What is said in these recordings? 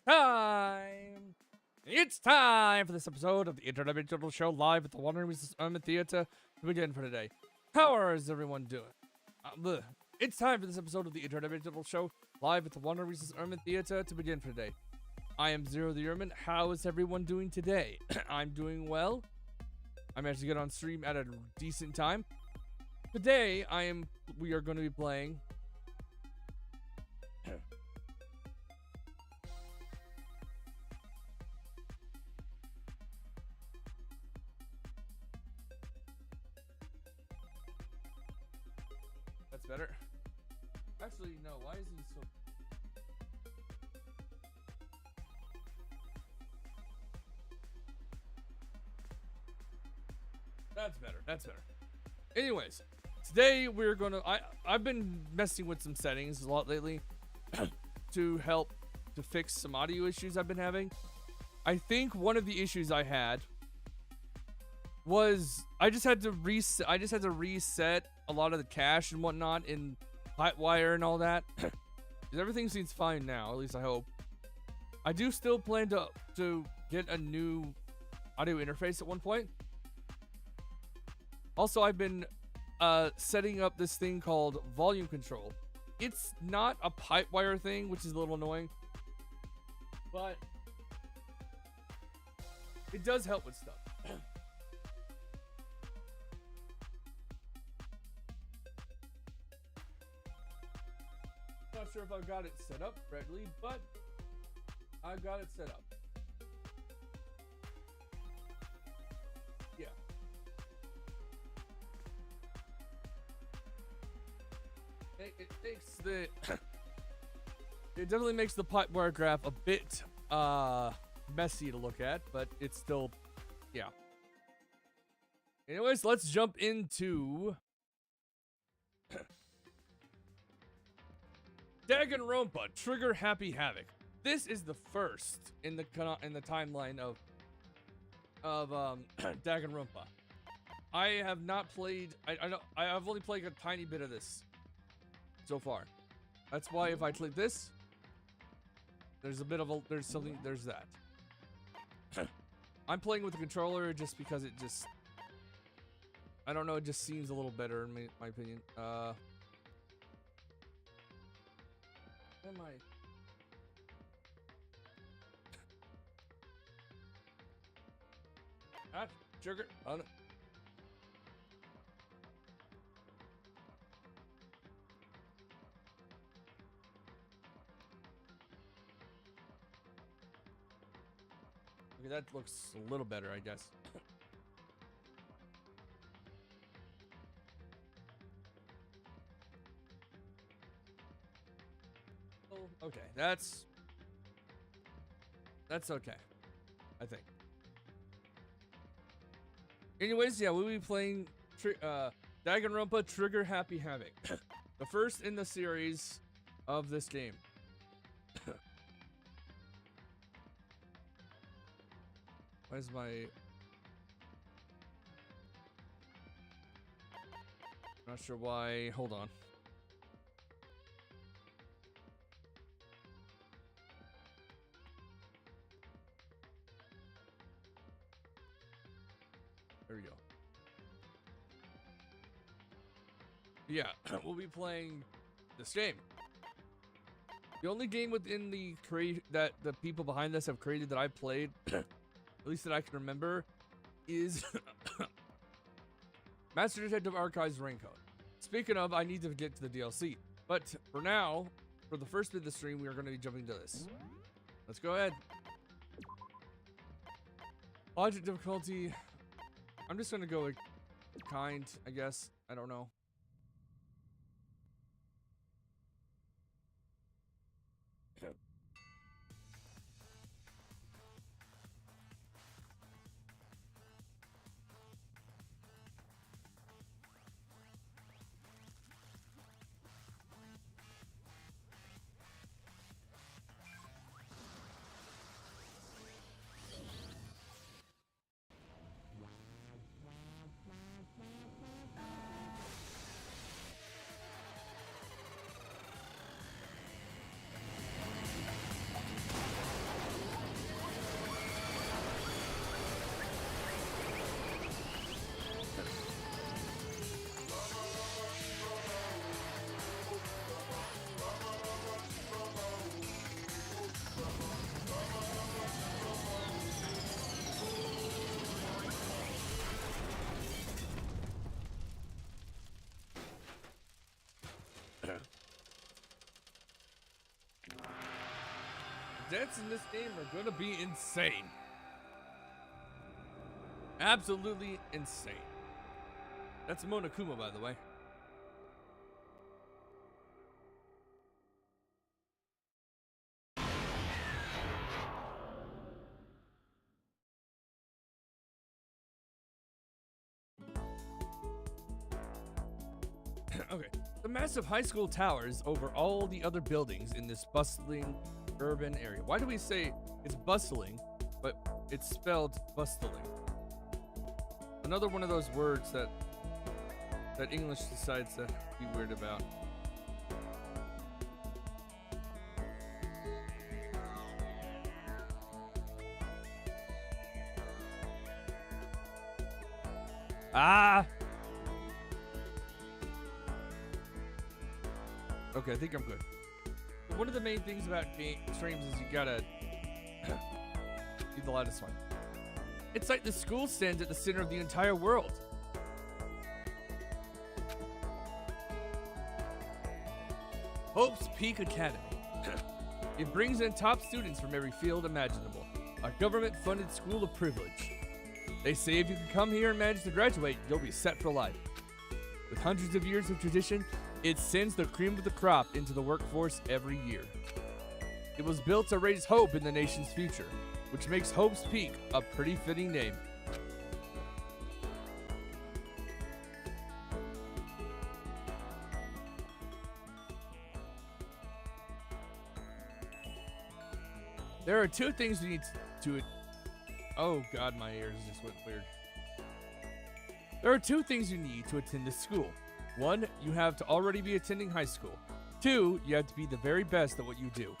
time! It's time for this episode of the Interdimensional Show live at the Wandering Mrs. Theater to begin for today. How is everyone doing? It's time for this episode of the Interdimensional Show live at the Wandering Mrs. Theater to begin for today. I am Zero the Ermine. How is everyone doing today? I'm doing well. I managed to get on stream at a decent time. Today, we are going to be playing That's better. Actually, no. Why is he so... That's better. That's better. Anyways, today we're gonna... I've been messing with some settings a lot lately to help to fix some audio issues I've been having. I think one of the issues I had was I just had to reset a lot of the cache and whatnot in Pipewire and all that. Everything seems fine now, at least I hope. I do still plan to get a new audio interface at one point. Also, I've been setting up this thing called volume control. It's not a Pipewire thing, which is a little annoying, but it does help with stuff. Not sure if I've got it set up correctly, but I've got it set up. Yeah. It makes the it definitely makes the Pipewire graph a bit messy to look at, but it's still, yeah. Anyways, let's jump into Danganronpa Trigger Happy Havoc. This is the first in the timeline of Danganronpa. I have not played. I've only played a tiny bit of this so far. That's why if I click this, there's that. I'm playing with the controller just because it just, I don't know, it just seems a little better in my opinion. Am I? Sugar. Oh, no. Okay, that looks a little better, I guess. Okay, that's okay, I think. Anyways, yeah, we'll be playing Danganronpa Trigger Happy Havoc, the first in the series of this game. Where's my... Not sure why. Hold on. There we go. Yeah, we'll be playing this game. The only game within the that the people behind this have created that I played, at least that I can remember, is Master Detective Archives Raincoat. Speaking of, I need to get to the DLC. But for now, for the first bit of the stream, we are going to be jumping to this. Let's go ahead. Logic difficulty. I'm just going to go with kind, I guess. I don't know. deaths in this game are gonna be insane. Absolutely insane. That's Monokuma, by the way. Okay. The massive high school towers over all the other buildings in this bustling urban area. Why do we say it's bustling, but it's spelled bustling? Another one of those words that English decides to be weird about. Ah! Okay, I think I'm good. One of the main things about game streams is you gotta be the loudest one. It's like the school stands at the center of the entire world. Hope's Peak Academy. It brings in top students from every field imaginable. A government-funded school of privilege. They say if you can come here and manage to graduate, you'll be set for life. With hundreds of years of tradition, it sends the cream of the crop into the workforce every year. It was built to raise hope in the nation's future, which makes Hope's Peak a pretty fitting name. There are two things you need to... Oh god, my ears just went weird. There are two things you need to attend this school. One, you have to already be attending high school. Two, you have to be the very best at what you do.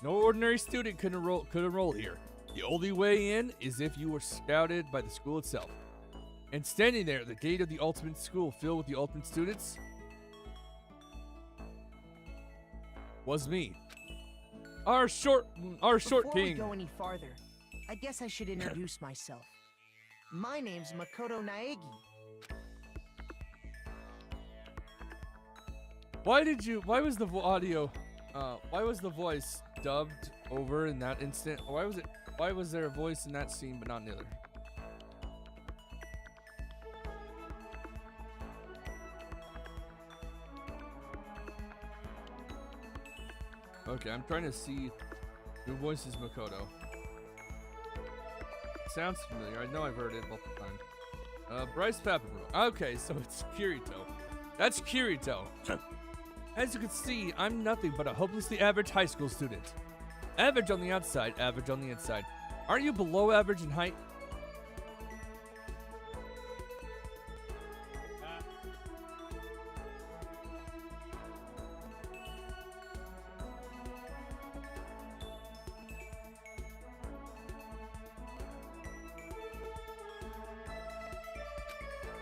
No ordinary student could enroll here. The only way in is if you were scouted by the school itself. And standing there at the gate of the ultimate school filled with the ultimate students was me. Our short Before we king. go any farther, I guess I should introduce myself. My name's Makoto Naegi. Why was the why was the voice dubbed over in that instant? Why was there a voice in that scene but not in the other? Okay, I'm trying to see who voices Makoto. Sounds familiar. I know I've heard it multiple times. Bryce Papamoon. Okay, so it's Kirito. That's Kirito. As you can see, I'm nothing but a hopelessly average high school student. Average on the outside, average on the inside. Aren't you below average in height?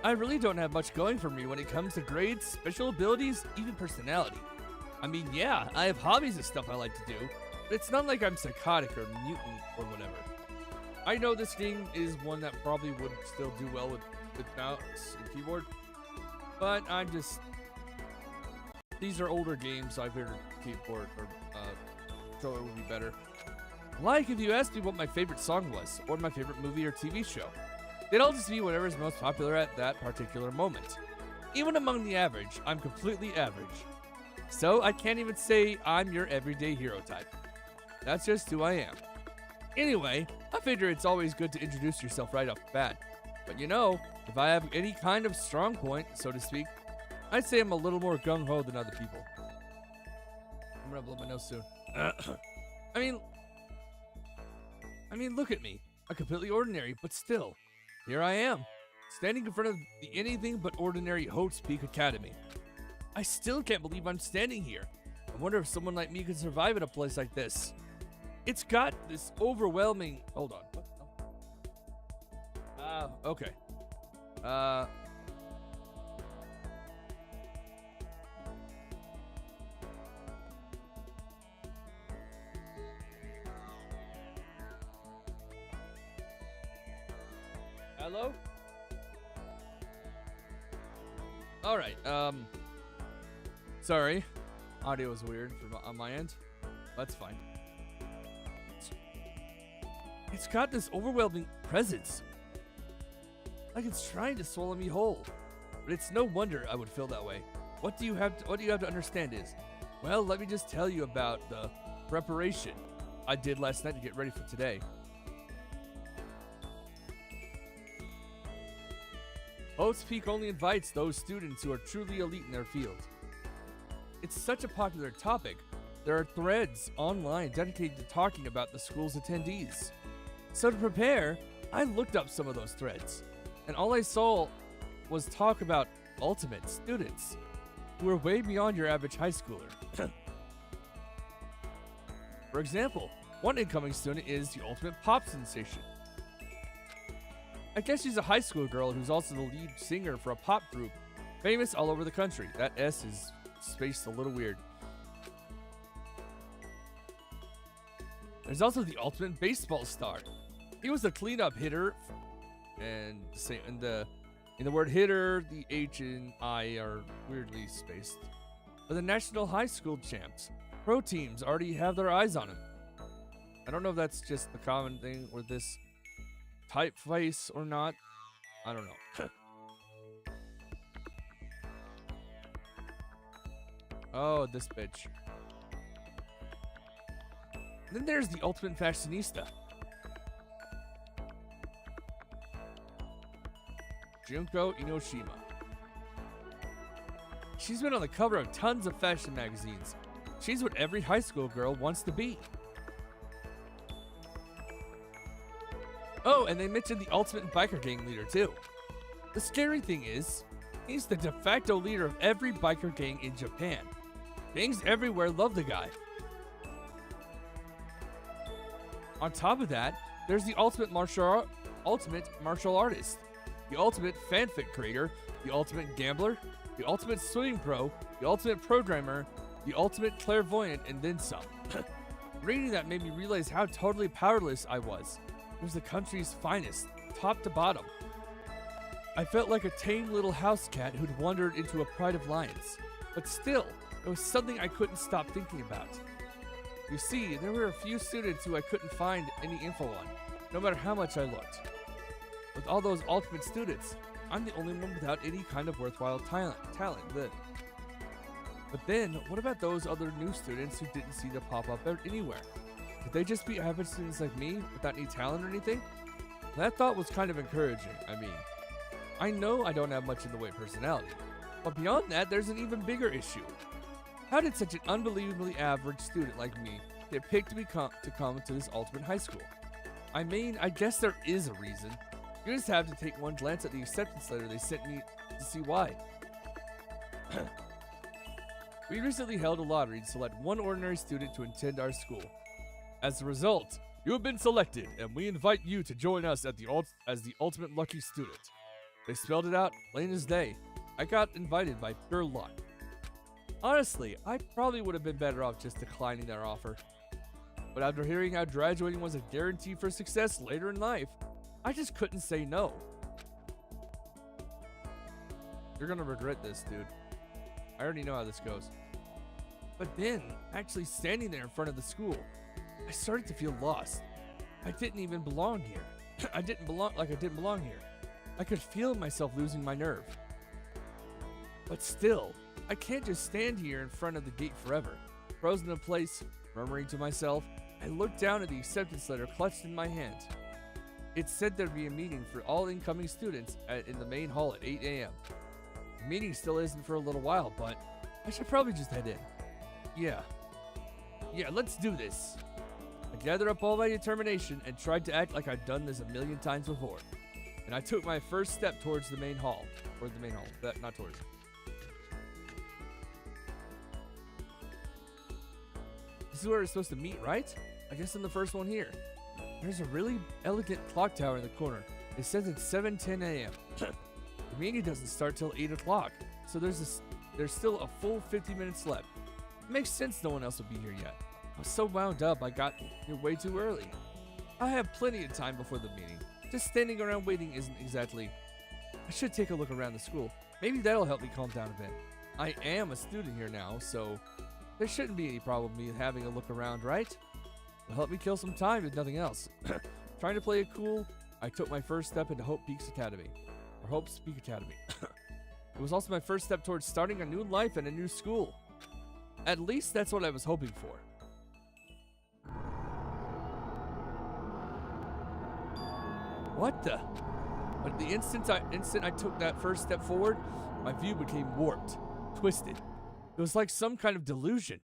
I really don't have much going for me when it comes to grades, special abilities, even personality. I mean, yeah, I have hobbies and stuff I like to do, but it's not like I'm psychotic or mutant or whatever. I know this game is one that probably would still do well with mouse and keyboard, but I'm just... These are older games, so I figured keyboard or controller would be better. Like if you asked me what my favorite song was, or my favorite movie or TV show. They'd all just be whatever is most popular at that particular moment. Even among the average, I'm completely average. So I can't even say I'm your everyday hero type. That's just who I am. Anyway, I figure it's always good to introduce yourself right off the bat. But you know, if I have any kind of strong point, so to speak, I'd say I'm a little more gung-ho than other people. I'm gonna blow my nose soon. I mean, look at me. I'm completely ordinary, but still. Here I am, standing in front of the anything but ordinary Hope's Peak Academy. I still can't believe I'm standing here. I wonder if someone like me could survive at a place like this. It's got this overwhelming... Hold on. What? Okay. Hello? Alright, sorry. Audio is weird on my end. That's fine. It's got this overwhelming presence. Like it's trying to swallow me whole. But it's no wonder I would feel that way. What do you have to understand is, well, let me just tell you about the preparation I did last night to get ready for today. Oats Peak only invites those students who are truly elite in their field. It's such a popular topic, there are threads online dedicated to talking about the school's attendees. So to prepare, I looked up some of those threads, and all I saw was talk about ultimate students who are way beyond your average high schooler. For example, one incoming student is the ultimate pop sensation. I guess she's a high school girl who's also the lead singer for a pop group, famous all over the country. That S is spaced a little weird. There's also the ultimate baseball star. He was a cleanup hitter, and in the word hitter, the H and I are weirdly spaced. For the national high school champs, pro teams already have their eyes on him. I don't know if that's just the common thing with this typeface or not. I don't know. Oh, this bitch. Then there's the ultimate fashionista. Junko Inoshima. She's been on the cover of tons of fashion magazines. She's what every high school girl wants to be. Oh, and they mentioned the ultimate biker gang leader too. The scary thing is, he's the de facto leader of every biker gang in Japan. Gangs everywhere love the guy. On top of that, there's the ultimate martial artist, the ultimate fanfic creator, the ultimate gambler, the ultimate swimming pro, the ultimate programmer, the ultimate clairvoyant, and then some. Reading that made me realize how totally powerless I was. It was the country's finest, top to bottom. I felt like a tame little house cat who'd wandered into a pride of lions. But still, it was something I couldn't stop thinking about. You see, there were a few students who I couldn't find any info on, no matter how much I looked. With all those ultimate students, I'm the only one without any kind of worthwhile talent. But then, what about those other new students who didn't see the pop up anywhere? Could they just be average students like me, without any talent or anything? That thought was kind of encouraging. I know I don't have much in the way of personality, but beyond that, there's an even bigger issue. How did such an unbelievably average student like me get picked to come to this ultimate high school? I guess there is a reason. You just have to take one glance at the acceptance letter they sent me to see why. We recently held a lottery to select one ordinary student to attend our school. As a result, you have been selected, and we invite you to join us as the ultimate lucky student. They spelled it out plain as day. I got invited by pure luck. Honestly, I probably would have been better off just declining their offer. But after hearing how graduating was a guarantee for success later in life, I just couldn't say no. You're gonna regret this, dude. I already know how this goes. But then, actually standing there in front of the school, I started to feel lost. I didn't even belong here. I didn't belong here. I could feel myself losing my nerve. But still, I can't just stand here in front of the gate forever. Frozen in place, murmuring to myself, I looked down at the acceptance letter clutched in my hand. It said there'd be a meeting for all incoming students in the main hall at 8 a.m. The meeting still isn't for a little while, but I should probably just head in. Yeah, let's do this. I gathered up all my determination and tried to act like I'd done this a million times before. And I took my first step towards the main hall. Not towards. This is where we're supposed to meet, right? I guess I'm the first one here. There's a really elegant clock tower in the corner. It says it's 7:10 a.m. The meeting doesn't start till 8 o'clock, so there's still a full 50 minutes left. It makes sense no one else will be here yet. I was so wound up I got here way too early. I have plenty of time before the meeting. Just standing around waiting isn't exactly... I should take a look around the school. Maybe that'll help me calm down a bit. I am a student here now, so there shouldn't be any problem me having a look around, right? It'll help me kill some time if nothing else. Trying to play it cool, I took my first step into Hope Peaks Academy. Or Hope's Peak Academy. It was also my first step towards starting a new life and a new school. At least that's what I was hoping for. What the? But the instant I took that first step forward, my view became warped, twisted. It was like some kind of delusion,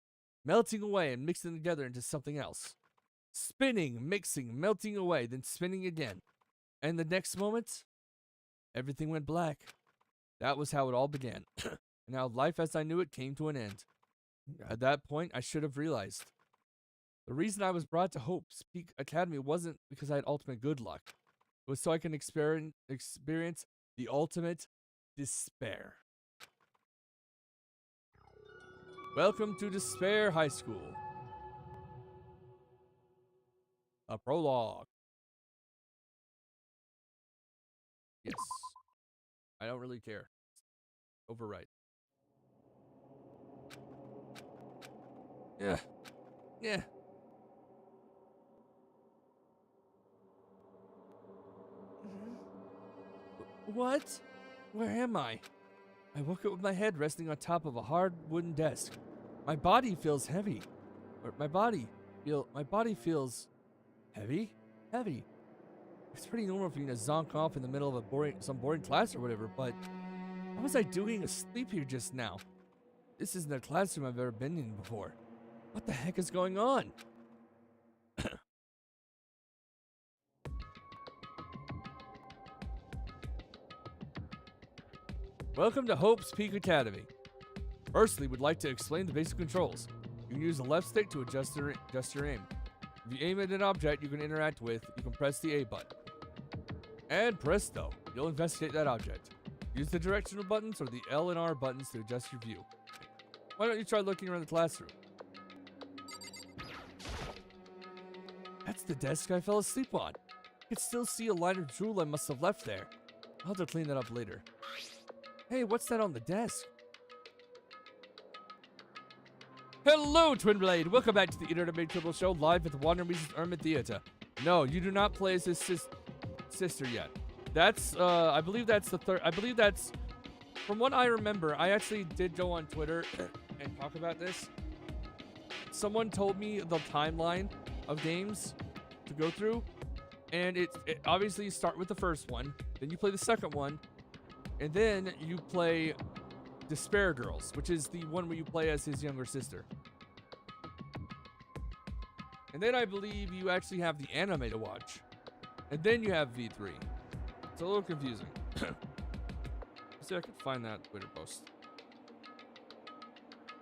melting away and mixing together into something else. Spinning, mixing, melting away, then spinning again. And the next moment, everything went black. That was how it all began. And now life as I knew it came to an end. At that point, I should have realized. The reason I was brought to Hope's Peak Academy wasn't because I had ultimate good luck. It was so I can experience the ultimate despair. Welcome to Despair High School. A prologue. Yes. I don't really care. Overwrite. Yeah. Yeah. What? Where am I? I woke up with my head resting on top of a hard wooden desk. My body feels heavy. Or my body feels heavy? Heavy. It's pretty normal for me to zonk off in the middle of some boring class or whatever, but what was I doing asleep here just now? This isn't a classroom I've ever been in before. What the heck is going on? Welcome to Hope's Peak Academy. Firstly, we'd like to explain the basic controls. You can use the left stick to adjust your aim. If you aim at an object you can interact with, you can press the A button. And presto, you'll investigate that object. Use the directional buttons or the L and R buttons to adjust your view. Why don't you try looking around the classroom? That's the desk I fell asleep on. I could still see a line of drool I must have left there. I'll have to clean that up later. Hey, what's that on the desk? Hello, Twin Blade! Welcome back to the Interdimensional Show live at the Wandering Muse's Ermit Theater. No, you do not play as his sister yet. That's, I believe that's the third. I believe that's, from what I remember, I actually did go on Twitter and talk about this. Someone told me the timeline of games to go through, and it obviously you start with the first one, then you play the second one, and then you play Despair Girls, which is the one where you play as his younger sister. And then I believe you actually have the anime to watch. And then you have V3. It's a little confusing. Let's see if I can find that Twitter post.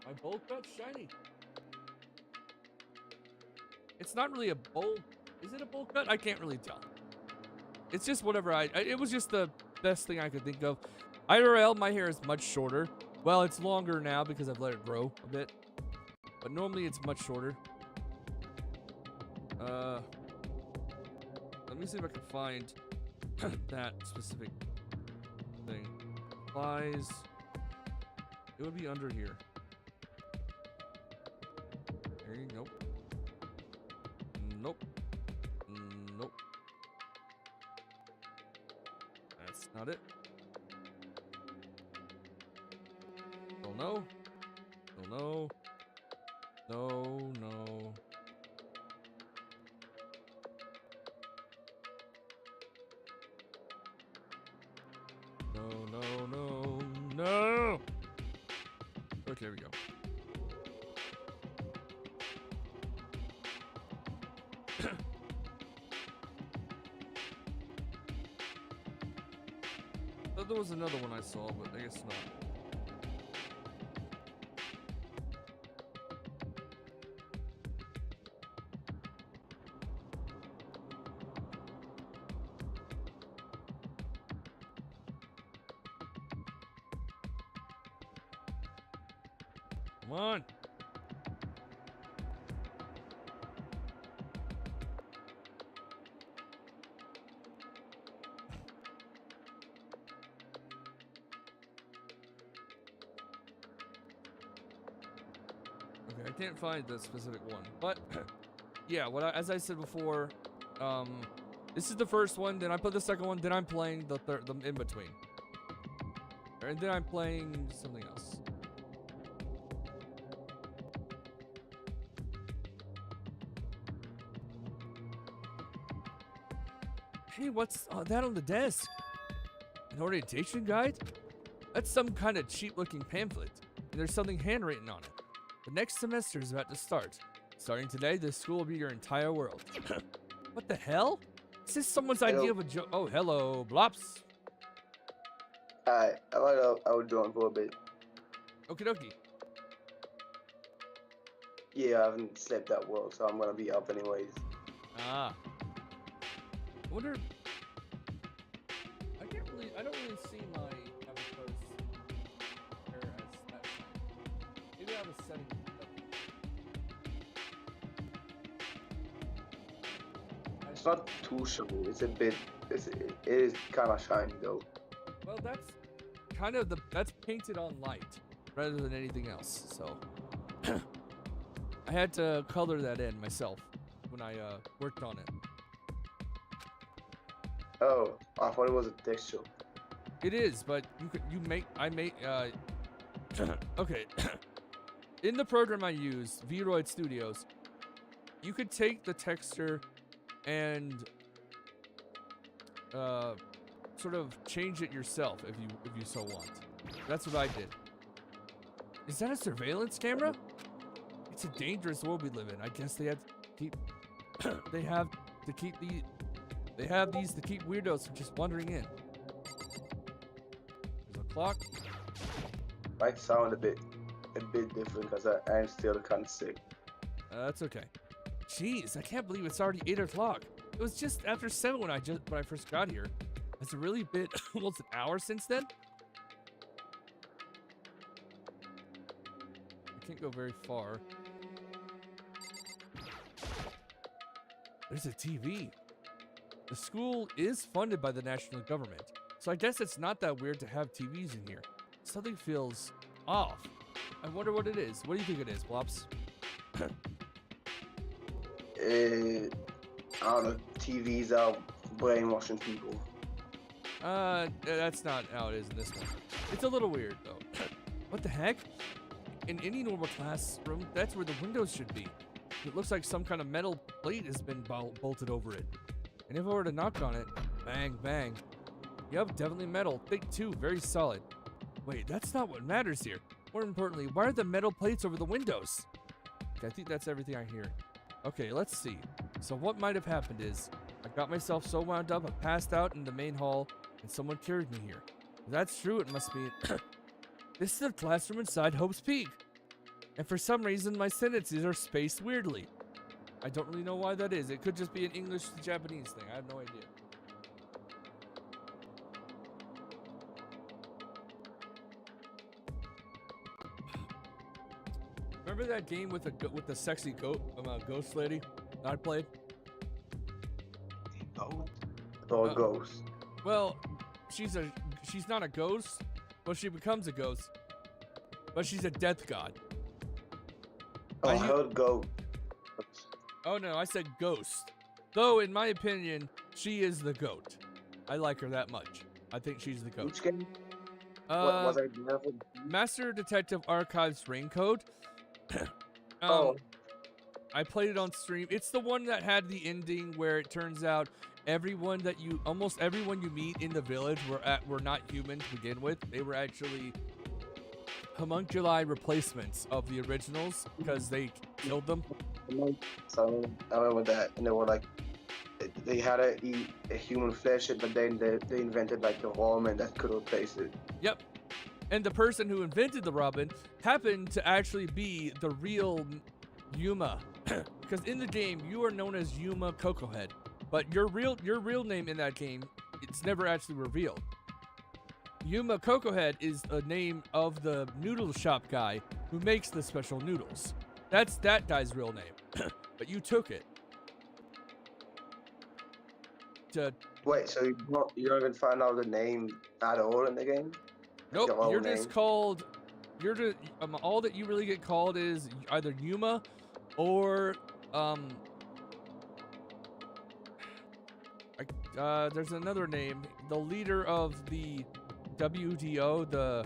My bowl cut shiny. It's not really a bowl. Is it a bowl cut? I can't really tell. It's just whatever it was just the best thing I could think of. IRL, my hair is much shorter. Well, it's longer now because I've let it grow a bit. But normally it's much shorter. Let me see if I can find that specific thing. Supplies. It would be under here. Nope. Nope. Nope. That's not it. Still no. Still no. No, no. No, no, no, no! Okay, there we go. Thought there was another one I saw, but I guess not. Come on. Okay, I can't find the specific one, but yeah, as I said before, This is the first one, then I play the second one, then I'm playing the third, the in between. And then I'm playing something else. Hey, what's that on the desk? An orientation guide? That's some kind of cheap-looking pamphlet, and there's something handwritten on it. The next semester is about to start. Starting today, this school will be your entire world. What the hell? Is this someone's idea of a joke? Oh, hello, Blops. Hi, I was doing for a bit. Okie dokie. Yeah, I haven't slept that well, so I'm gonna be up anyways. Ah. I wonder. I don't really see my avatars here as that. Maybe I have a setting. It's not too shiny. It's a bit. It is kind of shiny though. Well, that's kind of that's painted on light rather than anything else. So I had to color that in myself when I worked on it. Oh, I thought it was a texture. It is, but I make okay. In the program I use, Vroid Studios, you could take the texture and sort of change it yourself if you so want. That's what I did. Is that a surveillance camera? It's a dangerous world we live in. I guess they have to keep they have these to keep weirdos from just wandering in. There's a clock. Might sound a bit different because I'm still kind of sick. That's okay. Jeez, I can't believe it's already 8 o'clock. It was just after 7 when I first got here. Has it really been almost an hour since then? I can't go very far. There's a TV. The school is funded by the national government, so I guess it's not that weird to have TVs in here. Something feels off. I wonder what it is. What do you think it is, Blops? I don't know. TVs are brainwashing people. That's not how it is in this one. It's a little weird, though. What the heck? In any normal classroom, that's where the windows should be. It looks like some kind of metal plate has been bolted over it. And if I were to knock on it, bang, bang. Yup, definitely metal. Thick too, very solid. Wait, that's not what matters here. More importantly, why are the metal plates over the windows? Okay, I think that's everything I hear. Okay, let's see. So what might have happened is, I got myself so wound up I passed out in the main hall, and someone carried me here. If that's true, it must be... This is the classroom inside Hope's Peak. And for some reason, my sentences are spaced weirdly. I don't really know why that is. It could just be an English to Japanese thing. I have no idea. Remember that game with the sexy ghost lady that I played? Or ghost. Well, she's not a ghost, but she becomes a ghost. But she's a death god. Oh, I heard ghost. Oh no, I said ghost. Though, in my opinion, she is the goat. I like her that much. I think she's the goat. Which game? What was I never... Master Detective Archives Raincode. Oh. I played it on stream. It's the one that had the ending where it turns out almost everyone you meet in the village were not human to begin with. They were actually homunculi replacements of the originals because they killed them. So I remember that, and they were like, they had to eat a human flesh, but then they invented like the Roman that could replace it. Yep. And the person who invented the Robin happened to actually be the real Yuma. Because in the game, you are known as Yuma Cocohead. But your real name in that game, it's never actually revealed. Yuma Cocohead is a name of the noodle shop guy who makes the special noodles. That's that guy's real name. But you took it. Wait, so you don't even find out the name at all in the game? Nope, you're just called. You're just all that you really get called is either Yuma, or There's another name. The leader of the WDO, the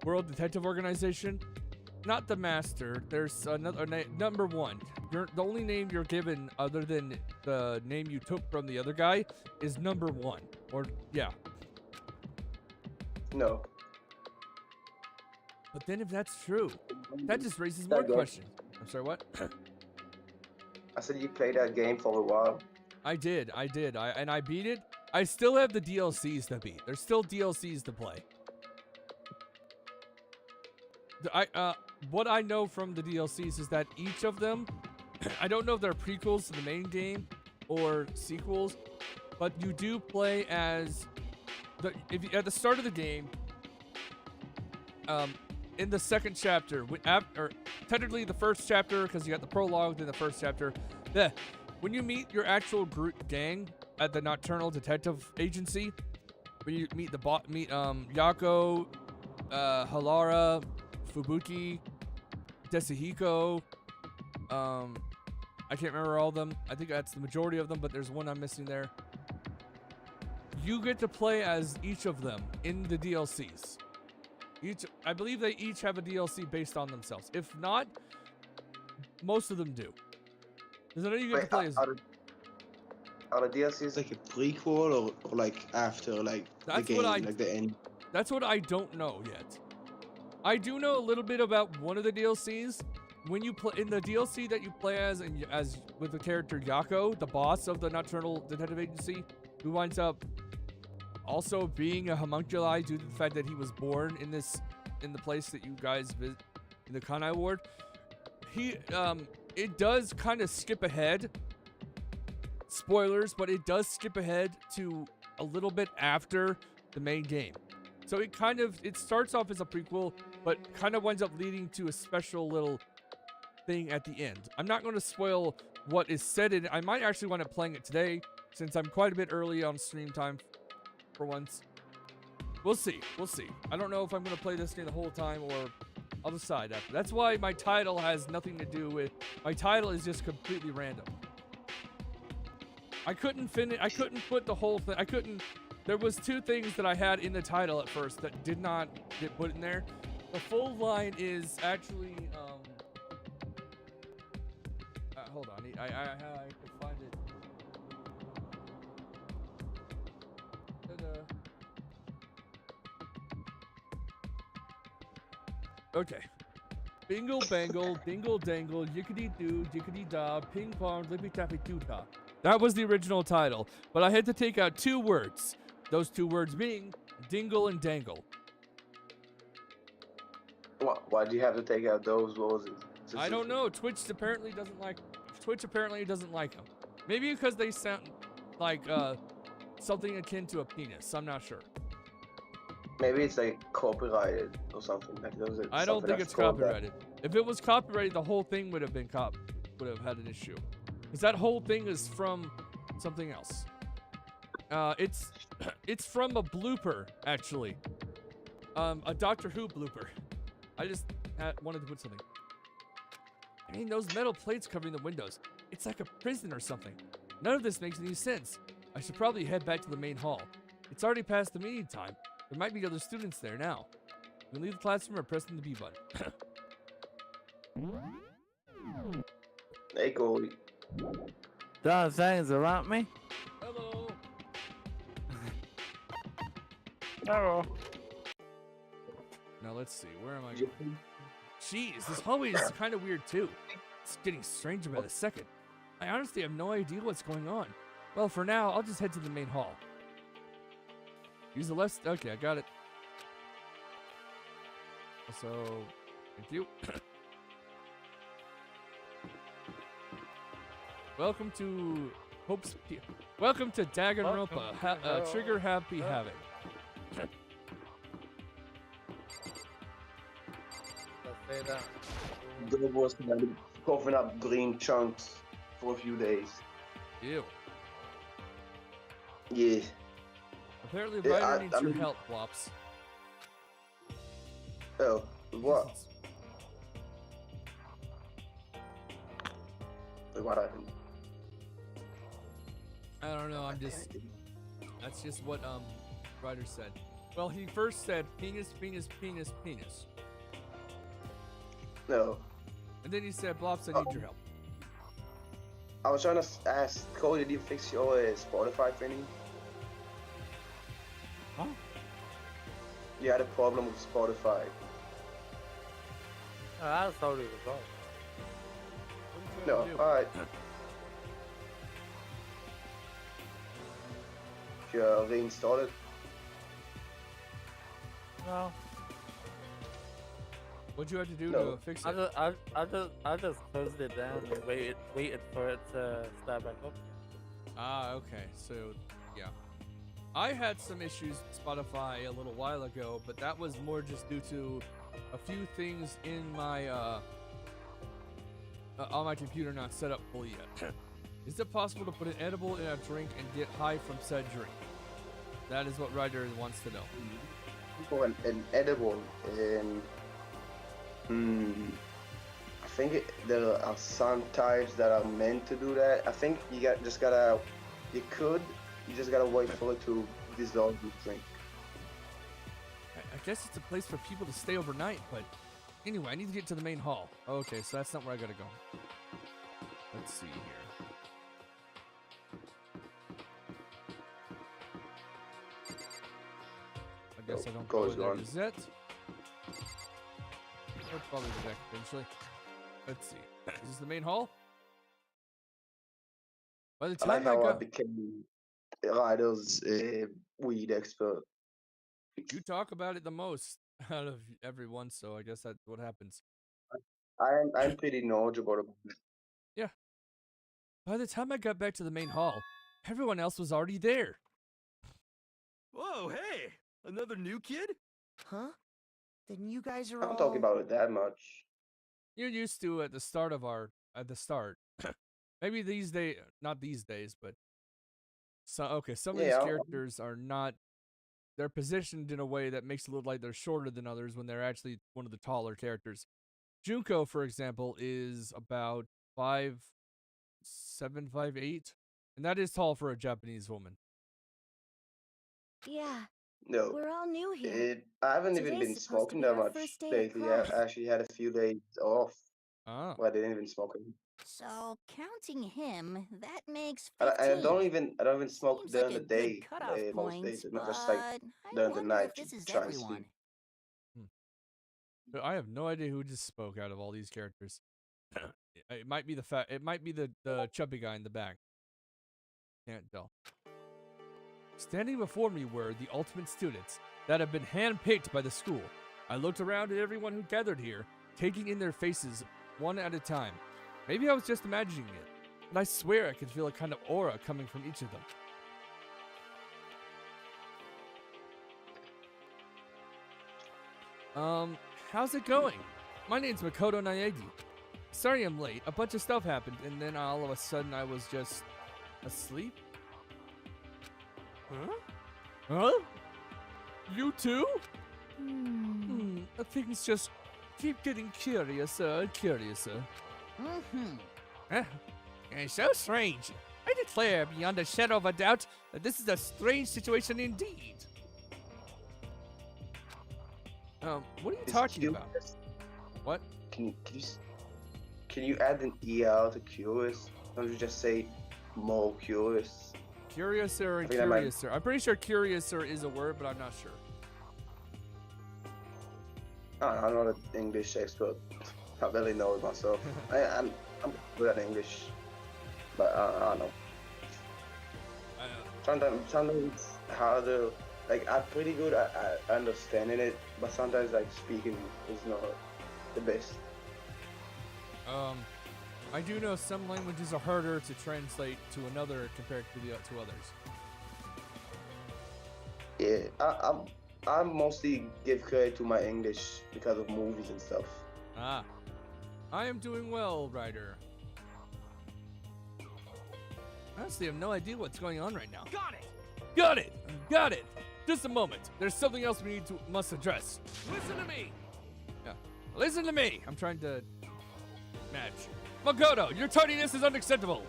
World Detective Organization. Not the master. There's another number one. The only name you're given other than the name you took from the other guy is number one. Or, yeah. No. But then if that's true, that just raises more questions. I'm sorry, what? I said you played that game for a while. I did. And I beat it. I still have the DLCs to beat. There's still DLCs to play. What I know from the DLCs is that each of them, I don't know if they're prequels to the main game or sequels, but you do play as at the start of the game. In the second chapter, or technically the first chapter, because you got the prologue, then the first chapter. When you meet your actual gang at the Nocturnal Detective Agency, when you meet Yako, Halara, Fubuki, Desahiko, I can't remember all of them. I think that's the majority of them, but there's one I'm missing there. You get to play as each of them in the DLCs. I believe they each have a DLC based on themselves. If not, most of them do. Because I know you get to play as... Are the DLCs like a prequel or like after like the game, like the end? That's what I don't know yet. I do know a little bit about one of the DLCs. When you play in the DLC that you play as with the character Yako, the boss of the Nocturnal Detective Agency, who winds up also being a homunculi due to the fact that he was born in the place that you guys visit in the Kanai ward. It does kind of skip ahead. Spoilers, but it does skip ahead to a little bit after the main game. So it starts off as a prequel, but kind of winds up leading to a special little thing at the end. I'm not going to spoil what is said in it. I might actually wind up playing it today, since I'm quite a bit early on stream time for once. We'll see. I don't know if I'm going to play this game the whole time, or I'll decide after. That's why my title has nothing to do with... My title is just completely random. I couldn't put the whole thing... There was two things that I had in the title at first that did not get put in there. The full line is actually... hold on. I can find it. Okay. Bingle, bangle, dingle, dangle, yickity doo, yickity da, ping pong, lippy tappy tuta. That was the original title, but I had to take out two words. Those two words being dingle and dangle. Why do you have to take out those? What was it? I don't know. Twitch apparently doesn't like them. Maybe because they sound like something akin to a penis. I'm not sure. Maybe it's like copyrighted or something. Like I don't think it's copyrighted. If it was copyrighted, the whole thing would have been would have had an issue. Because that whole thing is from something else. It's from a blooper, actually. A Doctor Who blooper. I just wanted to put something. I mean, those metal plates covering the windows. It's like a prison or something. None of this makes any sense. I should probably head back to the main hall. It's already past the meeting time. There might be other students there now. You can leave the classroom or press the B button. Hey, Goldie. Don't things around me? Hello. Hello. Now let's see. Where am I going? Jeez, this hallway is kind of weird too. It's getting stranger by the second. I honestly have no idea what's going on. Well, for now, I'll just head to the main hall. Use the left... Okay, I got it. So, thank you. Welcome to... Welcome to Danganronpa. Trigger Happy Havoc. Say that. The was coughing up green chunks for a few days. Ew. Yeah. Apparently, Ryder needs your help, Flops. Oh, what? What happened? I don't know. That's just what Ryder said. Well, he first said penis, penis, penis, penis, No. and then he said, "Blops, I need your help." I was trying to ask Cody, did you fix your Spotify thingy? Huh? You had a problem with Spotify. I thought it was off. No, alright. You reinstall it? No. What'd you have to do No. to fix I it? just closed it down and waited for it to start back up. Ah, okay. So, yeah. I had some issues with Spotify a little while ago, but that was more just due to a few things in my on my computer not set up fully yet. Is it possible to put an edible in a drink and get high from said drink? That is what Ryder wants to know. For an edible, I think there are some types that are meant to do that. I think you just gotta wait for it to dissolve the drink. I guess it's a place for people to stay overnight, but anyway, I need to get to the main hall. Okay, so that's not where I gotta go. Let's see here. I guess I don't go Goes there. on. Is it? I'll probably go back eventually. Let's see. Is this the main hall? By the I like time I how I got... became Ryder's weed expert. You talk about it the most out of everyone, so I guess that's what happens. I'm pretty knowledgeable about it. Yeah. By the time I got back to the main hall, everyone else was already there. Whoa, hey! Another new kid? Huh? Then you guys are I'm all... talking about it that much. You're used to at the start. Maybe these days, not these days, but some of these Yeah, characters are not. They're positioned in a way that makes it look like they're shorter than others when they're actually one of the taller characters. Junko, for example, is about 5'7", 5'8", and that is tall for a Japanese woman. Yeah, no. we're all new here. I haven't even Today's been supposed to smoking be that our much first day of lately. I class. actually had a few days off Ah. where I didn't even smoke it. So, counting him, that makes I 15. don't even smoke Seems during like the a day good cutoff most point, days. Not but just like I during the wonder night if this to is try and everyone. sleep. But I have no idea who just spoke out of all these characters. It might be the chubby guy in the back. Can't tell. Standing before me were the ultimate students that have been handpicked by the school. I looked around at everyone who gathered here, taking in their faces one at a time. Maybe I was just imagining it, but I swear I could feel a kind of aura coming from each of them. How's it going? My name's Makoto Naegi. Sorry I'm late. A bunch of stuff happened, and then all of a sudden I was just asleep. Huh? Huh? You too? Hmm. Things just keep getting curiouser and curiouser. Mm-hmm. It's so strange. I declare beyond a shadow of a doubt that this is a strange situation indeed. What are you Is talking curious- about? What? Can you add an ER to curious? Don't you just say more curious? Curiouser and I think that might- curiouser. I'm pretty sure curiouser is a word, but I'm not sure. I'm not an English expert. I barely know it myself. I'm good at English, but I don't know. Sometimes it's harder. Like I'm pretty good at understanding it, but sometimes like speaking is not the best. I do know some languages are harder to translate to another compared to to others. Yeah, I mostly give credit to my English because of movies and stuff. Ah. I am doing well, Ryder. I honestly have no idea what's going on right now. Got it! Got it! Got it! Just a moment. There's something else we must address. Listen to me! Yeah. Listen to me! I'm trying to match. Makoto, your tardiness is unacceptable.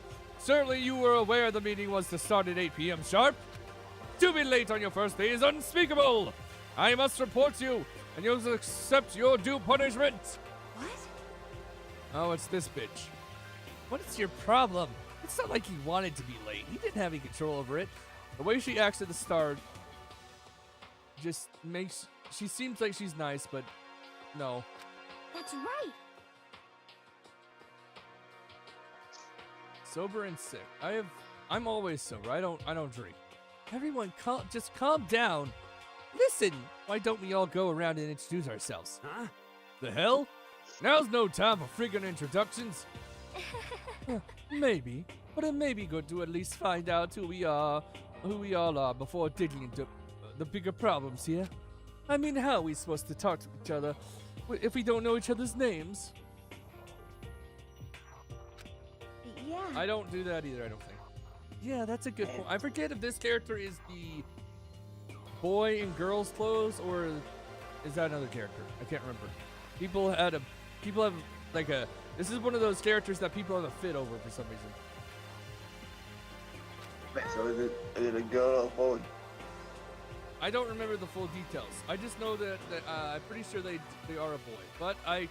Certainly you were aware the meeting was to start at 8 p.m. sharp. To be late on your first day is unspeakable. I must report you, and you'll accept your due punishment. What? Oh, it's this bitch. What is your problem? It's not like he wanted to be late. He didn't have any control over it. The way she acts at the start just makes... She seems like she's nice, but no. That's right. Sober and sick. I'm always sober. I don't drink. Everyone just calm down. Listen, why don't we all go around and introduce ourselves? Huh? The hell? Now's no time for friggin' introductions. Maybe, but it may be good to at least find out who we all are before digging into the bigger problems here. I mean, how are we supposed to talk to each other if we don't know each other's names? Yeah. I don't do that either, I don't think. Yeah, that's a good point. I forget if this character is the boy in girl's clothes or is that another character? I can't remember. People have like a... This is one of those characters that people have a fit over for some reason. So is it a girl or boy? I don't remember the full details. I just know that I'm pretty sure they are a boy, but I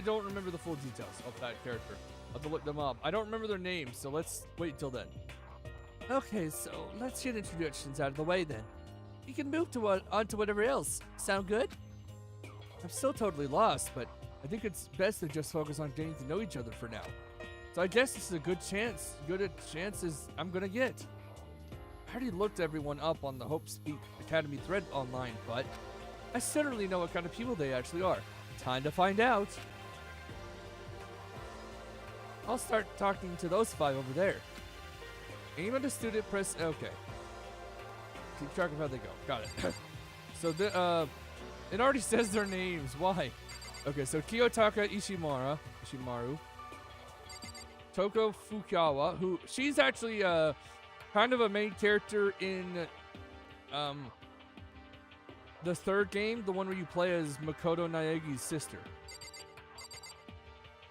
don't remember the full details of that character. I'll have to look them up. I don't remember their names, so let's wait till then. Okay, so let's get introductions out of the way then. We can move on to whatever else. Sound good? I'm still totally lost, but I think it's best to just focus on getting to know each other for now. So I guess this is a good chance as I'm gonna get. I already looked everyone up on the Hope Speak Academy thread online, but I still don't really know what kind of people they actually are. Time to find out. I'll start talking to those 5 over there. Aim at a student, press OK. Keep track of how they go. Got it. So it already says their names. Why? Okay, so Kiyotaka Ishimaru. Toko Fukawa, who she's actually kind of a main character in the third game, the one where you play as Makoto Naegi's sister.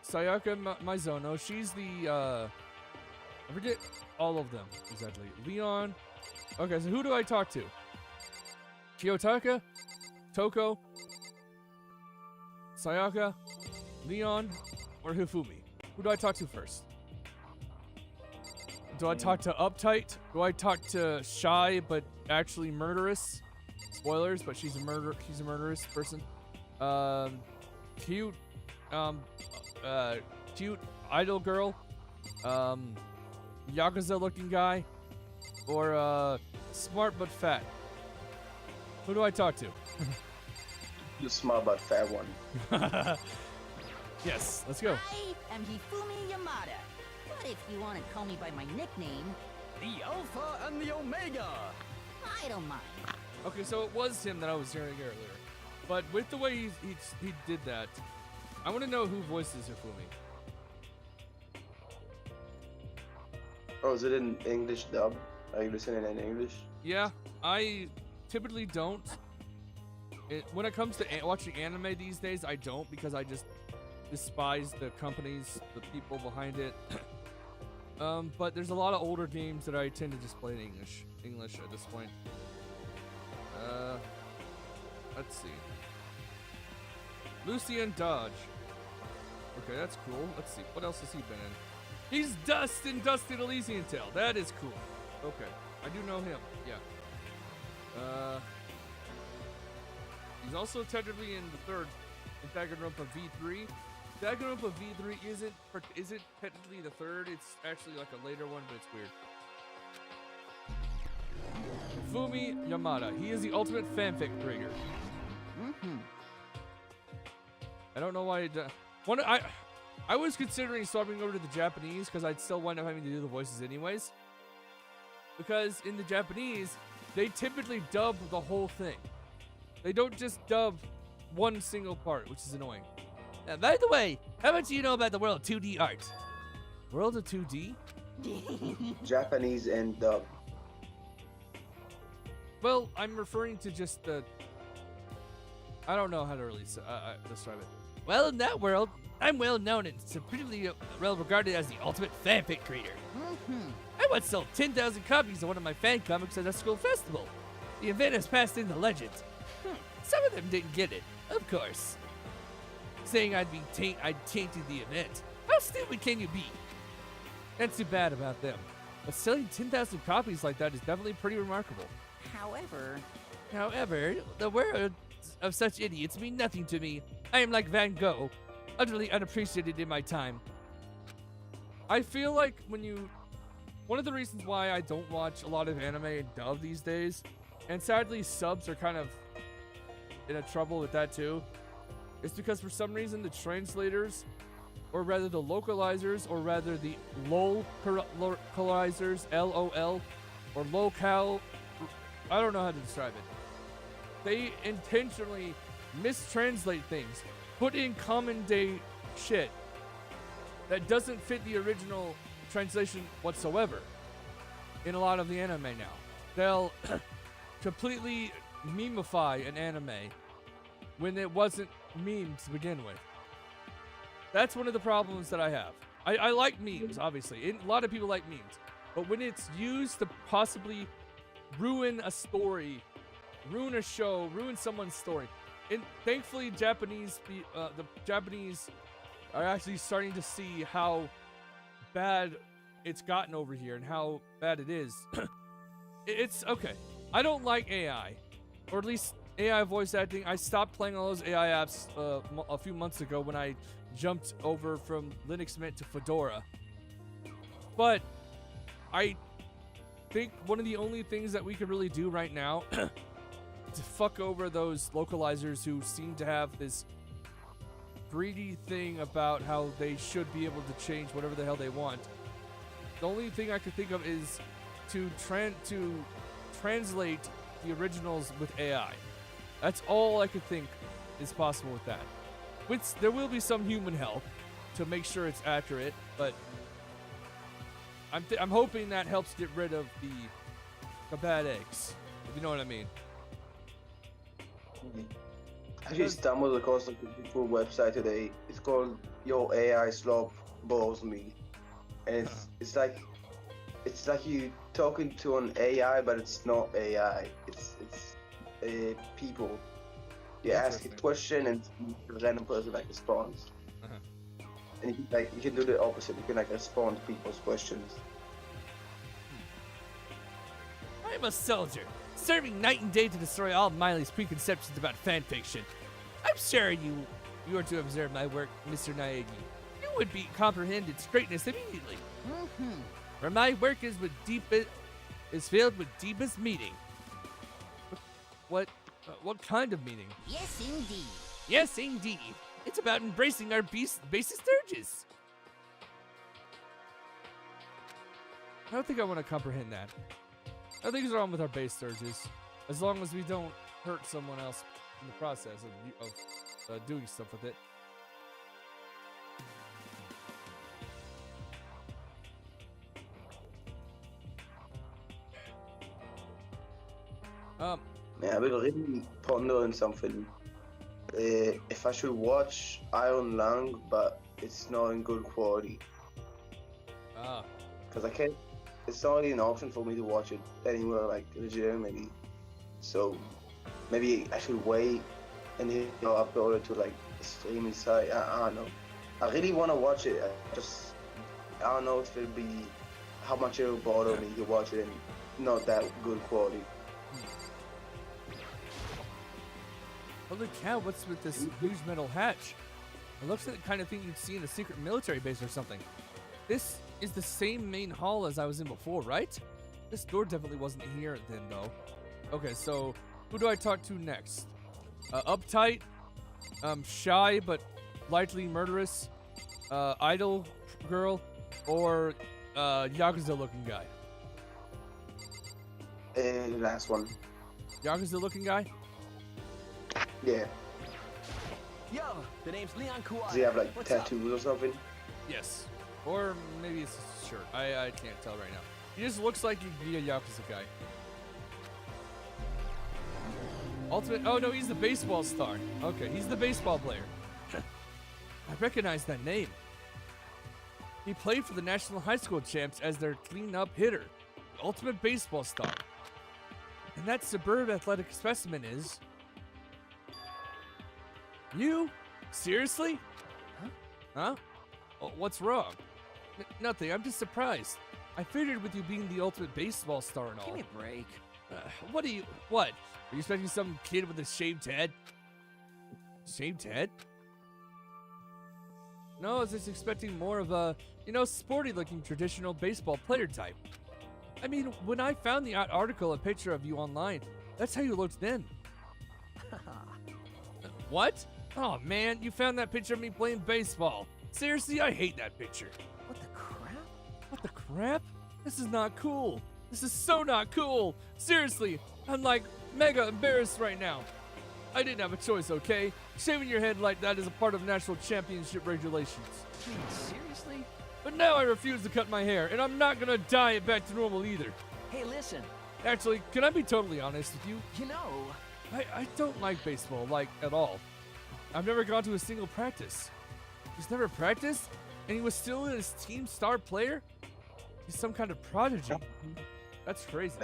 Sayaka Mizono, she's the I forget all of them exactly. Leon. Okay, so who do I talk to? Kiyotaka, Toko, Sayaka, Leon, or Hifumi? Who do I talk to first? Do I talk to Uptight? Do I talk to Shy but actually murderous? Spoilers, but she's a murderous person. Cute, cute idol girl. Yakuza looking guy, or smart but fat. Who do I talk to? The smart but fat one. Yes, let's go. I am Hifumi Yamada. But if you want to call me by my nickname, The Alpha and the Omega. I don't mind. Okay, so it was him that I was hearing earlier, but with the way he did that, I want to know who voices Hifumi. Oh, is it in English dub? Are you listening in English? Yeah, I typically don't. When it comes to watching anime these days, I don't, because I just despise the companies, the people behind it. But there's a lot of older games that I tend to just play in English at this point. Let's see. Lucian Dodge. Okay, that's cool. Let's see. What else has he been in? He's Dust in Dust in Elysian Tale. That is cool. Okay. I do know him. Yeah. He's also technically in the third in Danganronpa V3. Danganronpa V3 isn't technically the third. It's actually like a later one, but it's weird. Fumi Yamada. He is the ultimate fanfic creator. I don't know why. I was considering swapping over to the Japanese because I'd still wind up having to do the voices anyways. Because in the Japanese, they typically dub the whole thing. They don't just dub one single part, which is annoying. Now, by the way, how much do you know about the world of 2D art? World of 2D? Japanese and dub. Well, I'm referring to just the... I don't know how to really describe it. Well, in that world, I'm well known and supremely well regarded as the ultimate fanfic creator. Mm-hmm. I once sold 10,000 copies of one of my fan comics at a school festival. The event has passed into legend. Some of them didn't get it, of course, saying I'd tainted the event. How stupid can you be? That's too bad about them. But selling 10,000 copies like that is definitely pretty remarkable. However, The words of such idiots mean nothing to me. I am like Van Gogh, utterly unappreciated in my time. I feel like one of the reasons why I don't watch a lot of anime and dub these days, and sadly subs are kind of in a trouble with that too, is because for some reason the translators, or rather the localizers, or rather the localizers, LOL, or locale, I don't know how to describe it. They intentionally mistranslate things, put in common day shit that doesn't fit the original translation whatsoever in a lot of the anime now. They'll completely memify an anime when it wasn't meme to begin with. That's one of the problems that I have. I like memes, obviously. A lot of people like memes. But when it's used to possibly ruin a story, ruin a show, ruin someone's story. And thankfully, the Japanese are actually starting to see how bad it's gotten over here and how bad it is. It's okay. I don't like AI, or at least AI voice acting. I stopped playing all those AI apps a few months ago when I jumped over from Linux Mint to Fedora. But I think one of the only things that we can really do right now to fuck over those localizers who seem to have this greedy thing about how they should be able to change whatever the hell they want. The only thing I could think of is to translate the originals with AI. That's all I could think is possible with that. There will be some human help to make sure it's accurate, but I'm hoping that helps get rid of the bad eggs, if you know what I mean. I actually stumbled across a cool website today. It's called Your AI Slop Bores Me, and it's like you talking to an AI, but it's not AI. It's people. You ask a question and the random person like responds. And you can do the opposite. You can like respond to people's questions. I'm a soldier, serving night and day to destroy all Miley's preconceptions about fanfiction. I'm sure you are to observe my work, Mr. Naegi. You would comprehend its greatness immediately. mm-hmm. For my work is filled with deepest meaning. What kind of meaning? Yes, indeed. Yes, indeed. It's about embracing our basest urges. I don't think I want to comprehend that. Nothing's wrong with our base urges, as long as we don't hurt someone else in the process of doing stuff with it. Yeah, I've been really pondering something. If I should watch Iron Lung, but it's not in good quality. Because I can't. It's not really an option for me to watch it anywhere like legitimately. So maybe I should wait and upload it to like a streaming site. I don't know. I really want to watch it. I don't know if it'll be how much it'll bother me to watch it in not that good quality. Holy cow, what's with this huge metal hatch? It looks like the kind of thing you'd see in a secret military base or something. This is the same main hall as I was in before, right? This door definitely wasn't here then, though. Okay, so who do I talk to next? Uptight, shy but lightly murderous, idol girl, or Yakuza-looking guy? The last one. Yakuza-looking guy? Yeah. Yo, the name's Leon Kawhi. Does he have like What's up? tattoos or something? Yes. Or maybe it's a shirt. I can't tell right now. He just looks like he'd be a Yakuza guy. Ultimate. Oh no, he's the baseball star. Okay, he's the baseball player. recognize that name. He played for the National High School champs as their clean-up hitter, the ultimate baseball star. And that superb athletic specimen is... you? Seriously? Huh? Oh, what's wrong? Nothing, I'm just surprised. I figured with you being the ultimate baseball star and all. Give me a break. What? Are you expecting some kid with a shaved head? Shaved head? No, I was just expecting more of a, sporty-looking traditional baseball player type. I mean, when I found the article, a picture of you online, that's how you looked then. What? Oh man, you found that picture of me playing baseball. Seriously, I hate that picture. What the crap? What the crap? This is not cool. This is so not cool. Seriously, I'm like mega embarrassed right now. I didn't have a choice, okay? Shaving your head like that is a part of national championship regulations. Dude, seriously? But now I refuse to cut my hair, and I'm not gonna dye it back to normal either. Hey, listen. Actually, can I be totally honest with you? You know, I don't like baseball, like, at all. I've never gone to a single practice. He's never practiced, and he was still his team star player? He's some kind of prodigy. That's crazy.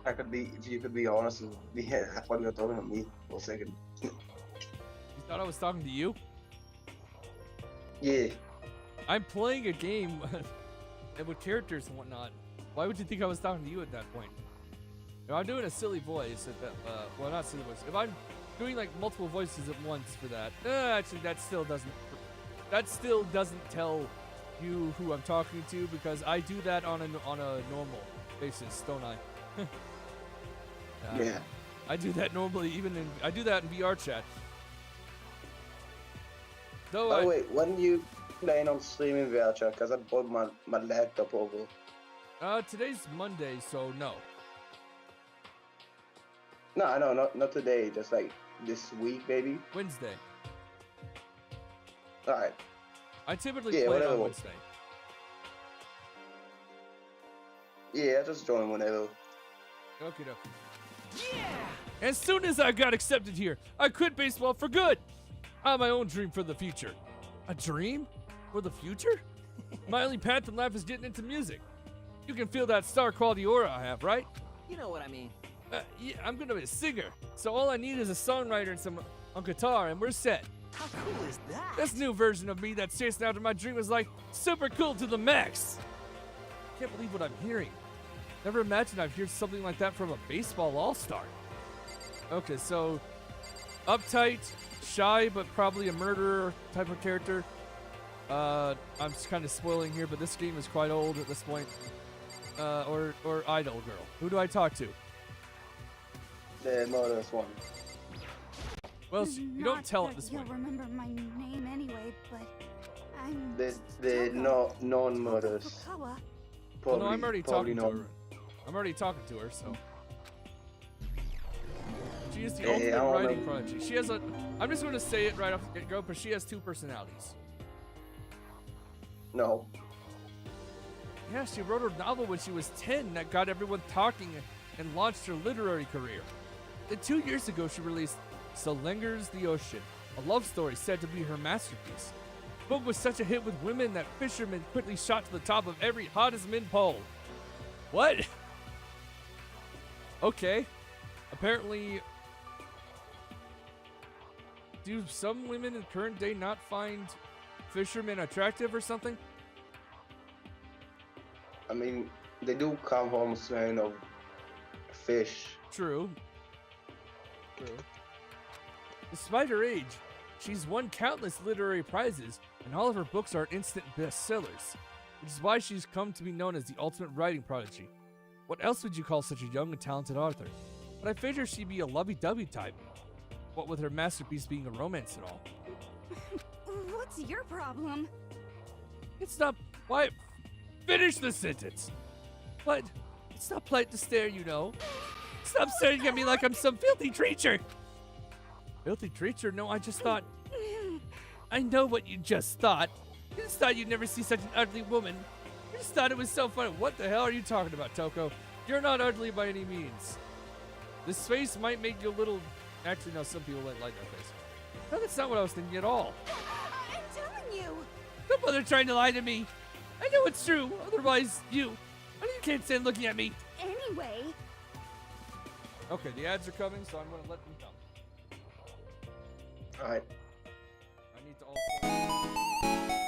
I could be, if you could be honest with me, I thought you were talking to me for a second. You thought I was talking to you? Yeah. I'm playing a game with characters and whatnot. Why would you think I was talking to you at that point? If I'm doing a silly voice, well, not silly voice. If I'm doing like multiple voices at once for that, actually, that still doesn't tell you who I'm talking to, because I do that on a normal basis, don't I? Yeah. I do that normally, I do that in VR chat. Though Oh wait, when you playing on streaming VR chat? Because I brought my laptop over. Today's Monday, so no. No, not today. Just like this week, maybe. Wednesday. All right. I typically Yeah, play whatever. on Wednesday. Yeah, I just join whenever. Okay, no. Yeah! As soon as I got accepted here, I quit baseball for good. I have my own dream for the future. A dream? For the future? My only path in life is getting into music. You can feel that star quality aura I have, right? you know what I mean. Yeah, I'm gonna be a singer. So all I need is a songwriter and some on guitar, and we're set. How cool is that? This new version of me that's chasing after my dream is like super cool to the max. Can't believe what I'm hearing. Never imagined I'd hear something like that from a baseball all-star. Okay, so uptight, shy, but probably a murderer type of character. I'm just kind of spoiling here, but this game is quite old at this point. Or idol girl. Who do I talk to? The murderous one. Well, you don't tell at this You'll point. remember my name anyway, but I'm The non-murderous. Tokokawa. Well, Probably, no, I'm already probably talking to not. her. I'm already talking to her, so. She is the Yeah, I ultimate don't writing know. prodigy. She has a. I'm just going to say it right off the get-go, but she has two personalities. No. Yeah, she wrote her novel when she was 10 that got everyone talking and launched her literary career. Then 2 years ago, she released So Lingers the Ocean, a love story said to be her masterpiece. The book was such a hit with women that fishermen quickly shot to the top of every hottest min poll. What? Okay. Apparently, do some women in current day not find fishermen attractive or something? I mean, they do come home smelling of fish. True. Despite her age, she's won countless literary prizes, and all of her books are instant bestsellers, which is why she's come to be known as the ultimate writing prodigy. What else would you call such a young and talented author? But I figured she'd be a lovey-dovey type. What with her masterpiece being a romance and all. What's your problem? It's not... Why? Finish the sentence! What? It's not polite to stare, you know. Stop staring at me like I'm some filthy creature! Filthy creature? No, I just thought... I know what you just thought. You just thought you'd never see such an ugly woman. You just thought it was so funny. What the hell are you talking about, Toko? You're not ugly by any means. This face might make you a little... Actually, no, some people like their face. No, that's not what I was thinking at all. Don't bother trying to lie to me. I know it's true. Otherwise, you can't stand looking at me. Anyway, Okay, the ads are coming, so I'm gonna let them come. Alright. I need to also.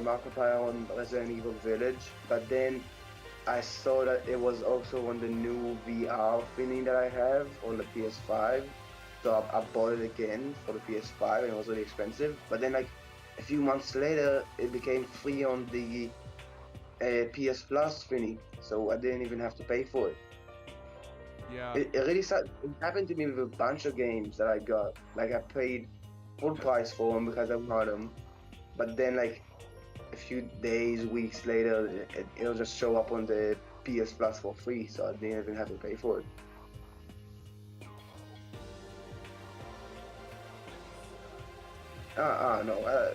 Markiplier on Resident Evil Village, but then I saw that it was also on the new VR thingy that I have on the PS5. So I bought it again for the PS5 and it was really expensive. But then like a few months later, it became free on the PS Plus thingy. So I didn't even have to pay for it. Yeah. It really it happened to me with a bunch of games that I got. Like I paid full price for them because I wanted them. But then like a few days, weeks later, it'll just show up on the PS Plus for free, so I didn't even have to pay for it. No.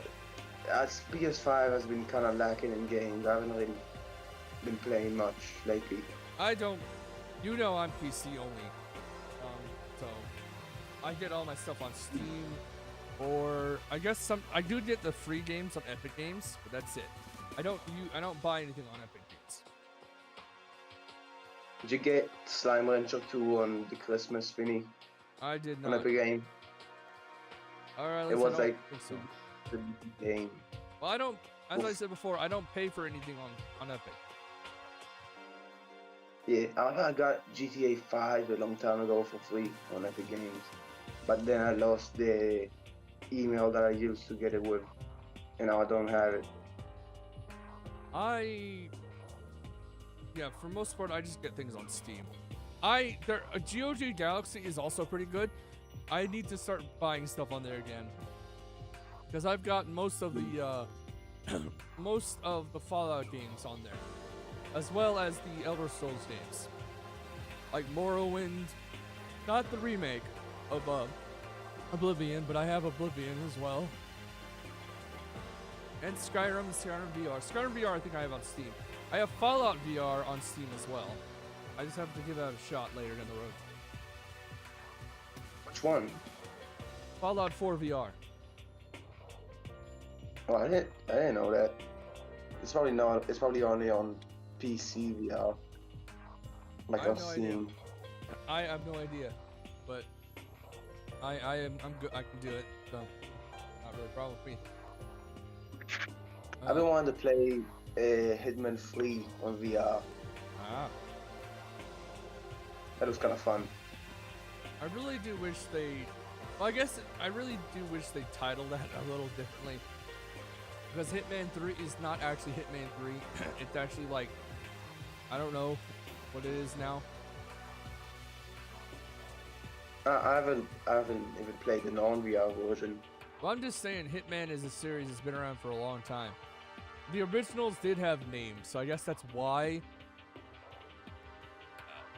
As PS5 has been kind of lacking in games, I haven't really been playing much lately. I don't. You know I'm PC only. So I get all my stuff on Steam, or I guess I do get the free games on Epic Games, but that's it. I don't buy anything on Epic Games. Did you get Slime Rancher 2 on the Christmas thingy? I did On not. Epic Game? Alright, It was I don't like think so. the game. Well, I don't as I said before, I don't pay for anything on Epic. Yeah, I got GTA 5 a long time ago for free on Epic Games, but then I lost the email that I used to get it with, and now I don't have it. Yeah, for most part, I just get things on Steam. GOG Galaxy is also pretty good. I need to start buying stuff on there again, because I've got most of the most of the Fallout games on there, as well as the Elder Scrolls games, like Morrowind, not the remake of Oblivion, but I have Oblivion as well, and Skyrim VR. Skyrim VR I think I have on Steam. I have Fallout VR on Steam as well. I just have to give that a shot later down the road. Which one? Fallout 4 VR. Oh, I didn't know that. It's probably not. It's probably only on PC VR. Like I have I've no idea. seen. I have no idea, but I'm good. I can do it. So not really a problem with me. I've been wanting to play Hitman 3 on VR. Ah. That was kind of fun. I really do wish they. Well, I guess I really do wish they titled that a little differently. Because Hitman 3 is not actually Hitman 3. It's actually like, I don't know what it is now. I haven't even played the non-VR version. Well, I'm just saying Hitman is a series that's been around for a long time. The originals did have names, so I guess that's why.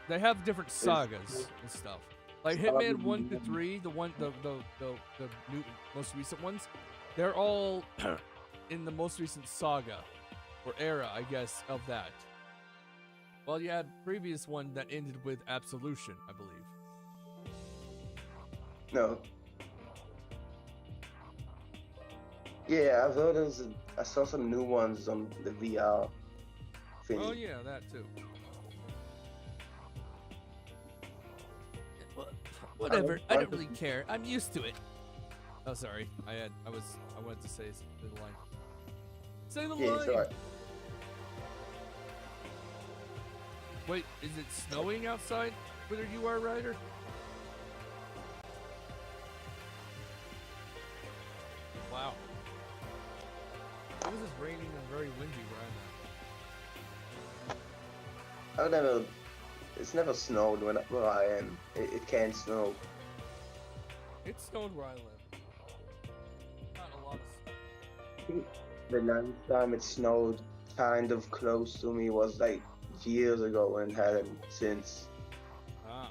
They have different sagas and stuff. Like Hitman 1 to 3, the new, most recent ones, they're all in the most recent saga, or era, I guess, of that. Well, you had previous one that ended with Absolution, I believe. No. Yeah, I've heard I saw some new ones on the VR thing. Oh yeah, that too. Whatever, I don't really care. I'm used to it. Oh, sorry. I wanted to say the line. Say the Yeah, line. it's alright. Wait, is it snowing outside where you are, Ryder? Wow. It was just raining and very windy where I'm at. It's never snowed where I am. It can't snow. It snowed where I live. Not a lot of snow. The last time it snowed kind of close to me was like years ago and hadn't since. Ah.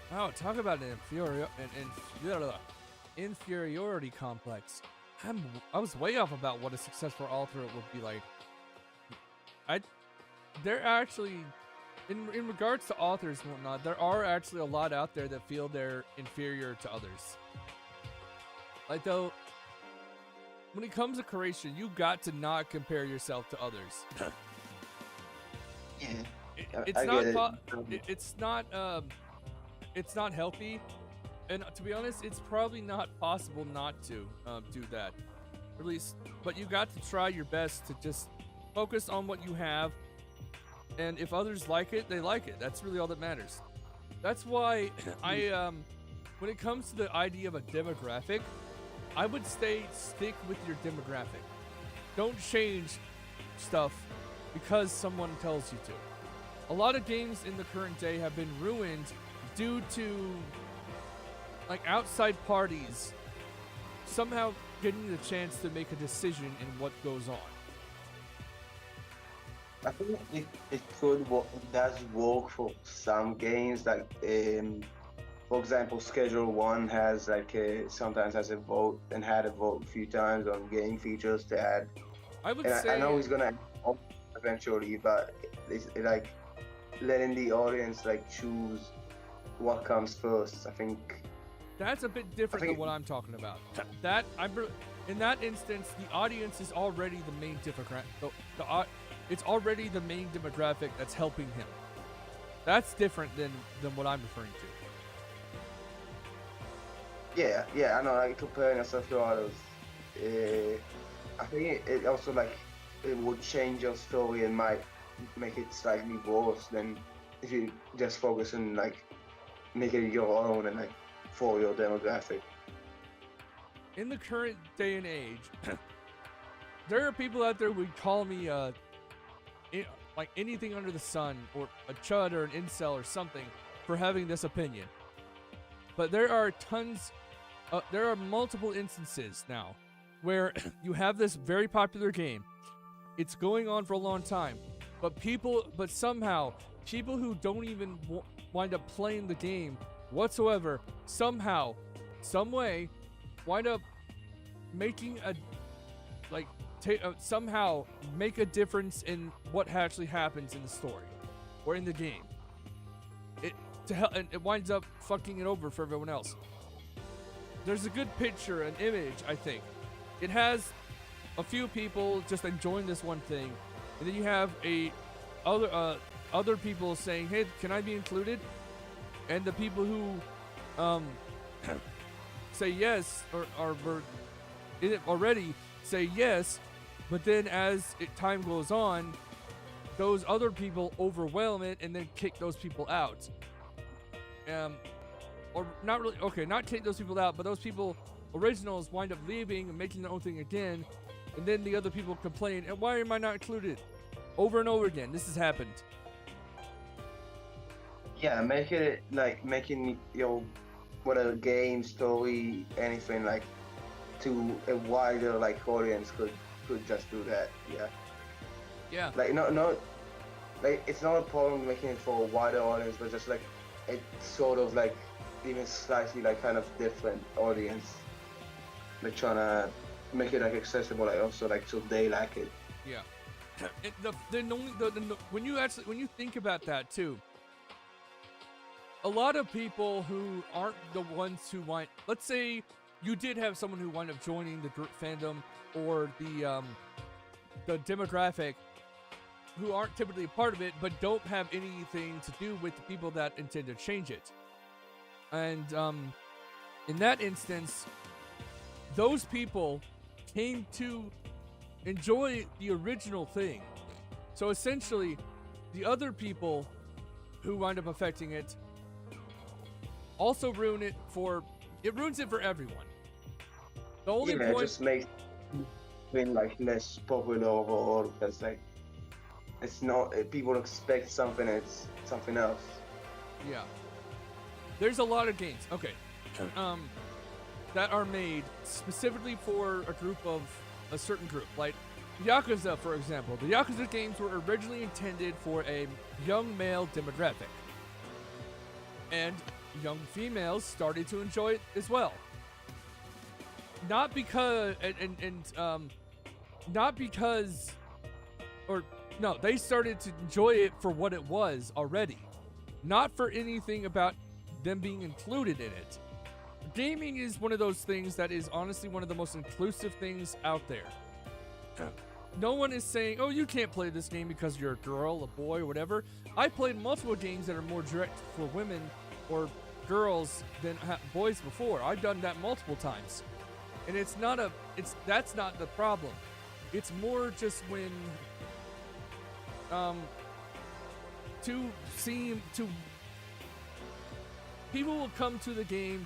Wow, talk about an inferiority complex. I was way off about what a successful alternate would be like. They're actually, in regards to authors and whatnot, there are actually a lot out there that feel they're inferior to others. Like though, when it comes to creation, you got to not compare yourself to others. Yeah. It's not healthy, and to be honest, it's probably not possible not to do that. At least, but you got to try your best to just focus on what you have, and if others like it, they like it. That's really all that matters. That's why when it comes to the idea of a demographic, I would stick with your demographic. Don't change stuff because someone tells you to. A lot of games in the current day have been ruined due to like outside parties somehow getting the chance to make a decision in what goes on. I think it could work. It does work for some games. Like, for example, Schedule 1 has sometimes has a vote and had a vote a few times on game features to add. I would And say I know he's gonna end up eventually, but it's like letting the audience like choose what comes first. I think that's a bit different than think- what I'm talking about. In that instance, the audience is already the main demographic. It's already the main demographic that's helping him. That's different than what I'm referring to. yeah, I know. Like comparing yourself to others, I think it also like it would change your story and might make it slightly worse than if you just focus on like making it your own and like for your demographic. In the current day and age, there are people out there who would call me like anything under the sun, or a chud or an incel or something, for having this opinion. But there are there are multiple instances now where you have this very popular game. It's going on for a long time, but somehow people who don't even wind up playing the game whatsoever, somehow, some way, wind up making somehow make a difference in what actually happens in the story or in the game. And it winds up fucking it over for everyone else. There's a good picture, an image, I think. It has a few people just enjoying this one thing, and then you have other people saying, "Hey, can I be included?" And the people who say yes or were in it already say yes, but then as time goes on, those other people overwhelm it and then kick those people out. Or not really, okay, not kick those people out, but those people, originals, wind up leaving and making their own thing again, and then the other people complain, and why am I not included? Over and over again, this has happened. Yeah, making your whatever game, story, anything like to a wider like audience could just do that. Yeah. Like no, like it's not a problem making it for a wider audience, but just like it's sort of like even slightly like kind of different audience. Like trying to make it like accessible, like also like so they like it. Yeah. When you think about that too, a lot of people who aren't the ones who let's say you did have someone who wound up joining the fandom or the demographic who aren't typically a part of it, but don't have anything to do with the people that intend to change it. And in that instance, those people came to enjoy the original thing. So essentially, the other people who wind up affecting it also ruins it for everyone. The only It point just makes it like less popular overall because like it's not people expect something, it's something else. Yeah. There's a lot of games, okay, that are made specifically for a certain group. Like Yakuza, for example. The Yakuza games were originally intended for a young male demographic. And young females started to enjoy it as well. Not because, they started to enjoy it for what it was already. Not for anything about them being included in it. Gaming is one of those things that is honestly one of the most inclusive things out there. No one is saying, oh, you can't play this game because you're a girl, a boy, or whatever. I played multiple games that are more direct for women or girls than boys before. I've done that multiple times. And that's not the problem. It's more just when people will come to the game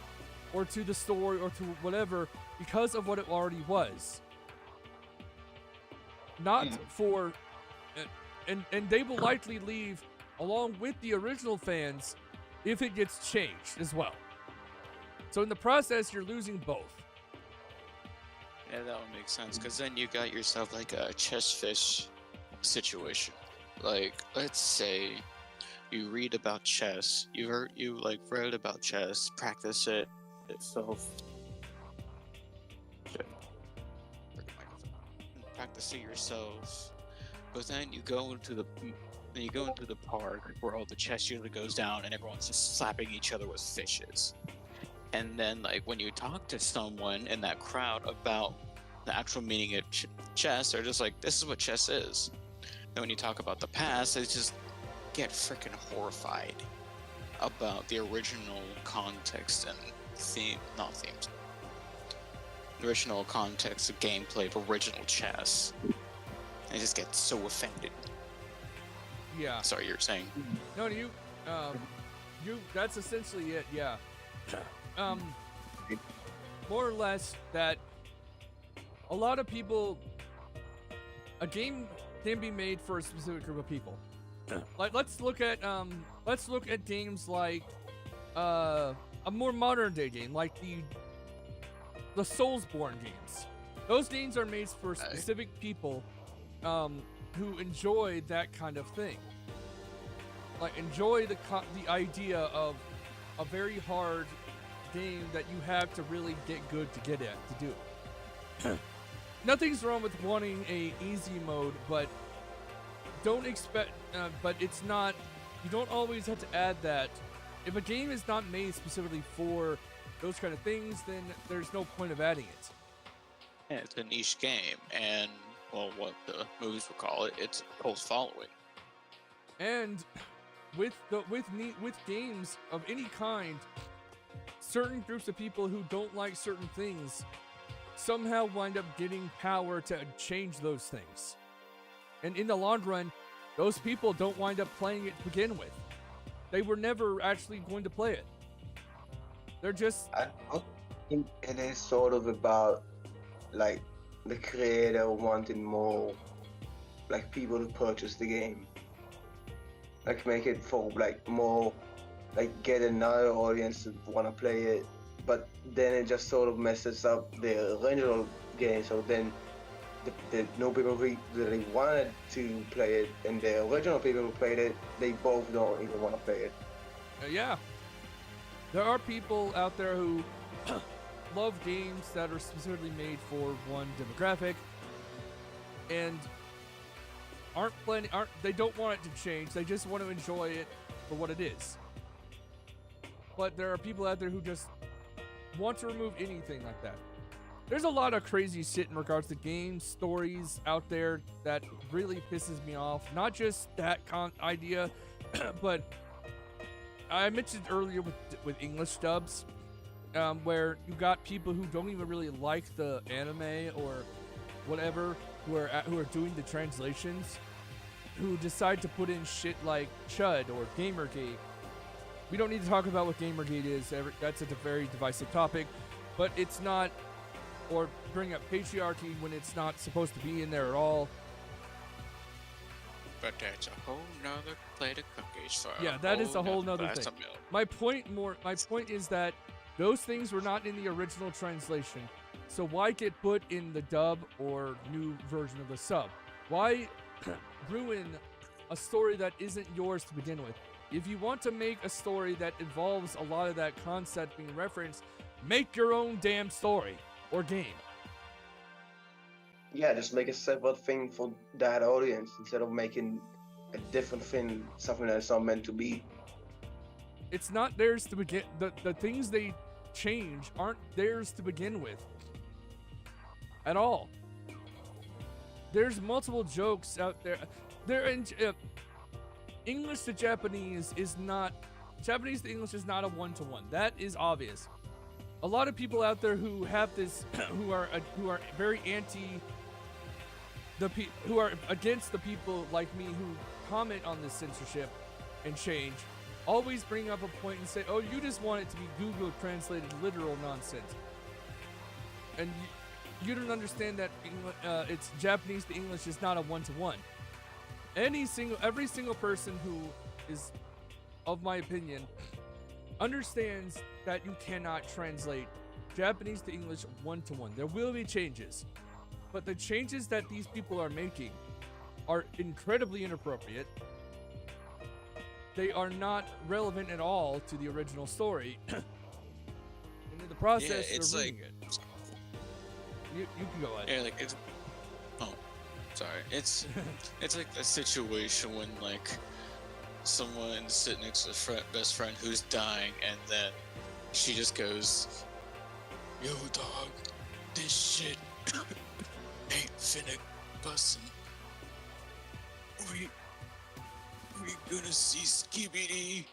or to the story or to whatever because of what it already was. Not for and they will likely leave along with the original fans if it gets changed as well. So in the process, you're losing both. Yeah, that would make sense, because then you got yourself like a chess fish situation. Like, let's say you read about chess, you read about chess, practice it itself. practicing yourself, but then you go into the park where all the chess usually goes down and everyone's just slapping each other with fishes. And then like when you talk to someone in that crowd about the actual meaning of chess, they're just like, this is what chess is. And when you talk about the past, they just get freaking horrified about the original context and the original context of gameplay of original chess. They just get so offended. Yeah. Sorry, you're saying. No, that's essentially it. Yeah. More or less that a lot of people, a game can be made for a specific group of people. Like let's look at games like a more modern day game like the Soulsborne games. Those games are made for specific people who enjoy that kind of thing. Like enjoy the idea of a very hard game that you have to really get good to get at to do. Nothing's wrong with wanting a easy mode, but don't expect. But it's not. You don't always have to add that. If a game is not made specifically for those kind of things, then there's no point of adding it. Yeah, it's a niche game, and well, what the movies would call it, it's a cult following. And with games of any kind, certain groups of people who don't like certain things somehow wind up getting power to change those things. And in the long run, those people don't wind up playing it to begin with. They were never actually going to play it. They're just... I don't think it is sort of about, like, the creator wanting more, like, people to purchase the game. Like, make it for, like, more, like, get another audience to want to play it. But then it just sort of messes up the original game, so then the no people who really wanted to play it and the original people who played it, they both don't even want to play it. Yeah. There are people out there who love games that are specifically made for one demographic and they don't want it to change. They just want to enjoy it for what it is. But there are people out there who just want to remove anything like that. There's a lot of crazy shit in regards to games, stories out there that really pisses me off. Not just that idea, but I mentioned earlier with English dubs, where you got people who don't even really like the anime or whatever, who are doing the translations, who decide to put in shit like Chud or Gamergate. We don't need to talk about what Gamergate is. That's a very divisive topic, but it's not. Or bring up patriarchy when it's not supposed to be in there at all. But that's a whole nother plate of cookies for yeah, that is a whole nother thing. My point is that those things were not in the original translation. So why get put in the dub or new version of the sub? Why ruin a story that isn't yours to begin with? If you want to make a story that involves a lot of that concept being referenced, make your own damn story. Or game. Yeah, just make a separate thing for that audience instead of making a different thing, something that's not meant to be. It's not theirs to begin. The things they change aren't theirs to begin with. At all. There's multiple jokes out there. English to Japanese is not. Japanese to English is not a one-to-one. That is obvious. A lot of people out there who have this, who are very who are against the people like me who comment on this censorship and change, always bring up a point and say, "Oh, you just want it to be Google translated literal nonsense," and you don't understand that it's Japanese to English is not a one-to-one. Every single person who is, of my opinion, understands that you cannot translate Japanese to English one-to-one. There will be changes, but the changes that these people are making are incredibly inappropriate. They are not relevant at all to the original story. And in the process, yeah, it's they're like ruining it. You can go ahead. Yeah, like it's. Oh, sorry. It's like a situation when like someone's sitting next to a best friend who's dying, and then she just goes, "Yo, dog, this shit ain't finna bussin'. We gonna see Skibidi."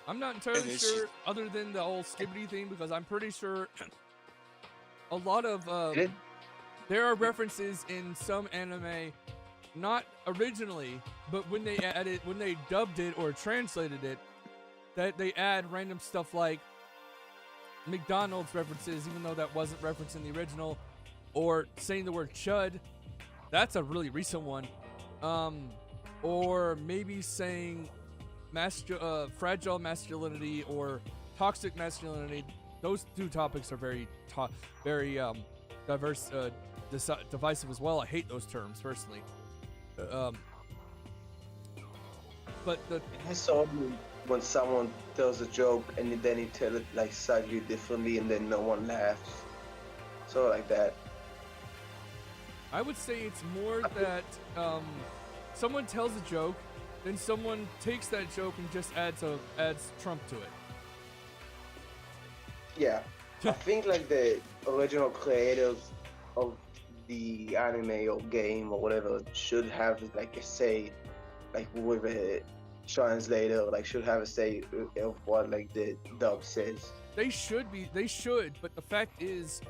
I'm not entirely And then sure, other than the whole skibbity thing, because I'm pretty sure a lot of there are references in some anime, not originally, but when they dubbed it or translated it, that they add random stuff like McDonald's references, even though that wasn't referenced in the original, or saying the word chud. That's a really recent one. Or maybe saying fragile masculinity or toxic masculinity. Those two topics are very diverse, divisive as well. I hate those terms personally. But I saw when someone tells a joke and then he tells it like slightly differently and then no one laughs. So like that. I would say it's more that someone tells a joke, then someone takes that joke and just adds Trump to it. Yeah. I think like the original creators of the anime or game or whatever should have like a say, like with a translator, like should have a say of what like the dub says. They should, but the fact is,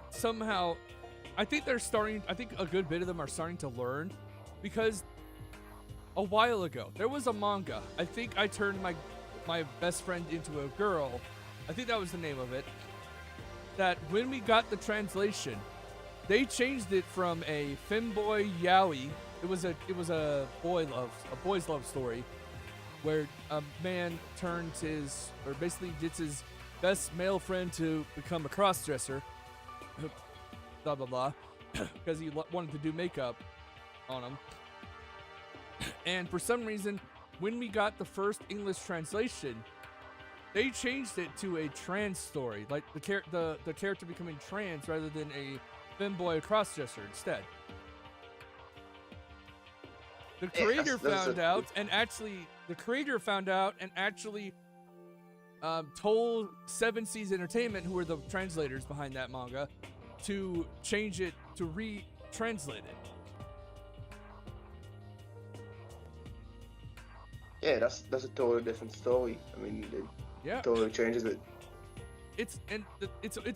somehow, I think a good bit of them are starting to learn, because a while ago, there was a manga. I think I turned my best friend into a girl. I think that was the name of it. That when we got the translation, they changed it from a femboy yaoi. It was a boy's love story, where a man basically gets his best male friend to become a crossdresser. Blah blah blah, because he wanted to do makeup on him. And for some reason, when we got the first English translation, they changed it to a trans story, like the character becoming trans rather than a femboy crossdresser instead. The creator found out and actually told 7 Seas Entertainment, who were the translators behind that manga, to change it, to re-translate it. Yeah, that's a totally different story. I mean, it totally changes it. It's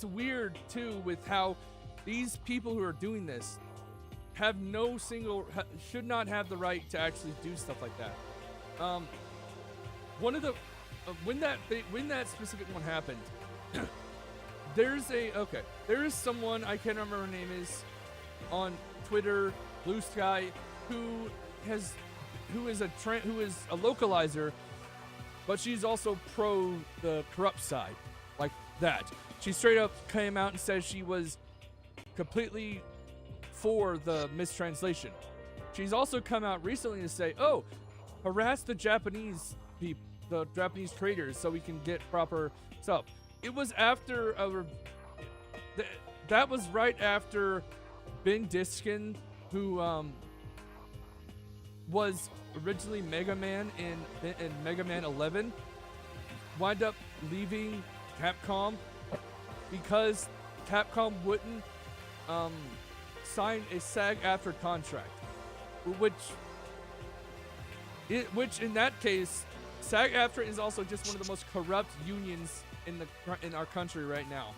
weird too with how these people who are doing this have should not have the right to actually do stuff like that. One of the when that specific one happened, there is someone, I can't remember her name is, on Twitter, Blue Sky, who is a localizer, but she's also pro the corrupt side, like that. She straight up came out and said she was completely for the mistranslation. She's also come out recently to say, "Oh, harass the Japanese people, the Japanese creators, so we can get proper stuff." It was after that was right after Ben Diskin, who was originally Mega Man in Mega Man 11, wound up leaving Capcom because Capcom wouldn't sign a SAG-AFTRA contract, which in that case, SAG-AFTRA is also just one of the most corrupt unions in our country right now.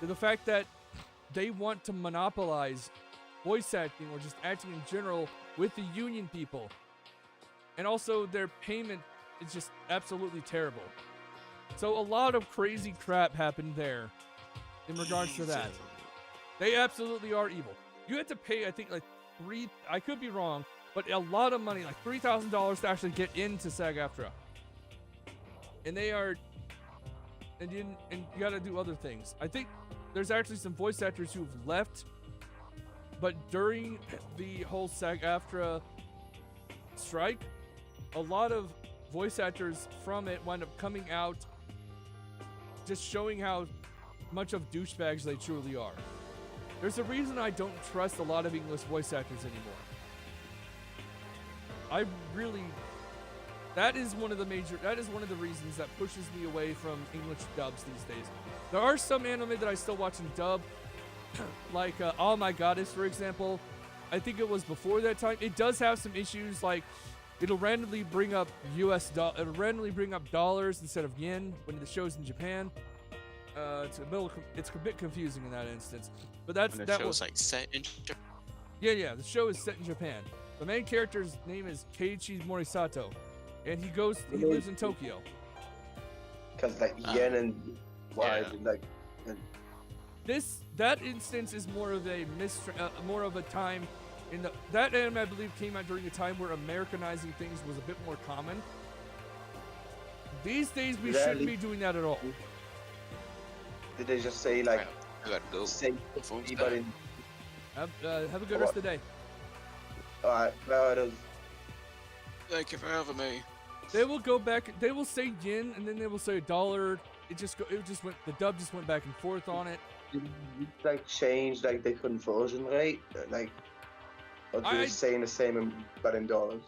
The fact that they want to monopolize voice acting or just acting in general with the union people, and also their payment is just absolutely terrible. So a lot of crazy crap happened there in regards to that. They absolutely are evil. You have to pay, I think, like I could be wrong, but a lot of money, like $3,000 to actually get into SAG-AFTRA. And you gotta do other things. I think there's actually some voice actors who've left, but during the whole SAG-AFTRA strike, a lot of voice actors from it wind up coming out, just showing how much of douchebags they truly are. There's a reason I don't trust a lot of English voice actors anymore. I really, that is one of the reasons that pushes me away from English dubs these days. There are some anime that I still watch in dub, like Oh My Goddess, for example. I think it was before that time. It does have some issues, like it'll randomly bring up dollars instead of yen when the show's in Japan. It's a bit confusing in that instance. But When the show's like set in Japan. Yeah, the show is set in Japan. The main character's name is Keiichi Morisato, and he lives in Tokyo. Because like yen and why like. That instance is more of a time in that anime, I believe, came out during a time where Americanizing things was a bit more common. These days we shouldn't be doing that at all. Did they just say like I gotta go. say anybody? Have a good rest of the day. Alright, well, it is. Thank you for having me. They will go back. They will say yen, and then they will say dollar. The dub just went back and forth on it. Did it like change like the conversion rate, like, or did it say the same but in dollars?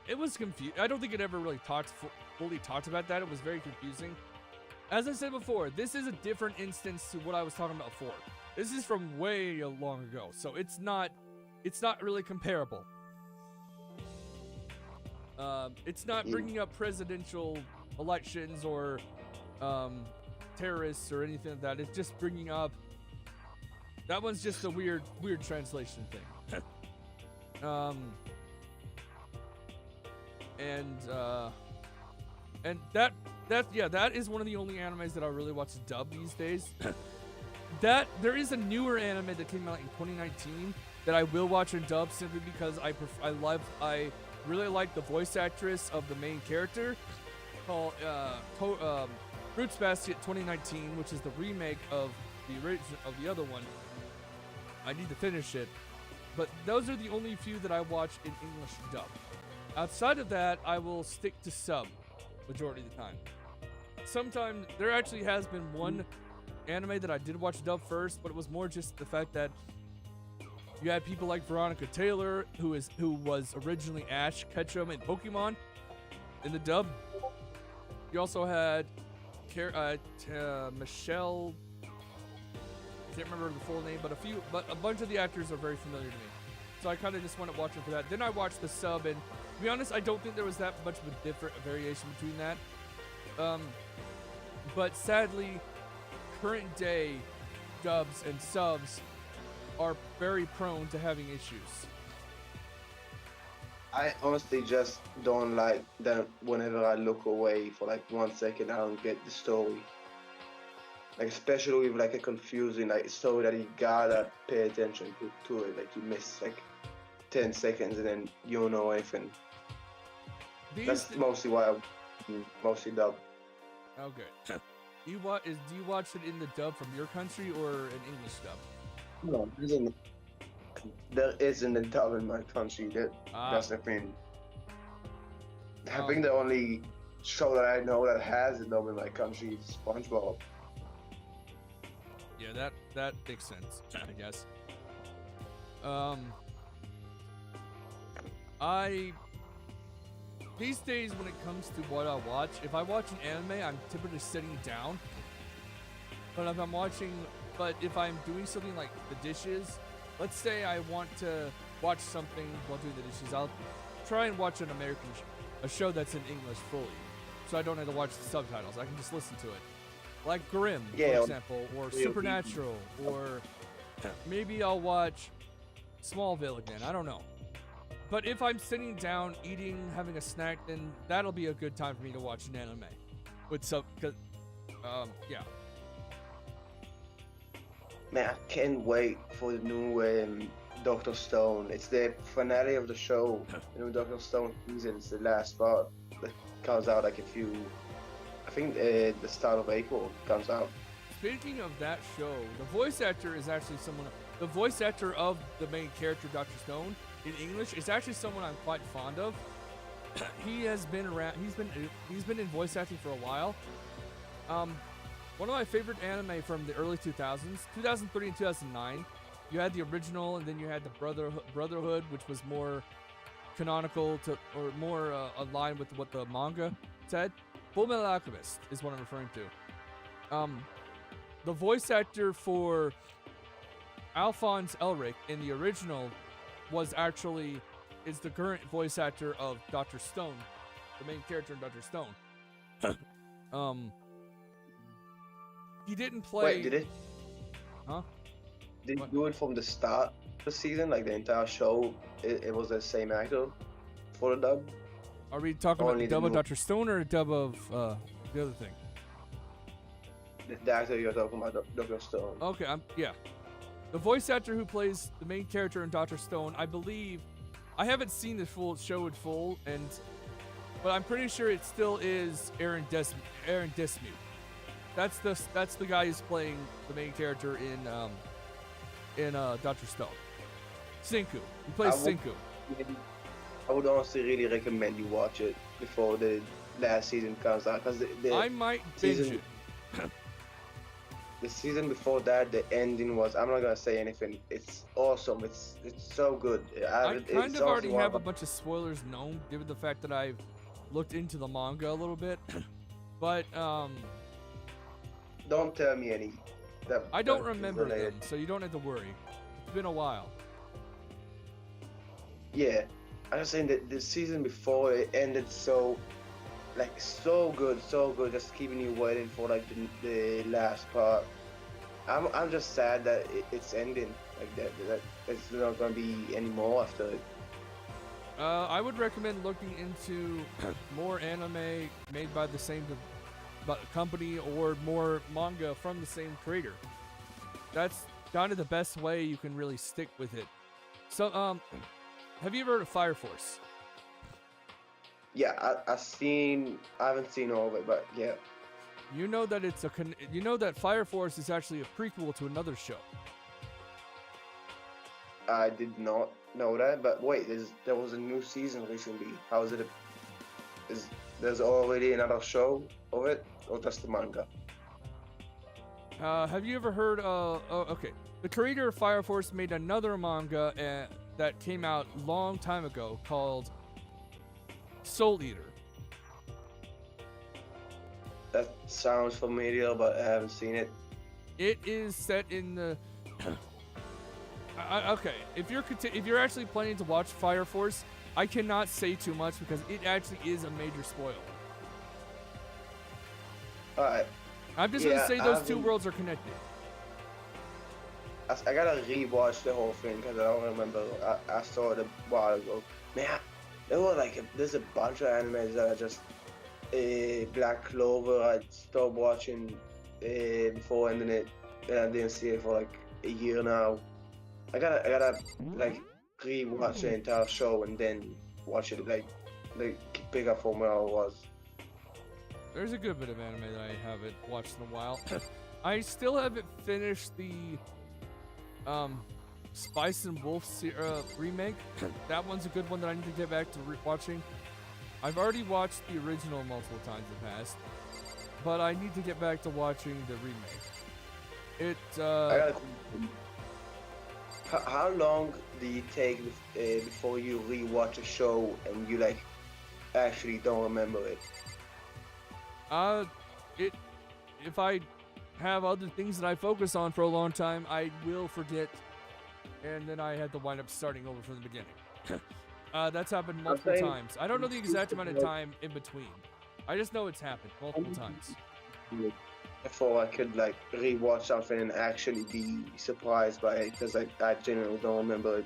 It was confused. I don't think it ever really fully talked about that. It was very confusing. As I said before, this is a different instance to what I was talking about before. This is from way long ago, so it's not really comparable. It's not bringing up presidential elections or terrorists or anything like that. It's just bringing up. That one's just a weird translation thing. And that is one of the only animes that I really watch dub these days. There is a newer anime that came out in 2019 that I will watch in dub simply because I really like the voice actress of the main character, called Fruits Basket 2019, which is the remake of the other one. I need to finish it, but those are the only few that I watch in English dub. Outside of that, I will stick to sub majority of the time. Sometimes there actually has been one anime that I did watch dub first, but it was more just the fact that you had people like Veronica Taylor, who was originally Ash Ketchum in Pokemon, in the dub. You also had Michelle. I can't remember the full name, but a bunch of the actors are very familiar to me. So I kind of just went watching for that. Then I watched the sub, and to be honest, I don't think there was that much of a variation between that. But sadly, current day dubs and subs are very prone to having issues. I honestly just don't like that whenever I look away for like 1 second, I don't get the story. Like, especially with like a confusing like story that you gotta pay attention to it. Like, you miss like 10 seconds and then you don't know anything. That's mostly why I mostly dub. Okay. Do you watch it in the dub from your country or an English dub? No, there isn't a dub in my country. That's the thing. I think the only show that I know that has a dub in my country is SpongeBob. Yeah, that makes sense, I guess. These days when it comes to what I watch, if I watch an anime, I'm typically sitting down. But if I'm doing something like the dishes, let's say I want to watch something while doing the dishes, I'll try and watch a show that's in English fully, so I don't have to watch the subtitles. I can just listen to it, like Grimm, for example, or Supernatural, or maybe I'll watch Smallville again. I don't know. But if I'm sitting down, eating, having a snack, then that'll be a good time for me to watch an anime with some. Yeah. Man, I can't wait for the new Dr. Stone. It's the finale of the show. The new Dr. Stone season. It's the last part that comes out like I think the start of April comes out. Speaking of that show, the voice actor is actually the voice actor of the main character, Dr. Stone, in English, is actually someone I'm quite fond of. He has been around. He's been in voice acting for a while. one of my favorite anime from the early 2000s, 2003 and 2009. You had the original, and then you had the Brotherhood, which was more canonical to, or more aligned with what the manga said. Full Metal Alchemist is what I'm referring to. The voice actor for Alphonse Elric in the original is the current voice actor of Dr. Stone, the main character in Dr. Stone. He didn't play. Wait, did it? Huh? Did What? he do it from the start of the season, like the entire show? It was the same actor for the dub. Are we talking about Only the the dub of new- Dr. Stone or a dub of the other thing? The actor you're talking about, Dr. Stone. Okay, yeah. The voice actor who plays the main character in Dr. Stone, I believe, I haven't seen the full show in full, but I'm pretty sure it still is Aaron Desmute. That's the guy who's playing the main character in Dr. Stone. Sinku. He plays Sinku. I would honestly really recommend you watch it before the last season comes out, because I might binge season- it. the season before that, the ending was, I'm not gonna say anything. It's awesome. It's so good. I It's kind of also already one have a of- bunch of spoilers known, given the fact that I've looked into the manga a little bit. But Don't tell me any. I don't that is remember related. them, so you don't have to worry. It's been a while. Yeah, I was saying that the season before it ended so good, just keeping you waiting for like the last part. I'm just sad that it's ending like that. That it's not gonna be any more after it. I would recommend looking into more anime made by the same company or more manga from the same creator. That's kind of the best way you can really stick with it. So, have you ever heard of Fire Force? Yeah, I haven't seen all of it, but yeah. You know that you know that Fire Force is actually a prequel to another show. I did not know that, but wait, there was a new season recently. How is it? There's already another show of it, or just the manga? Have you ever heard? Okay. The creator of Fire Force made another manga that came out a long time ago called Soul Eater. That sounds familiar, but I haven't seen it. It is set in the. Okay, if you're actually planning to watch Fire Force, I cannot say too much because it actually is a major spoil. Alright, I'm just Yeah, gonna say those two haven't- worlds are connected. I gotta rewatch the whole thing because I don't remember. I saw it a while ago. Man, there's a bunch of animes that are just Black Clover. I stopped watching before ending it, and I didn't see it for like a year now. I gotta like rewatch the entire show and then watch it like pick up from where I was. There's a good bit of anime that I haven't watched in a while. I still haven't finished the Spice and Wolf remake. That one's a good one that I need to get back to watching. I've already watched the original multiple times in the past, but I need to get back to watching the remake. How long do you take before you rewatch a show and you like actually don't remember it? If I have other things that I focus on for a long time, I will forget, and then I had to wind up starting over from the beginning. That's happened multiple saying- times. I don't know the exact amount of time in between. I just know it's happened multiple times. Before I could like rewatch something and actually be surprised by it, because I genuinely don't remember it.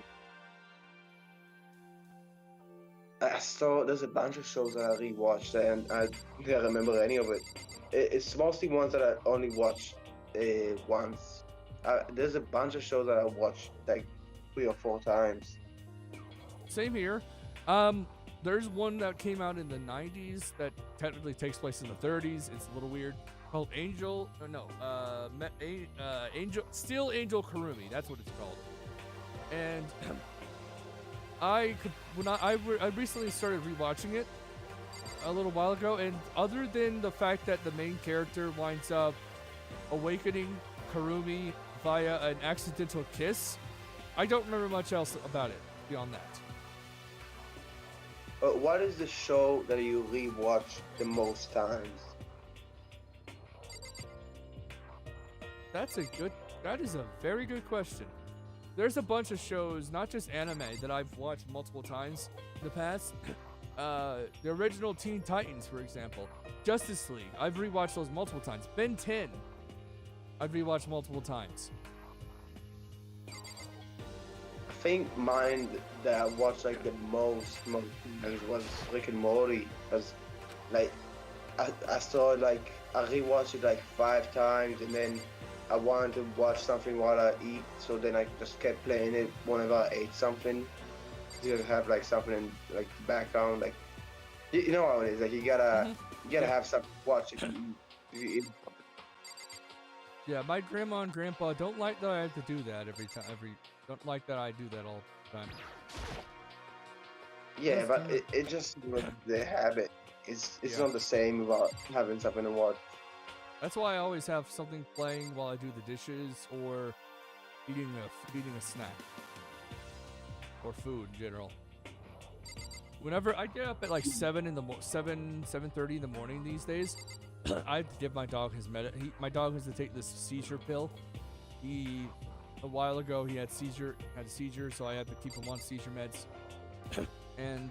I saw there's a bunch of shows that I rewatched and I can't remember any of it. It's mostly ones that I only watched once. There's a bunch of shows that I watched like 3 or 4 times. Same here. There's one that came out in the 90s that technically takes place in the 30s. It's a little weird. Called Angel, or no, Steel Angel Karumi. That's what it's called. And I recently started rewatching it a little while ago, and other than the fact that the main character winds up awakening Karumi via an accidental kiss. I don't remember much else about it beyond that. What is the show that you rewatch the most times? That is a very good question. There's a bunch of shows, not just anime, that I've watched multiple times in the past. The original Teen Titans, for example. Justice League, I've rewatched those multiple times. Ben 10, I've rewatched multiple times. I think mine that I watched like the most times was Rick and Morty, because like I saw it, like I rewatched it like 5 times, and then I wanted to watch something while I eat, so then I just kept playing it whenever I ate something. You have like something in like the background, like you know how it is. Like you gotta have something to watch if you eat. Yeah, my grandma and grandpa don't like that I have to do that don't like that I do that all the time. Yeah, but it just the habit. It's not the same about having something to watch. That's why I always have something playing while I do the dishes or eating a snack or food in general. Whenever I get up at like 7:30 in the morning these days, I have to give my dog his my dog has to take this seizure pill. A while ago he had a seizure, so I had to keep him on seizure meds. And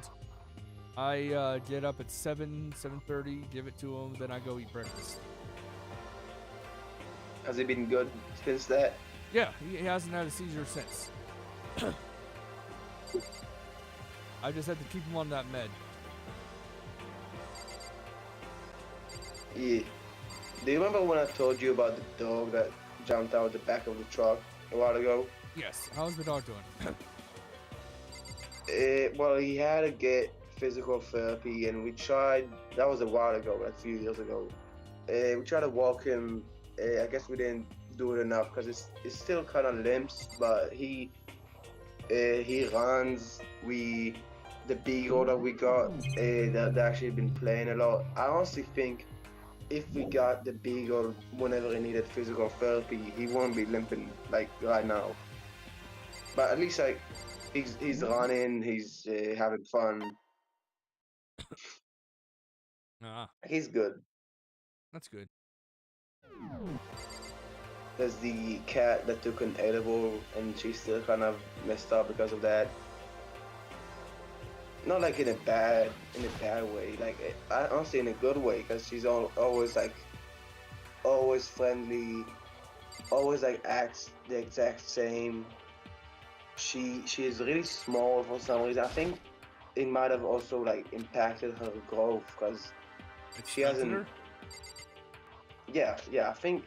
I get up at 7:30, give it to him, then I go eat breakfast. Has it been good since that? Yeah, he hasn't had a seizure since. I just had to keep him on that med. Yeah. Do you remember when I told you about the dog that jumped out the back of the truck a while ago? Yes. How's the dog doing? Well, he had to get physical therapy, and we tried. That was a while ago, a few years ago. We tried to walk him. I guess we didn't do it enough because it's still kind of limps, but he runs. The Beagle that we got, that actually been playing a lot. I honestly think if we got the Beagle whenever he needed physical therapy, he won't be limping like right now. But at least like he's running, he's having fun. He's good. That's good. There's the cat that took an edible and she's still kind of messed up because of that. Not like in a bad way, like honestly in a good way, because she's always friendly, always like acts the exact same. She is really small for some reason. I think it might have also like impacted her growth because she hasn't. Yeah, I think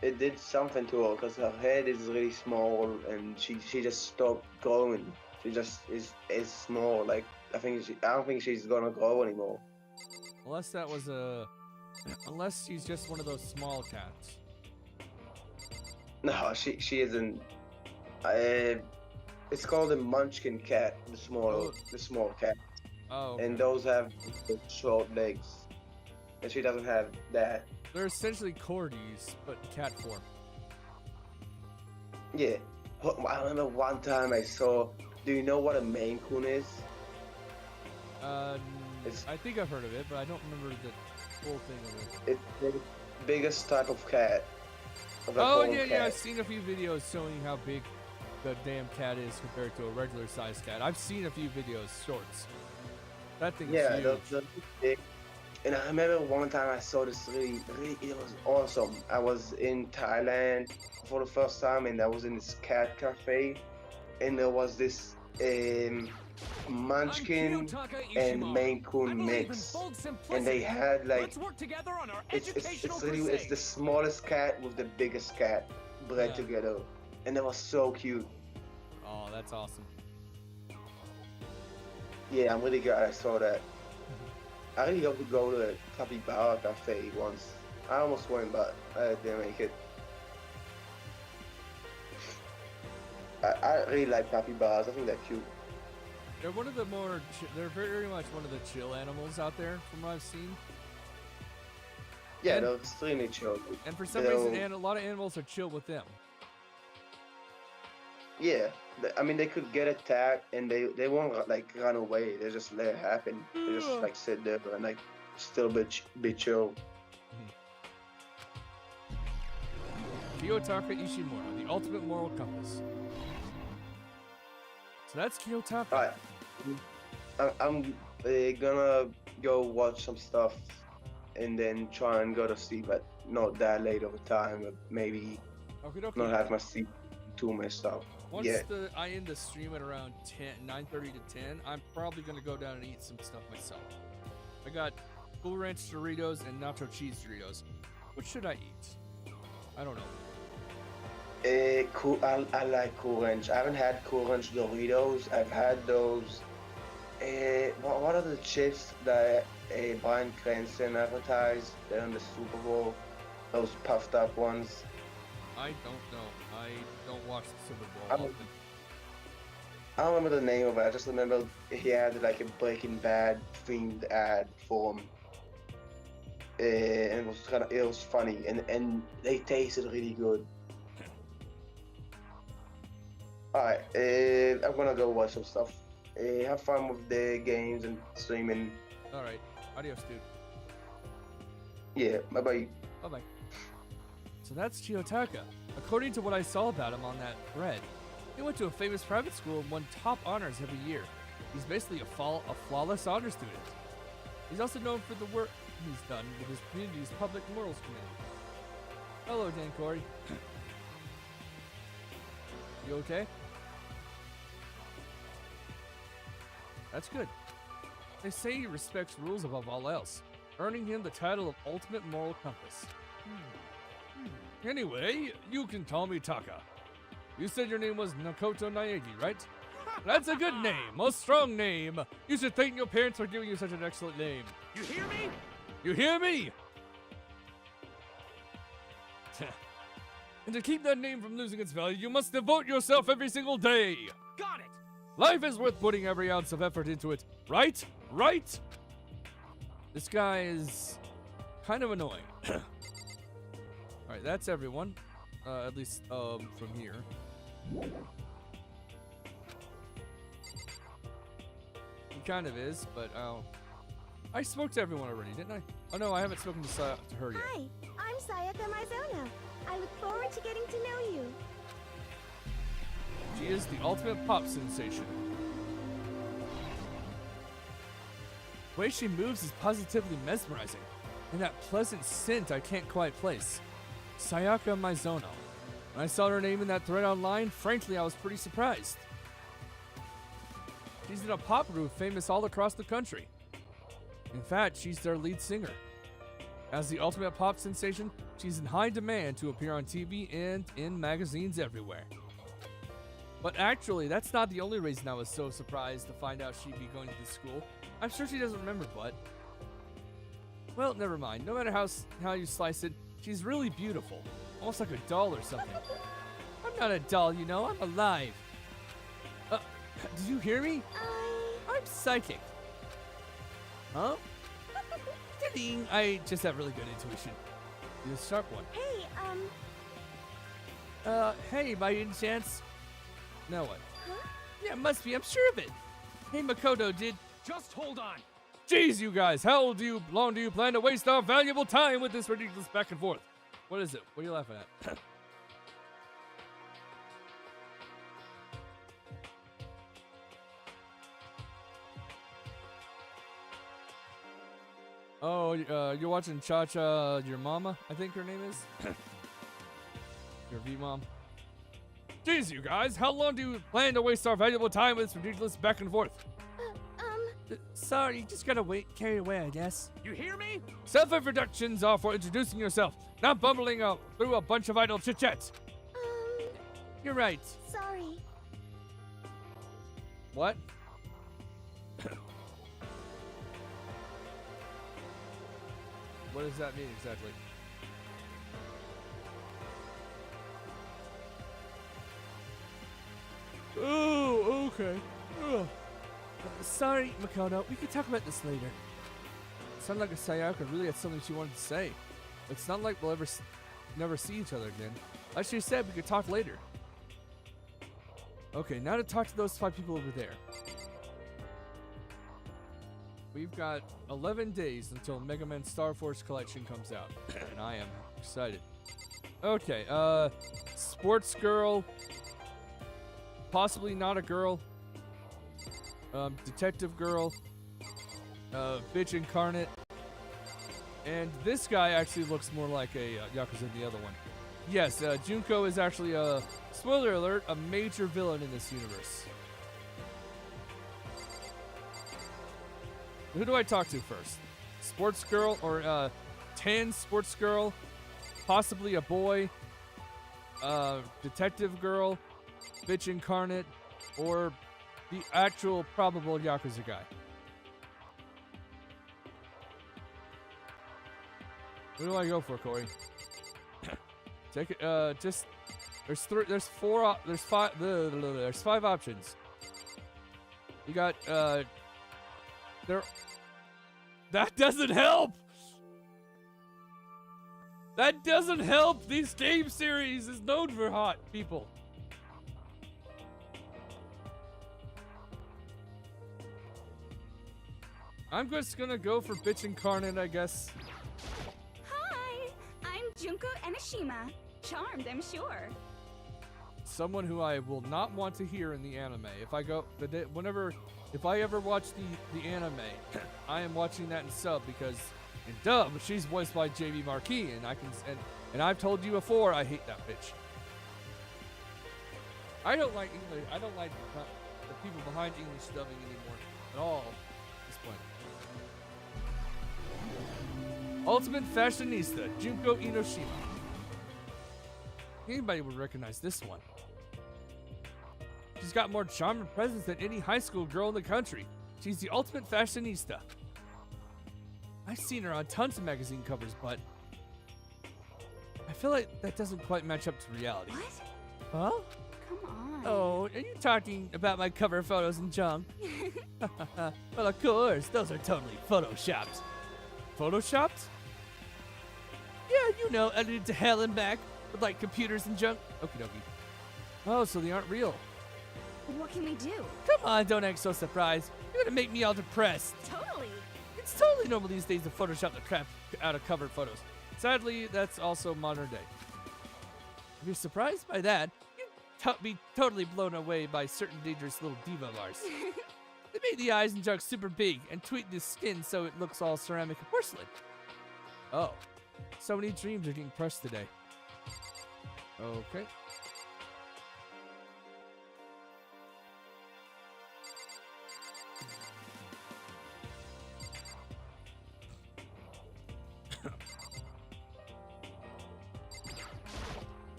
it did something to her because her head is really small and she just stopped growing. She just is small. Like I don't think she's gonna grow anymore. Unless she's just one of those small cats. No, she isn't. It's called a munchkin cat, the small cat. Oh. Okay. And those have the short legs, and she doesn't have that. They're essentially corgis, but cat form. Yeah, I remember one time I saw. Do you know what a Maine Coon is? I think I've heard of it, but I don't remember the whole thing of it. It's the biggest type of cat. Yeah, I've seen a few videos showing how big the damn cat is compared to a regular sized cat. I've seen a few videos, shorts. That thing is huge. They're big. And I remember one time I saw this really, it was awesome. I was in Thailand for the first time, and I was in this cat cafe, and there was this Munchkin and Maine Coon mix, and they had like it's the smallest cat with the biggest cat bred together, and it was so cute. Oh, that's awesome. Yeah, I'm really glad I saw that. I really hope to go to the Capybara Cafe once. I almost went, but I didn't make it. I really like capybaras. I think they're cute. They're one of the they're very much one of the chill animals out there from what I've seen. Yeah, And- they're extremely chill. And for some You reason, know- and a lot of animals are chill with them. Yeah, I mean they could get attacked and they won't like run away. They just let it happen. They just like sit there and like still be chill. Kiyotaka Ishimura, the ultimate moral compass. So that's Kiyotaka. Alright, I'm gonna go watch some stuff and then try and go to sleep at not that late of a time, but maybe Okay, not okay. have my sleep too messed up. Once Yeah. I end the stream at around 9:30 to 10, I'm probably gonna go down and eat some stuff myself. I got Cool Ranch Doritos and Nacho Cheese Doritos. What should I eat? I don't know. Cool. I like Cool Ranch. I haven't had Cool Ranch Doritos. I've had those. What are the chips that Bryan Cranston advertised? They're in the Super Bowl. Those puffed up ones. I don't know. I don't watch the Super Bowl I'm- often. I don't remember the name of it. I just remember he had like a Breaking Bad themed ad for him. And it was funny and they tasted really good. Alright, I'm gonna go watch some stuff. Have fun with the games and streaming. All right. Adios, dude. Yeah, bye bye. Bye-bye. So that's Kiyotaka. According to what I saw about him on that thread, he went to a famous private school and won top honors every year. He's basically a flawless honor student. He's also known for the work he's done with his community's public morals committee. Hello, Dan Corey. You okay? That's good. They say he respects rules above all else, earning him the title of Ultimate Moral Compass. Anyway, you can call me Taka. You said your name was Nakoto Naegi, right? That's a good name, a strong name. You should thank your parents for giving you such an excellent name. You hear me? You hear me? And to keep that name from losing its value, you must devote yourself every single day. Got it. Life is worth putting every ounce of effort into it, right? Right? This guy is kind of annoying. Alright, that's everyone. At least, from here. He kind of is, but, I spoke to everyone already, didn't I? Oh no, I haven't spoken to her yet. Hi, I'm Sayaka Mizono. I look forward to getting to know you. She is the ultimate pop sensation. The way she moves is positively mesmerizing, and that pleasant scent I can't quite place. Sayaka Mizono. When I saw her name in that thread online, frankly, I was pretty surprised. She's in a pop group famous all across the country. In fact, she's their lead singer. As the ultimate pop sensation, she's in high demand to appear on TV and in magazines everywhere. But actually, that's not the only reason I was so surprised to find out she'd be going to this school. I'm sure she doesn't remember, but... Well, never mind. No matter how you slice it, she's really beautiful. Almost like a doll or something. I'm not a doll, you know. I'm alive. Did you hear me? I'm psychic. Huh? Ding! I just have really good intuition. You're a sharp one. Hey, Hey, by any chance? Now what? huh? Yeah, must be. I'm sure of it. Hey, Makoto, Just hold on. Jeez, you guys, how long do you plan to waste our valuable time with this ridiculous back and forth? What is it? What are you laughing at? Oh, you're watching Cha-Cha, your mama, I think her name is? Your V-mom. Jeez, you guys, how long do you plan to waste our valuable time with this ridiculous back and forth? Sorry, just gotta carry away, I guess. You hear me? Self-introductions are for introducing yourself, not bumbling through a bunch of idle chit-chats. You're right. Sorry. What? What does that mean exactly? Oh, okay. Ugh. Sorry, Makoto. We can talk about this later. Sounded like a Sayaka really had something she wanted to say. It's not like we'll never see each other again. Like she said, we could talk later. Okay, now to talk to those 5 people over there. We've got 11 days until Mega Man Star Force Collection comes out, and I am excited. Okay, sports girl, possibly not a girl, detective girl, bitch incarnate, and this guy actually looks more like a Yakuza than the other one. Yes, Junko is actually spoiler alert, a major villain in this universe. Who do I talk to first? Sports girl or tan sports girl, possibly a boy, detective girl, bitch incarnate, or the actual probable Yakuza guy? Who do I go for, Corey? Take it. Just there's 5 options. You got there. That doesn't help. That doesn't help. This game series is known for hot people. I'm just gonna go for bitch incarnate, I guess. Hi, I'm Junko Enoshima. Charmed, I'm sure. Someone who I will not want to hear in the anime. If I go if I ever watch the anime, I am watching that in sub because in dub she's voiced by JB Marquis, and and I've told you before I hate that bitch. I don't like English. I don't like the people behind English dubbing anymore at all at this point. Ultimate Fashionista, Junko Enoshima. Anybody would recognize this one. She's got more charm and presence than any high school girl in the country. She's the ultimate fashionista. I've seen her on tons of magazine covers, but I feel like that doesn't quite match up to reality. What? Huh? Come on. Oh, are you talking about my cover photos and junk? Well, of course, those are totally photoshopped. Photoshopped? Yeah, you know, edited to hell and back with like computers and junk. Okie dokie. Oh, so they aren't real. What can we do? Come on, don't act so surprised. You're gonna make me all depressed. Totally. It's totally normal these days to Photoshop the crap out of cover photos. Sadly, that's also modern day. If you're surprised by that, you'd be totally blown away by certain dangerous little diva of ours. They made the eyes and junk super big and tweaked the skin so it looks all ceramic and porcelain. Oh, so many dreams are getting crushed today. Okay.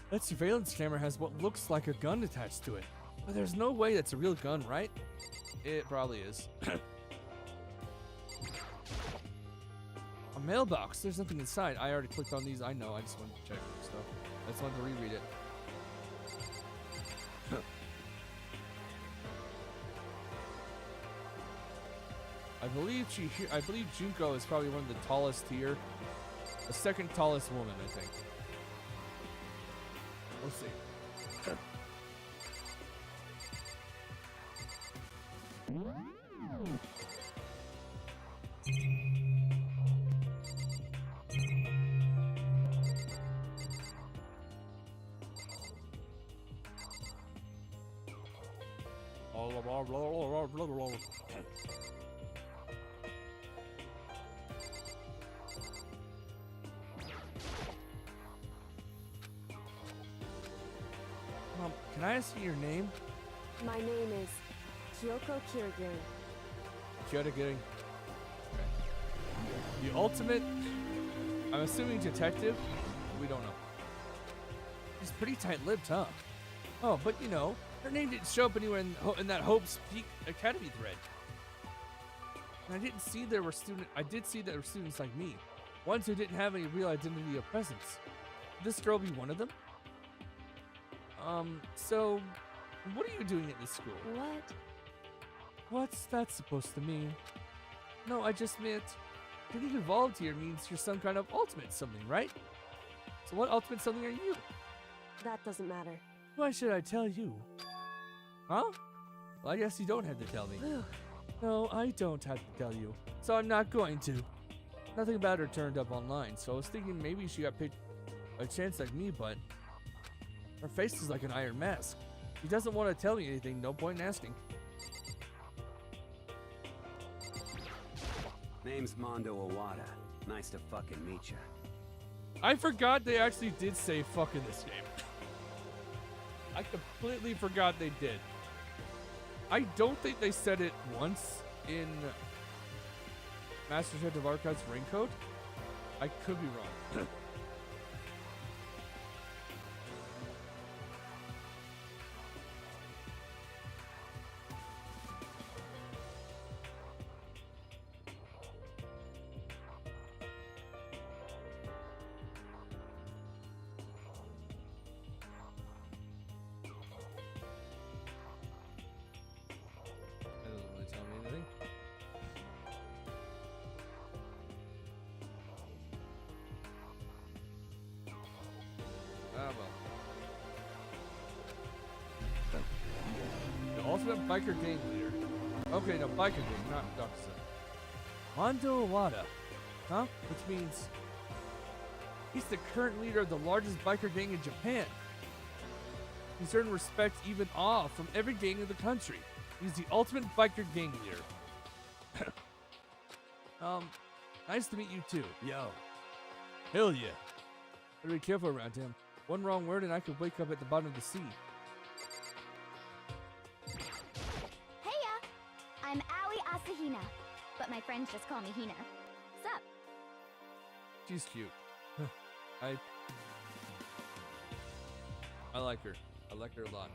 That surveillance camera has what looks like a gun attached to it. But there's no way that's a real gun, right? It probably is. A mailbox. There's nothing inside. I already clicked on these. I know. I just wanted to check stuff. I just wanted to reread it. I believe Junko is probably one of the tallest here. The second tallest woman, I think. We'll see. Mom, can I ask you your name? My name is Kyoko Kirigiri. Kirigiri. Okay. The ultimate, I'm assuming detective? We don't know. She's pretty tight-lipped, huh? Oh, but you know, her name didn't show up anywhere in that Hope's Peak Academy thread. And I did see there were students like me. Ones who didn't have any real identity or presence. Could this girl be one of them? So, what are you doing at this school? What? What's that supposed to mean? No, I just meant, Getting involved here means you're some kind of ultimate something, right? So what ultimate something are you? That doesn't matter. Why should I tell you? Huh? Well, I guess you don't have to tell me. No, I don't have to tell you. So I'm not going to. Nothing about her turned up online, so I was thinking maybe she got picked a chance like me, but her face is like an iron mask. She doesn't want to tell me anything, no point in asking. Name's Mondo Owada. Nice to fucking meet ya. I forgot they actually did say fuck in this game. I completely forgot they did. I don't think they said it once in Master Chief of Archives Ring Code. I could be wrong. That doesn't really tell me anything. Ah, well. The ultimate biker gang leader. Okay, no, biker gang, not Doctor. Mondo Owada. Huh? Which means he's the current leader of the largest biker gang in Japan. He's earned respect, even awe, from every gang in the country. He's the ultimate biker gang leader. Nice to meet you too. Yo. Hell yeah. Better be careful around him. One wrong word and I could wake up at the bottom of the sea. Heya! I'm Ali Asahina, but my friends just call me Hina. Sup? She's cute. I like her. I like her a lot.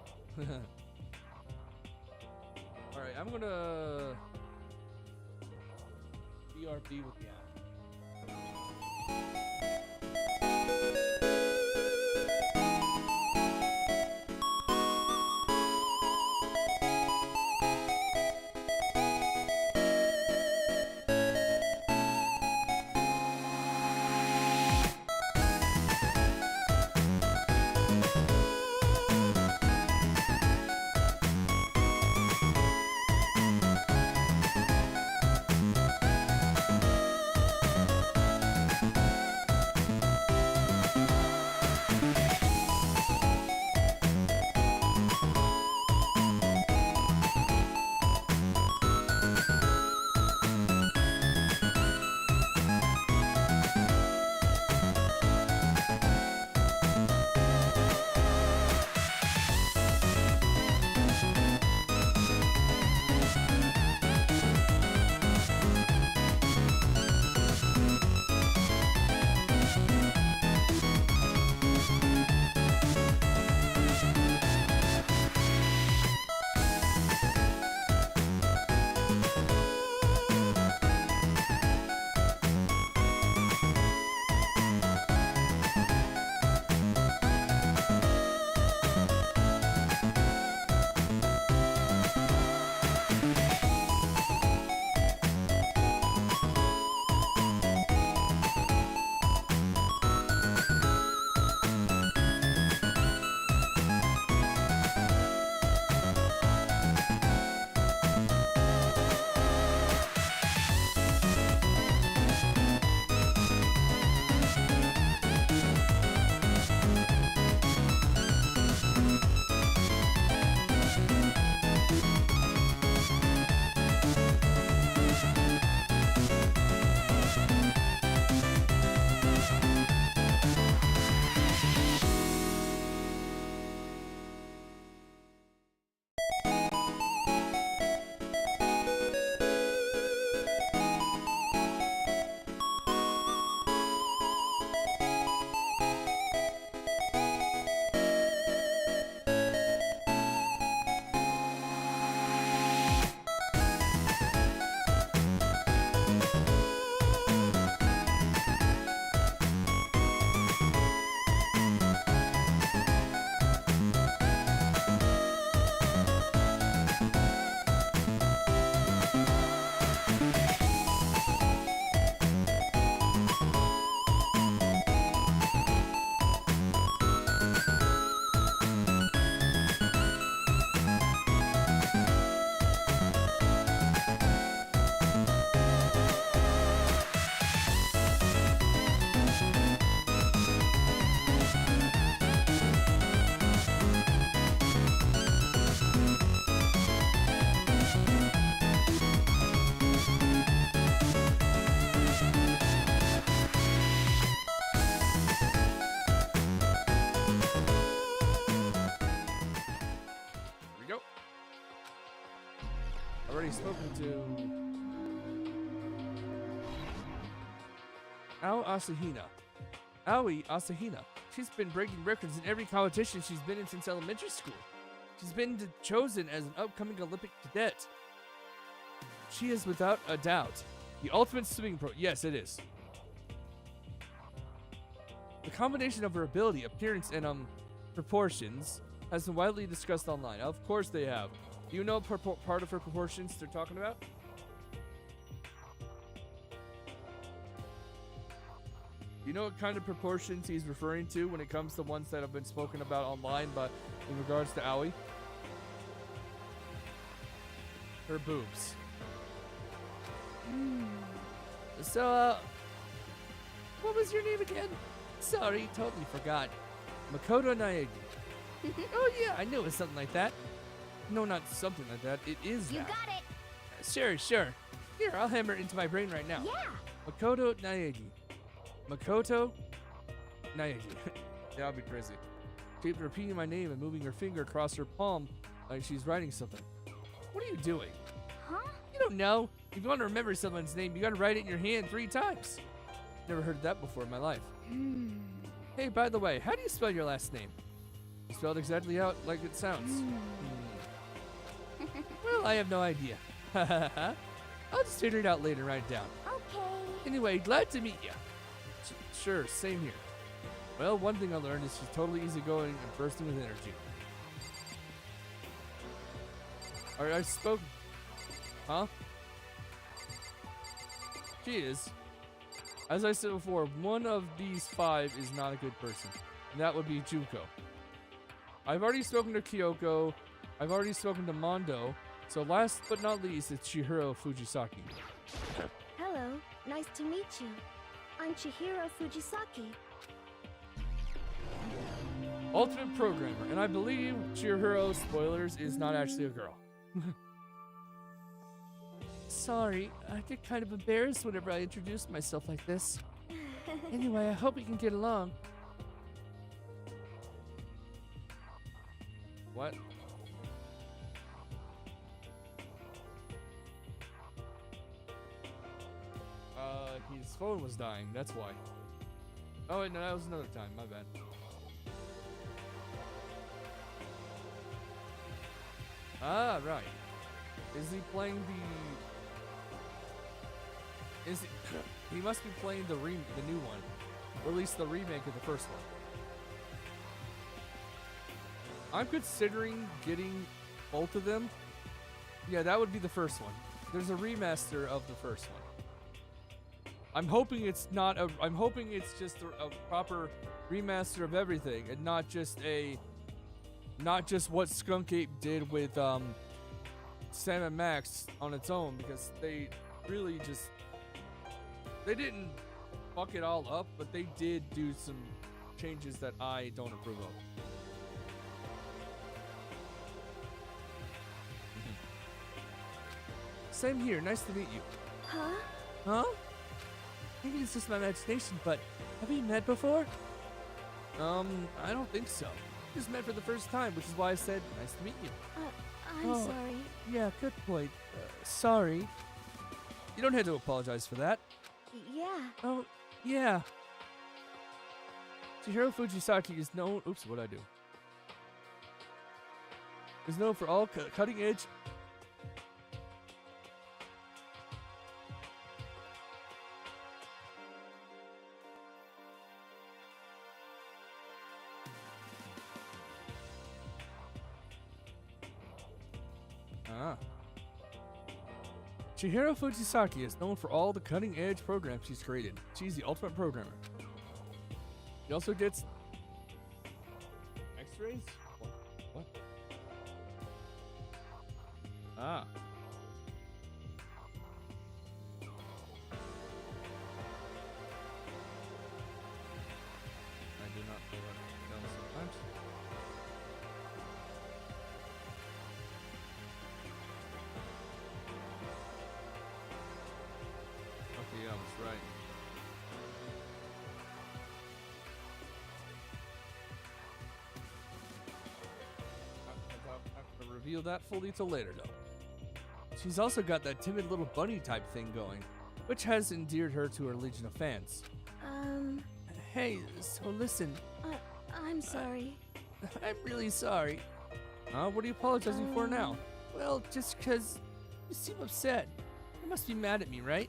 Alright, I'm gonna BRB with the app. Already spoken to Aoi Asahina. She's been breaking records in every competition she's been in since elementary school. She's been chosen as an upcoming Olympic cadet. She is without a doubt the ultimate swimming pro. Yes, it is. The combination of her ability, appearance, and proportions has been widely discussed online. Of course they have. Do you know part of her proportions they're talking about? You know what kind of proportions he's referring to when it comes to ones that have been spoken about online, but in regards to Aoi? Her boobs. So, what was your name again? Sorry, totally forgot. Makoto Naegi. Oh yeah, I knew it was something like that. No, not something like that. It is You that. got it. Sure. Here, I'll hammer it into my brain right now. Yeah. Makoto Naegi. Makoto Naegi. That would be crazy. Keep repeating my name and moving her finger across her palm like she's writing something. What are you doing? Huh? You don't know. If you want to remember someone's name, you gotta write it in your hand 3 times. Never heard that before in my life. Hey, by the way, how do you spell your last name? You spelled exactly out like it sounds. Well, I have no idea. I'll just figure it out later and write it down. Okay. Anyway, glad to meet you. Sure, same here. Well, one thing I learned is she's totally easygoing and bursting with energy. Alright, I spoke. Huh? She is. As I said before, one of these 5 is not a good person. And that would be Juko. I've already spoken to Kyoko. I've already spoken to Mondo. So last but not least, it's Chihiro Fujisaki. Hello, nice to meet you. I'm Chihiro Fujisaki. Ultimate programmer. And I believe Chihiro, spoilers, is not actually a girl. Sorry, I get kind of embarrassed whenever I introduce myself like this. Anyway, I hope we can get along. What? His phone was dying, that's why. Oh wait, no, that was another time, my bad. Ah, right. Is he playing the... Is he... He must be playing the new one. Or at least the remake of the first one. I'm considering getting both of them. Yeah, that would be the first one. There's a remaster of the first one. I'm hoping it's not a... I'm hoping it's just a proper remaster of everything and not just a... Not just what Skunk Ape did with Sam and Max on its own, because they really just... They didn't fuck it all up, but they did do some changes that I don't approve of. Same here, nice to meet you. Huh? Huh? Maybe it's just my imagination, but have we met before? I don't think so. We just met for the first time, which is why I said, nice to meet you. I'm sorry. Yeah, good point. Sorry. You don't have to apologize for that. Yeah. Oh, yeah. Chihiro Fujisaki is known... Oops, what'd I do? Is known for all cutting edge... Chihiro Fujisaki is known for all the cutting-edge programs she's created. She's the ultimate programmer. She also gets... X-rays? What? Ah. I do not feel that down sometimes. Okay, I was right. I'm gonna reveal that fully till later, though. she's also got that timid little bunny type thing going, which has endeared her to her legion of fans. Hey, so listen. I'm sorry. I'm really sorry. What are you apologizing for now? Well, just 'cause you seem upset. You must be mad at me, right?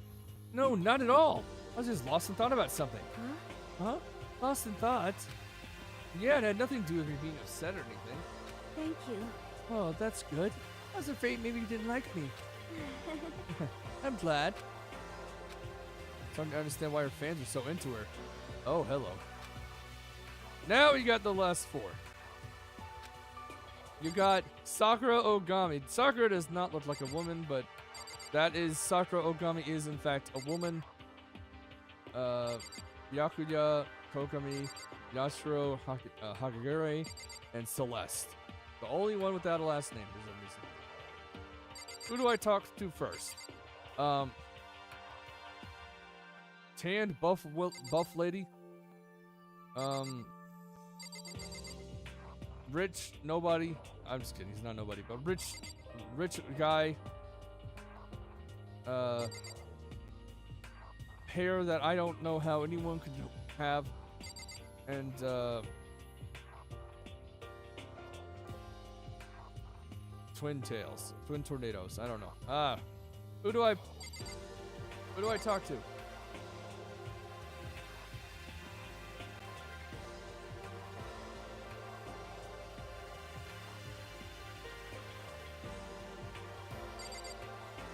No, not at all. I was just lost in thought about something. Huh? Lost in thought? Yeah, it had nothing to do with me being upset or anything. Thank you. Oh, that's good. I was afraid maybe you didn't like me. I'm glad. Starting to understand why her fans are so into her. Oh, hello. Now we got the last four. You got Sakura Ogami. Sakura does not look like a woman, but that is Sakura Ogami is in fact a woman. Yakuya, Kokami, Yashiro, Hagagure, and Celeste. The only one without a last name for some reason. Who do I talk to first? Tanned buff lady. Rich nobody. I'm just kidding. He's not nobody, but rich guy. Hair that I don't know how anyone could have, and twin tails, twin tornadoes. I don't know. Who do I talk to? Did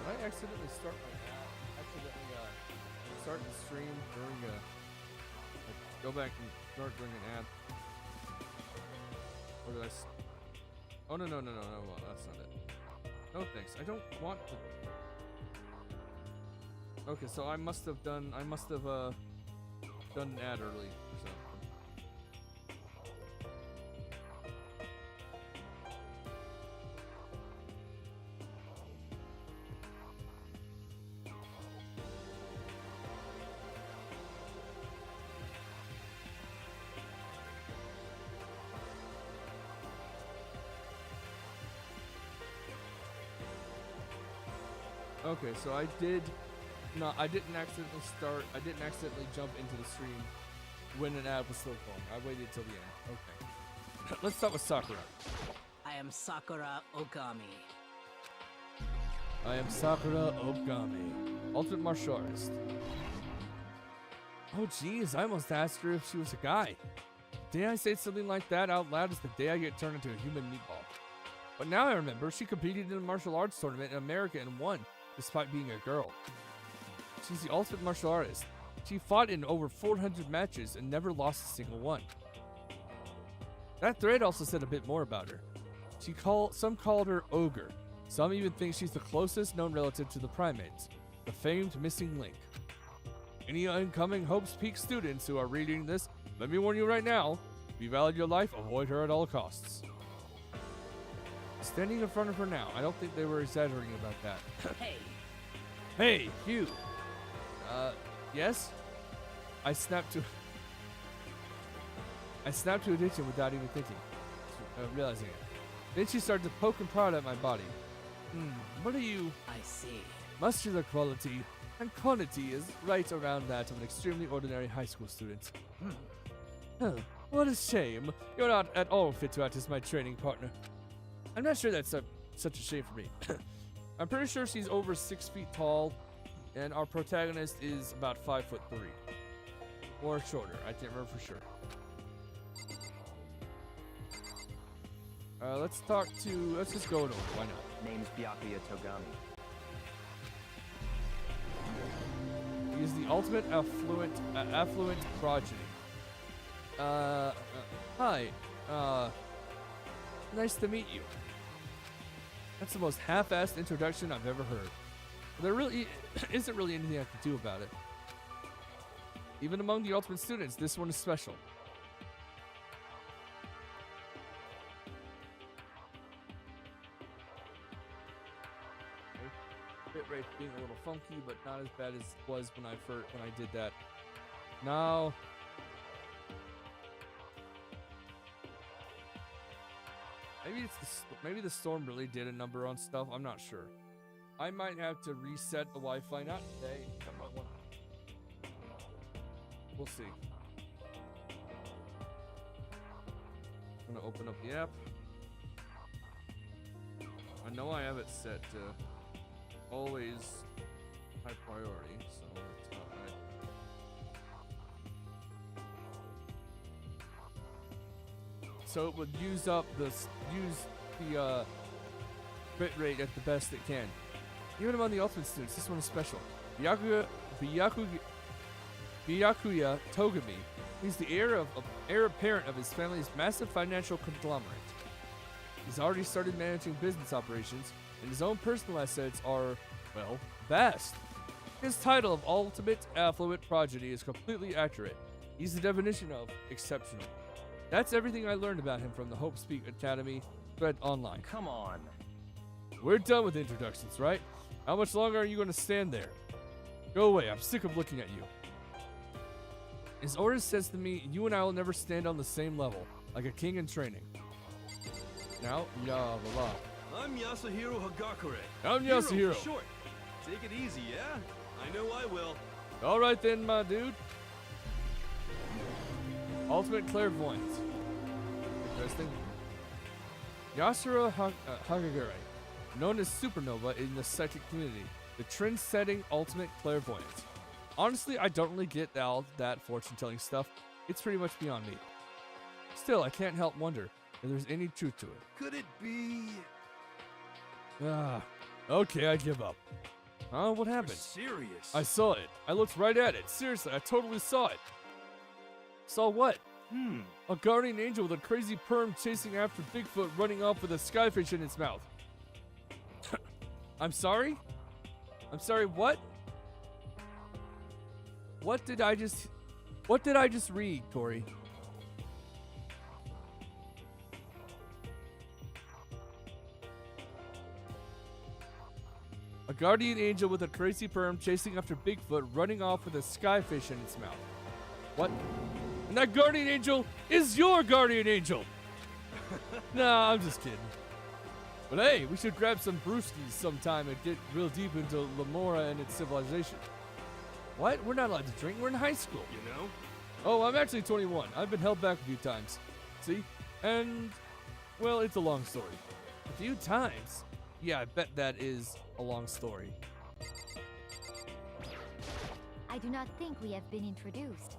I accidentally start my start the stream during go back and start during an ad? Or did I oh no, well that's not it. No thanks, I don't want to. Okay, so I must have done an ad early or something. Okay, so I didn't accidentally jump into the stream when an ad was still going. I waited till the end. Okay. Let's start with Sakura. I am Sakura Ogami. I am Sakura Ogami, ultimate martial artist. Oh geez, I almost asked her if she was a guy. The day I say something like that out loud is the day I get turned into a human meatball. But now I remember she competed in a martial arts tournament in America and won, despite being a girl. She's the ultimate martial artist. She fought in over 400 matches and never lost a single one. That thread also said a bit more about her. Some called her Ogre. Some even think she's the closest known relative to the primates, the famed missing link. Any incoming Hope's Peak students who are reading this, let me warn you right now, if you value your life, avoid her at all costs. Standing in front of her now, I don't think they were exaggerating about that. Hey. Hey, Hugh. Yes? I snapped to attention without even thinking, realizing it. Then she started to poke and prod at my body. What are you? I see. Muscular quality and quantity is right around that of an extremely ordinary high school student. What a shame. You're not at all fit to act as my training partner. I'm not sure that's such a shame for me. I'm pretty sure she's over 6 feet tall, and our protagonist is about 5'3", or shorter. I can't remember for sure. Let's just go in order. Why not? Name's Byakuya Togami. He is the ultimate affluent progeny. Hi. Nice to meet you. That's the most half-assed introduction I've ever heard. There really isn't really anything I can do about it. Even among the ultimate students, this one is special. Bitrate being a little funky, but not as bad as it was when I did that. Now, maybe the storm really did a number on stuff. I'm not sure. I might have to reset the Wi-Fi, not today. We'll see. I'm gonna open up the app. I know I have it set to always high priority, so it's not right. So it would use the bit rate at the best it can. Even among the ultimate students, this one is special. Byakuya Togami. He's the heir apparent of his family's massive financial conglomerate. He's already started managing business operations, and his own personal assets are, well, vast. His title of ultimate affluent progeny is completely accurate. He's the definition of exceptional. That's everything I learned about him from the Hope Speak Academy thread online. Come on. We're done with introductions, right? How much longer are you going to stand there? Go away, I'm sick of looking at you. His orders says to me, you and I will never stand on the same level, like a king in training. Now, blah. I'm Yasuhiro Hagakure. I'm Hero Yasuhiro. for short. Take it easy, yeah? I know I will. All right then, my dude. Ultimate clairvoyance. Interesting. Yasuhiro Hagakure, known as Supernova in the psychic community, the trend-setting ultimate clairvoyant. Honestly, I don't really get all that fortune-telling stuff. It's pretty much beyond me. Still, I can't help wonder if there's any truth to it. Could it be... Okay, I give up. Huh? What happened? Serious? I saw it. I looked right at it. Seriously, I totally saw it. Saw what? A guardian angel with a crazy perm chasing after Bigfoot running off with a skyfish in its mouth. I'm sorry? I'm sorry, what? What did I just read, Corey? A guardian angel with a crazy perm chasing after Bigfoot running off with a skyfish in its mouth. What? And that guardian angel is your guardian angel! Nah, I'm just kidding. But hey, we should grab some brewskis sometime and get real deep into Lamora and its civilization. What? We're not allowed to drink. We're in high school. You know? Oh, I'm actually 21. I've been held back a few times. See? And, well, it's a long story. A few times? Yeah, I bet that is a long story. I do not think we have been introduced.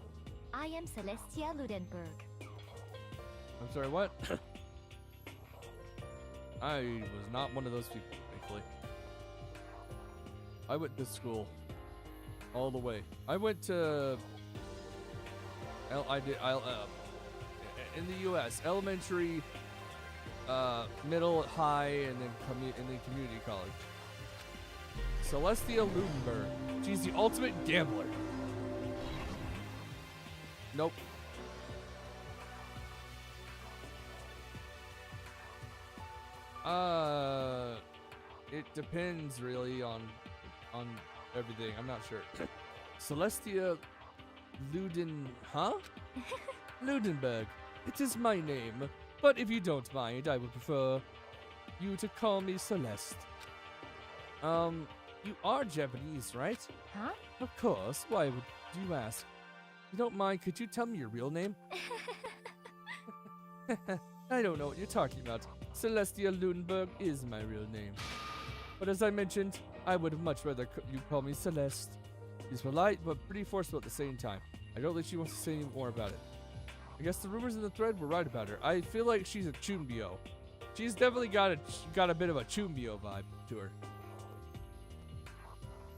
I am Celestia Ludenberg. I'm sorry, what? I was not one of those people, thankfully. I went to school. All the way. I went to... in the U.S. Elementary, middle, high, and then community college. Celestia Ludenberg. She's the ultimate gambler. Nope. It depends really on everything. I'm not sure. Celestia Ludenberg. It is my name, but if you don't mind, I would prefer you to call me Celeste. You are Japanese, right? Huh? Of course. Why would you ask? You don't mind, could you tell me your real name? I don't know what you're talking about. Celestia Ludenberg is my real name. But as I mentioned, I would much rather you call me Celeste. She's polite, but pretty forceful at the same time. I don't think she wants to say any more about it. I guess the rumors in the thread were right about her. I feel like she's a Chumbio. She's definitely got a bit of a Chumbio vibe to her.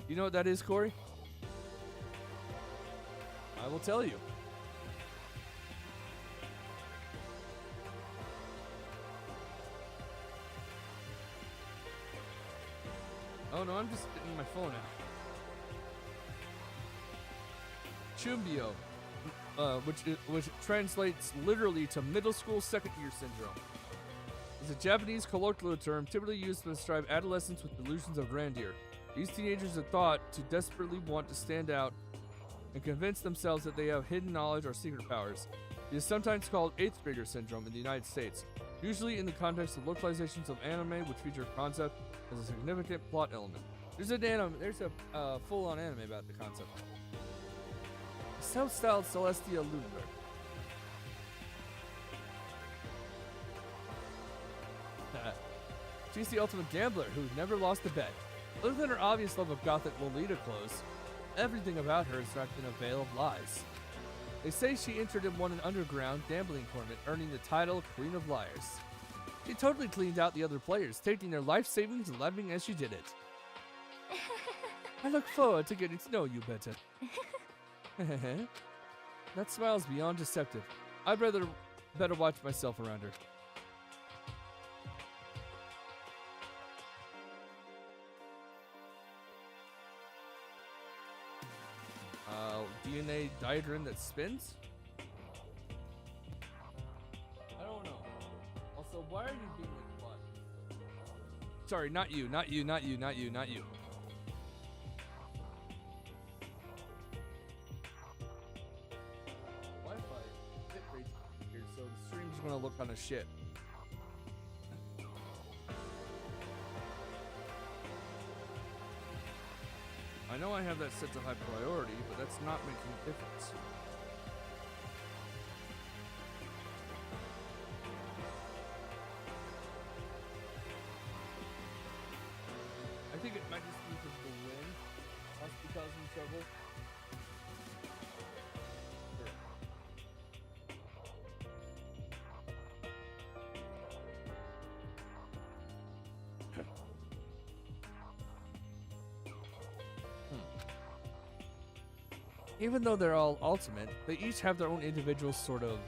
You know what that is, Corey? I will tell you. Oh no, I'm just getting my phone out. Chumbio, which translates literally to middle school second year syndrome, is a Japanese colloquial term typically used to describe adolescents with delusions of grandeur. These teenagers are thought to desperately want to stand out and convince themselves that they have hidden knowledge or secret powers. It is sometimes called 8th grader syndrome in the United States. usually in the context of localizations of anime, which feature a concept as a significant plot element. There's a full-on anime about the concept. Self-styled Celestia Lunar. She's the ultimate gambler who never lost a bet. Other than her obvious love of gothic Lolita clothes, everything about her is wrapped in a veil of lies. They say she entered and won an underground gambling tournament, earning the title Queen of Liars. She totally cleaned out the other players, taking their life savings and laughing as she did it. I look forward to getting to know you better. That smile's beyond deceptive. I'd better watch myself around her. DNA diagram that spins? I don't know. Also, why are you being like what? Sorry, not you. Wi-Fi bit rate's here, so the stream's gonna look kind of shit. I know I have that set to high priority, but that's not making a difference. I think it might just be because of the wind. Must be causing trouble. Even though they're all ultimate, they each have their own individual sort of,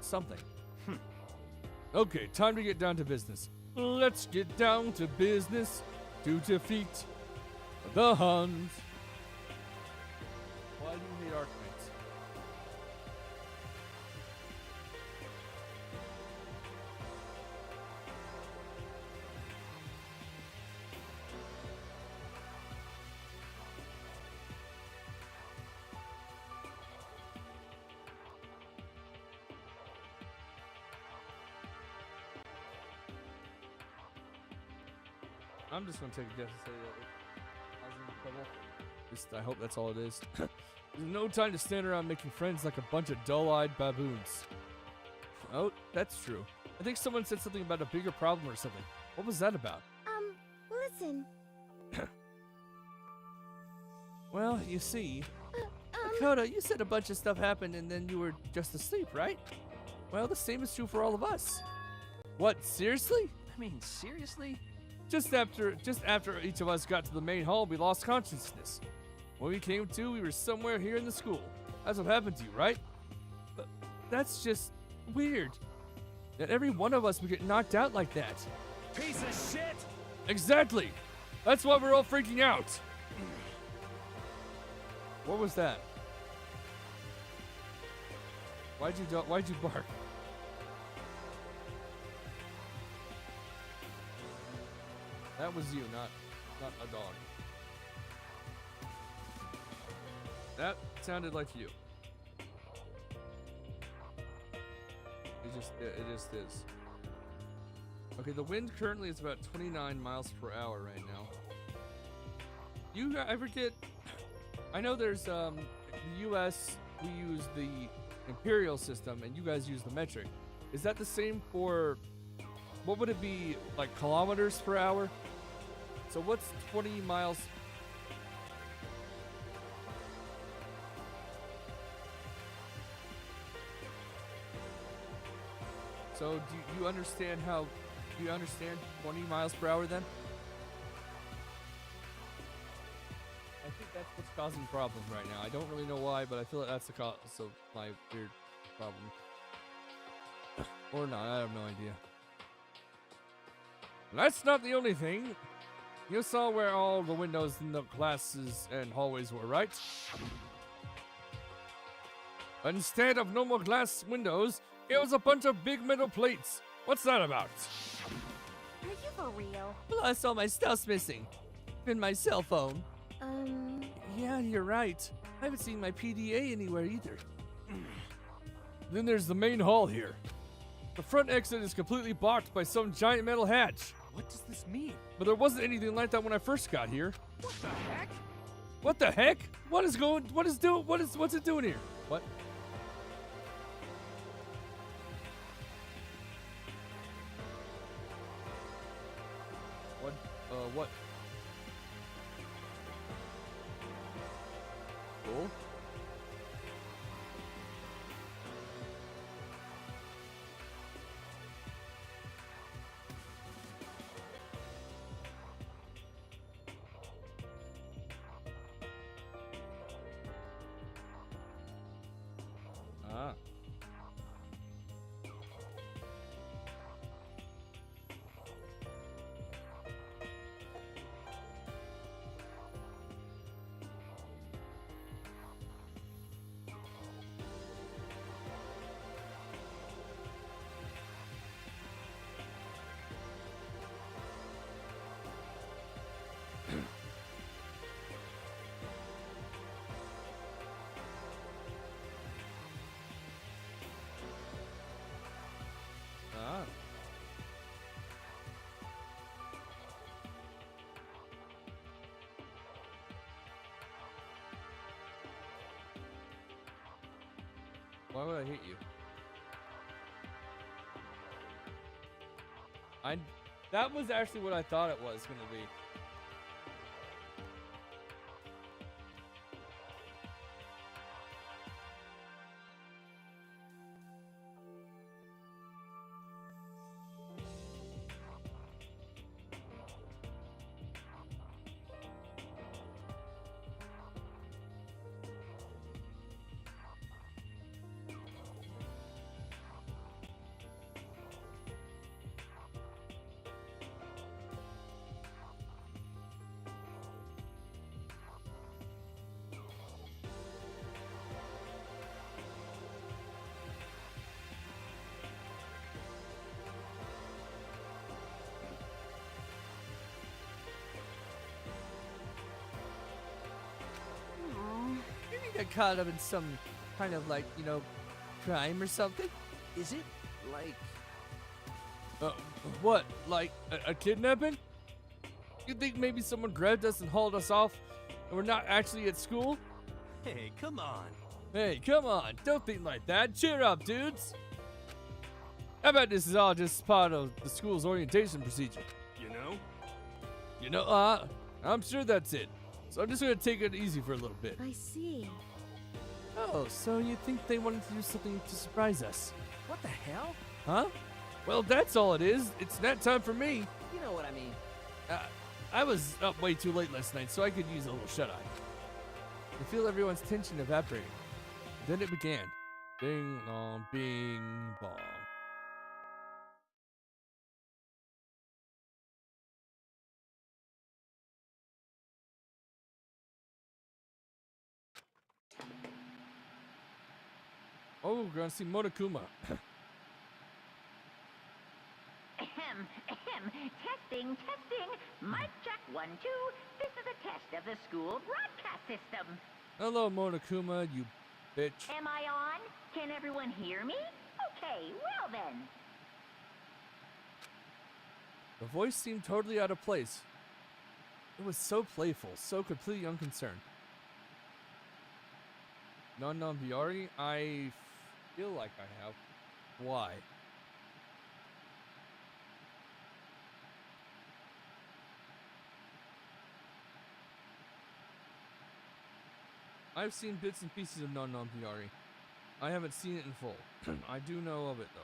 something. Okay, time to get down to business. Let's get down to business to defeat the Huns. Why do you hate Archmates? I'm just gonna take a guess and say that I was in trouble. At least I hope that's all it is. There's no time to stand around making friends like a bunch of dull-eyed baboons. Oh, that's true. I think someone said something about a bigger problem or something. What was that about? Listen. Well, you see, Makoto, you said a bunch of stuff happened and then you were just asleep, right? Well, the same is true for all of us. What, seriously? I mean, seriously? Just after each of us got to the main hall, we lost consciousness. When we came to, we were somewhere here in the school. That's what happened to you, right? But that's just weird. That every one of us would get knocked out like that. Piece of shit! Exactly! That's why we're all freaking out. What was that? Why'd you bark? That was you, not a dog. That sounded like you. It just is. Okay, the wind currently is about 29 miles per hour right now. You ever get? I know there's the U.S. we use the imperial system, and you guys use the metric. Is that the same for? What would it be like kilometers per hour? So what's 20 miles? So do you understand how? Do you understand 20 miles per hour then? I think that's what's causing problems right now. I don't really know why, but I feel like that's the cause of my weird problem. Or not, I have no idea. That's not the only thing. You saw where all the windows in the classes and hallways were, right? Instead of normal glass windows, it was a bunch of big metal plates. What's that about? Are you for real? Plus, all my stuff's missing. Even my cell phone. Yeah, you're right. I haven't seen my PDA anywhere either. Then there's the main hall here. The front exit is completely blocked by some giant metal hatch. What does this mean? But there wasn't anything like that when I first got here. What the heck? What the heck? What's it doing here? What? What? Cool. Ah. Ah. Why would I hit you? That was actually what I thought it was gonna be. Got caught up in some kind of like, crime or something. Is it like... What? Like a kidnapping? You think maybe someone grabbed us and hauled us off and we're not actually at school? Hey, come on. Hey, come on. Don't think like that. Cheer up, dudes. I bet this is all just part of the school's orientation procedure. You know? I'm sure that's it. So I'm just gonna take it easy for a little bit. I see. Oh, so you think they wanted to do something to surprise us? What the hell? Huh? Well, that's all it is. It's nap time for me. You know what I mean. I was up way too late last night, so I could use a little shut-eye. I feel everyone's tension evaporating. Then it began. Bing, bong, bing, bong. Oh, we're gonna see Monokuma. Ahem, ahem. Testing, testing. Mic check 1, 2. This is a test of the school broadcast system. Hello, Monokuma, you bitch. Am I on? Can everyone hear me? Okay, well then. The voice seemed totally out of place. It was so playful, so completely unconcerned. Non-Biari, I feel like I have. Why? I've seen bits and pieces of Non-Biari. I haven't seen it in full. I do know of it though.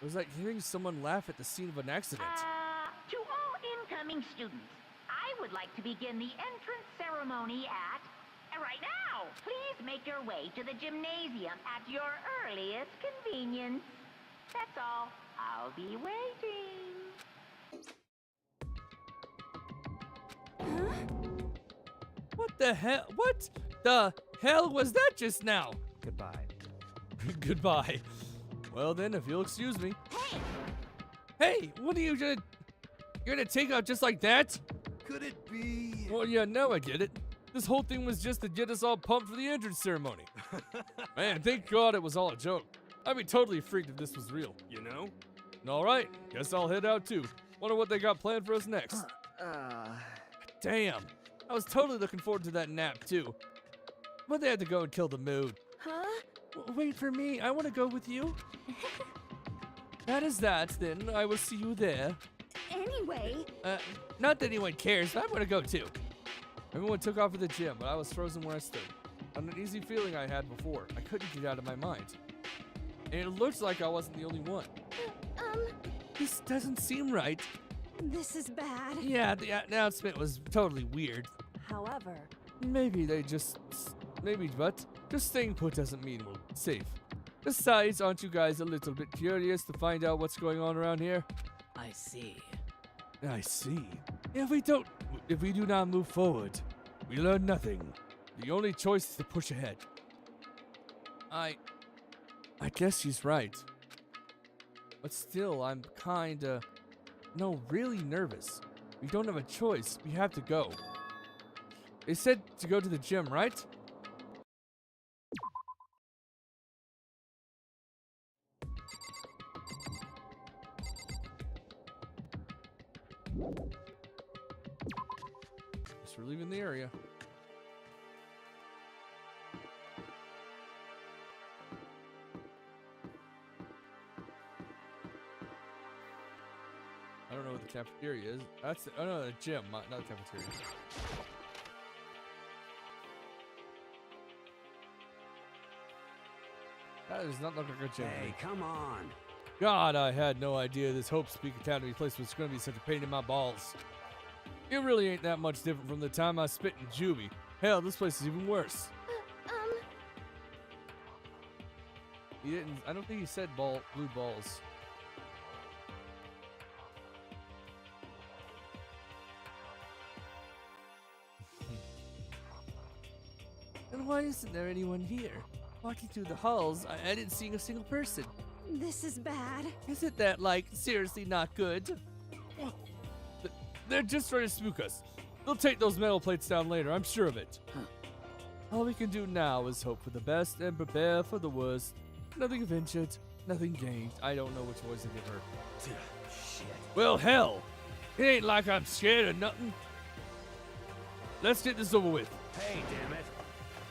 It was like hearing someone laugh at the scene of an accident. To all incoming students, I would like to begin the entrance ceremony at... right now! Please make your way to the gymnasium at your earliest convenience. That's all. I'll be waiting. What the hell? What the hell was that just now? Goodbye. Goodbye. Well then, if you'll excuse me. Hey! Hey, what are you gonna... You're gonna take out just like that? Could it be? Well, yeah, now I get it. This whole thing was just to get us all pumped for the entrance ceremony. Man, thank God it was all a joke. I'd be totally freaked if this was real. You know? Alright, guess I'll head out too. Wonder what they got planned for us next. Damn, I was totally looking forward to that nap too. But they had to go and kill the mood. Huh? Wait for me, I want to go with you. That is that, then. I will see you there. Anyway, Not that anyone cares, but I'm going to go too. Everyone took off to the gym, but I was frozen where I stood. An uneasy feeling I had before. I couldn't get out of my mind. And it looks like I wasn't the only one. This doesn't seem right. this is bad. Yeah, the announcement was totally weird. However, But just staying put doesn't mean we're safe. Besides, aren't you guys a little bit curious to find out what's going on around here? I see. I see. If we do not move forward, we learn nothing. The only choice is to push ahead. I guess she's right. But still, I'm really nervous. We don't have a choice. We have to go. They said to go to the gym, right? Guess we're leaving the area. I don't know what the cafeteria is. That's the gym, not the cafeteria. That does not look like a gym. Hey, come on. God, I had no idea this Hope Speak Academy place was going to be such a pain in my balls. It really ain't that much different from the time I spent in Juvie. Hell, this place is even worse. He didn't. I don't think he said blue balls. And why isn't there anyone here? Walking through the halls, I didn't see a single person. this is bad. Isn't that, seriously not good? They're just trying to spook us. They'll take those metal plates down later, I'm sure of it. All we can do now is hope for the best and prepare for the worst. Nothing ventured, nothing gained. I don't know which voice to give her. Shit. Well, hell! It ain't like I'm scared of nothing. Let's get this over with. Hey, damn it.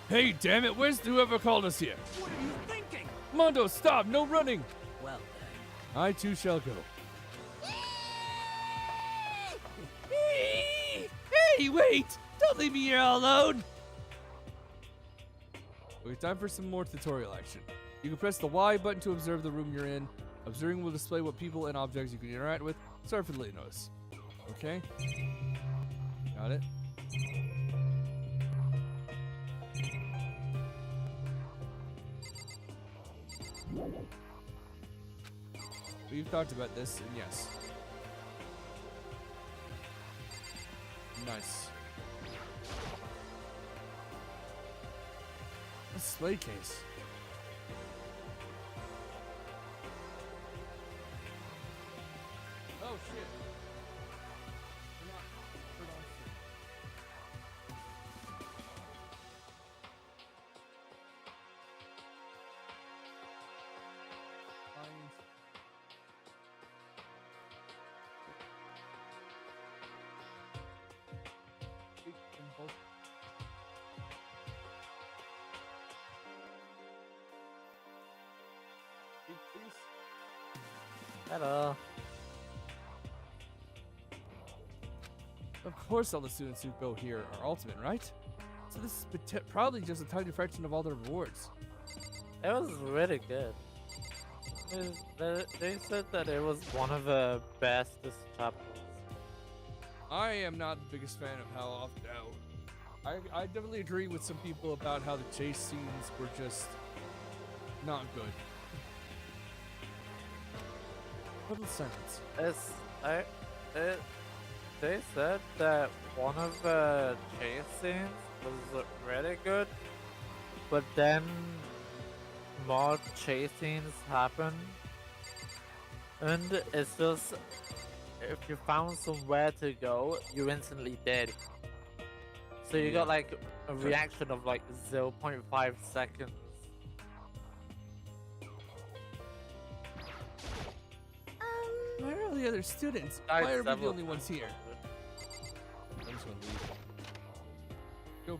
Hey, damn it, where's whoever called us here? What are you thinking? Mondo, stop, no running! Well, I too shall go. Hey, wait! Don't leave me here all alone! Okay, time for some more tutorial action. You can press the Y button to observe the room you're in. Observing will display what people and objects you can interact with. Sorry for the late notice. Okay. Got it. We've talked about this, and yes. Nice. Display case. Oh shit. Hello. Of course all the students who go here are ultimate, right? So this is probably just a tiny fraction of all their rewards. It was really good. They said that it was one of the bestest chapters. I am not the biggest fan of how often I definitely agree with some people about how the chase scenes were just not good. Total silence. They said that one of the chase scenes was really good, but then more chase scenes happen, and if you found somewhere to go, you're instantly dead. So you got like a reaction of like 0.5 seconds. Where are all the other students? Died Why are we the several only ones times. here? I'm just gonna leave. Go.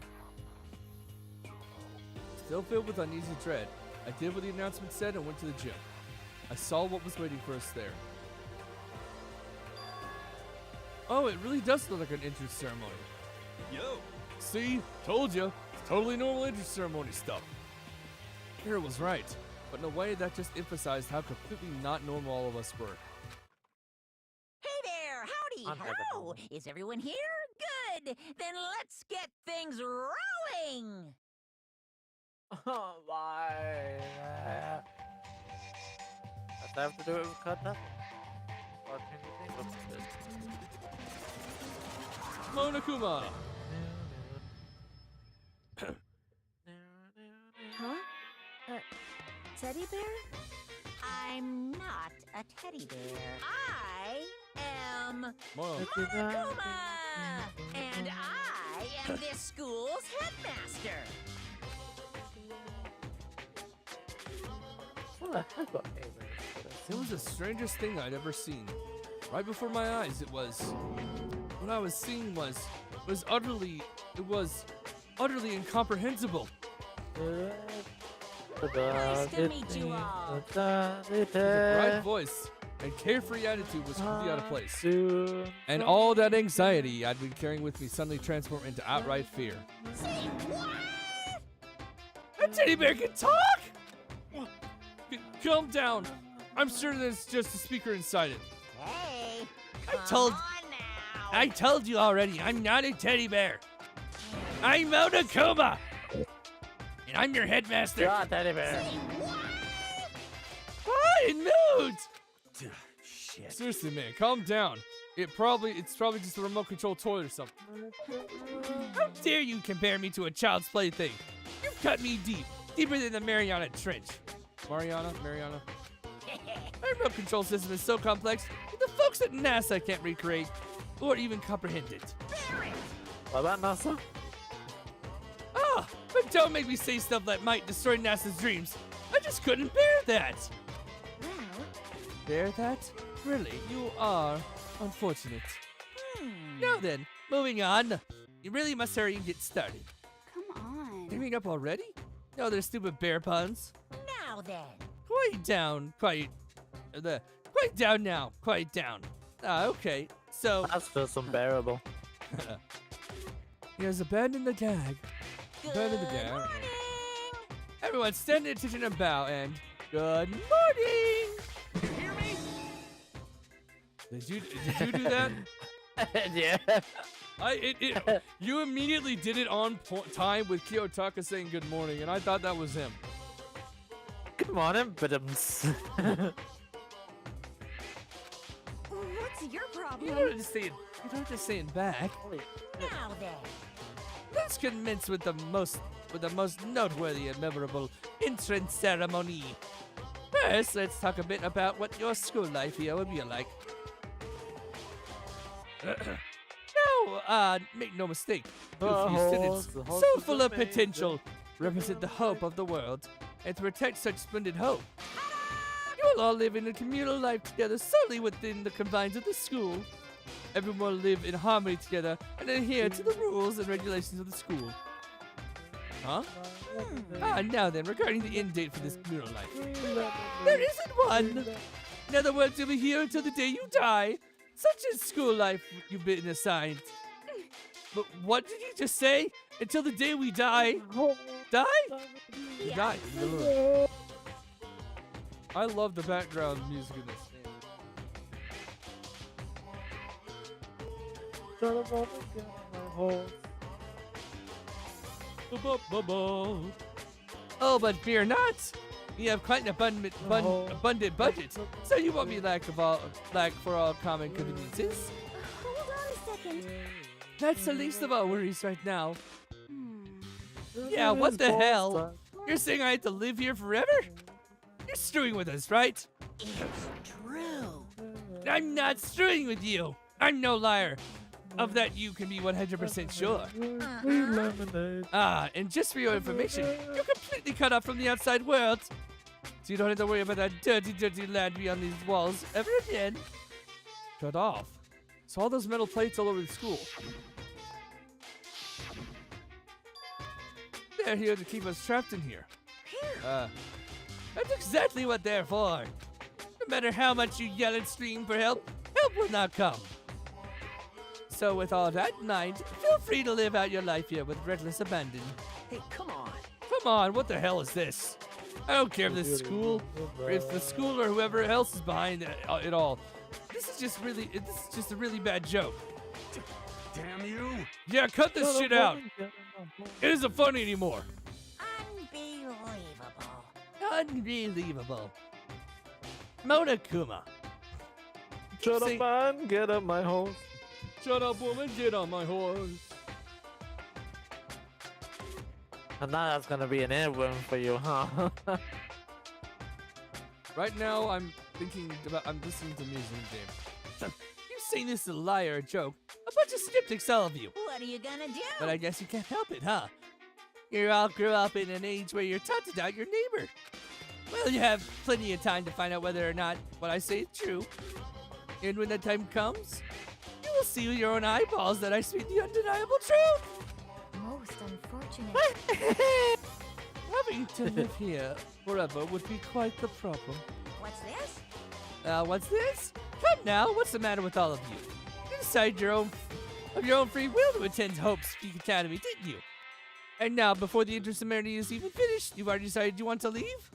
Still filled with uneasy dread, I did what the announcement said and went to the gym. I saw what was waiting for us there. Oh, it really does look like an entrance ceremony. Yo! See? Told you. It's totally normal entrance ceremony stuff. Kara was right, but in a way that just emphasized how completely not normal all of us were. Hey there, howdy, I'm never ho! normal. Is everyone here? Good! Then let's get things rolling! Oh, why? Does that have to do with cut nothing? What can you think of this? Monokuma! Huh? Teddy bear? I'm not a teddy bear. I am Mono. Monokuma! And I am this school's headmaster! What the heck got A rated for this? It was the strangest thing I'd ever seen. Right before my eyes, it was. What I was seeing was utterly incomprehensible. Nice to meet you all. The bright voice and carefree attitude was completely out of place. And all that anxiety I'd been carrying with me suddenly transformed into outright fear. Say what? A teddy bear can talk? Calm down. I'm sure there's just a speaker inside it. Hey, I come told- on now. I told you already, I'm not a teddy bear. I'm Monokuma. And I'm your headmaster. Yeah, teddy bear. Say what? Fine, mood. Shit. Seriously, man, calm down. It's probably just a remote control toy or something. How dare you compare me to a child's plaything? You cut me deep, deeper than the Mariana Trench. Mariana? My remote control system is so complex that the folks at NASA can't recreate or even comprehend it. What about NASA? Ah, but don't make me say stuff that might destroy NASA's dreams. I just couldn't bear that. Well, Bear that? Really, you are unfortunate. Now then, moving on. You really must hurry and get started. come on. Giving up already? No, they're stupid bear puns. Now then. Quiet down, quiet down now, quiet down. Ah, okay. So, That's just unbearable. he has abandoned the gag. Abandoned the Good gag. morning. Everyone stand at attention and bow and good morning. Hear me? Did you do that? Yeah. You immediately did it on time with Kiyotaka saying good morning, and I thought that was him. Good morning, What's your problem? You don't just say it back. Now then. Let's commence with the most noteworthy and memorable entrance ceremony. First, let's talk a bit about what your school life here will be like. Now, make no mistake, you students, so full of potential, represent the hope of the world, and to protect such splendid hope, you will all live in a communal life together solely within the confines of the school. Everyone will live in harmony together and adhere to the rules and regulations of the school. Huh? Now then, regarding the end date for this communal life. There isn't one! In other words, you'll be here until the day you die. Such is school life you've been assigned. But what did you just say? Until the day we die? Die? You die. I love the background music in this. Oh, but fear not. We have quite an abundant budget, so you won't be lack for all common conveniences. Hold on a second. That's the least of our worries right now. Hmm. Yeah, what the hell? You're saying I have to live here forever? You're screwing with us, right? It's true. I'm not screwing with you. I'm no liar. Of that you can be 100% sure. Ah, and just for your information, you're completely cut off from the outside world. So you don't have to worry about that dirty, dirty land beyond these walls ever again. Cut off. So all those metal plates all over the school. They're here to keep us trapped in here. That's exactly what they're for. No matter how much you yell and scream for help, help will not come. So with all that in mind, feel free to live out your life here with reckless abandon. Hey, come on. Come on, what the hell is this? I don't care if this school, or if the school or whoever else is behind it all. This is just a really bad joke. Damn you! Yeah, cut this shit out. It isn't funny anymore. Unbelievable. Monokuma. Shut up, man. Get up my horse. Shut up, woman. Get on my horse. And now that's gonna be an earworm for you, huh? Right now, I'm listening to music game. You saying this is a lie or a joke? A bunch of skeptics, all of you. What are you gonna do? But I guess you can't help it, huh? You all grew up in an age where you're taught to doubt your neighbor. Well, you have plenty of time to find out whether or not what I say is true. And when that time comes, you will see with your own eyeballs that I speak the undeniable truth. Most unfortunate. Having to live here forever would be quite the problem. What's this? What's this? Come now, what's the matter with all of you? You decided of your own free will to attend Hope Speak Academy, didn't you? And now, before the interseminary is even finished, you've already decided you want to leave?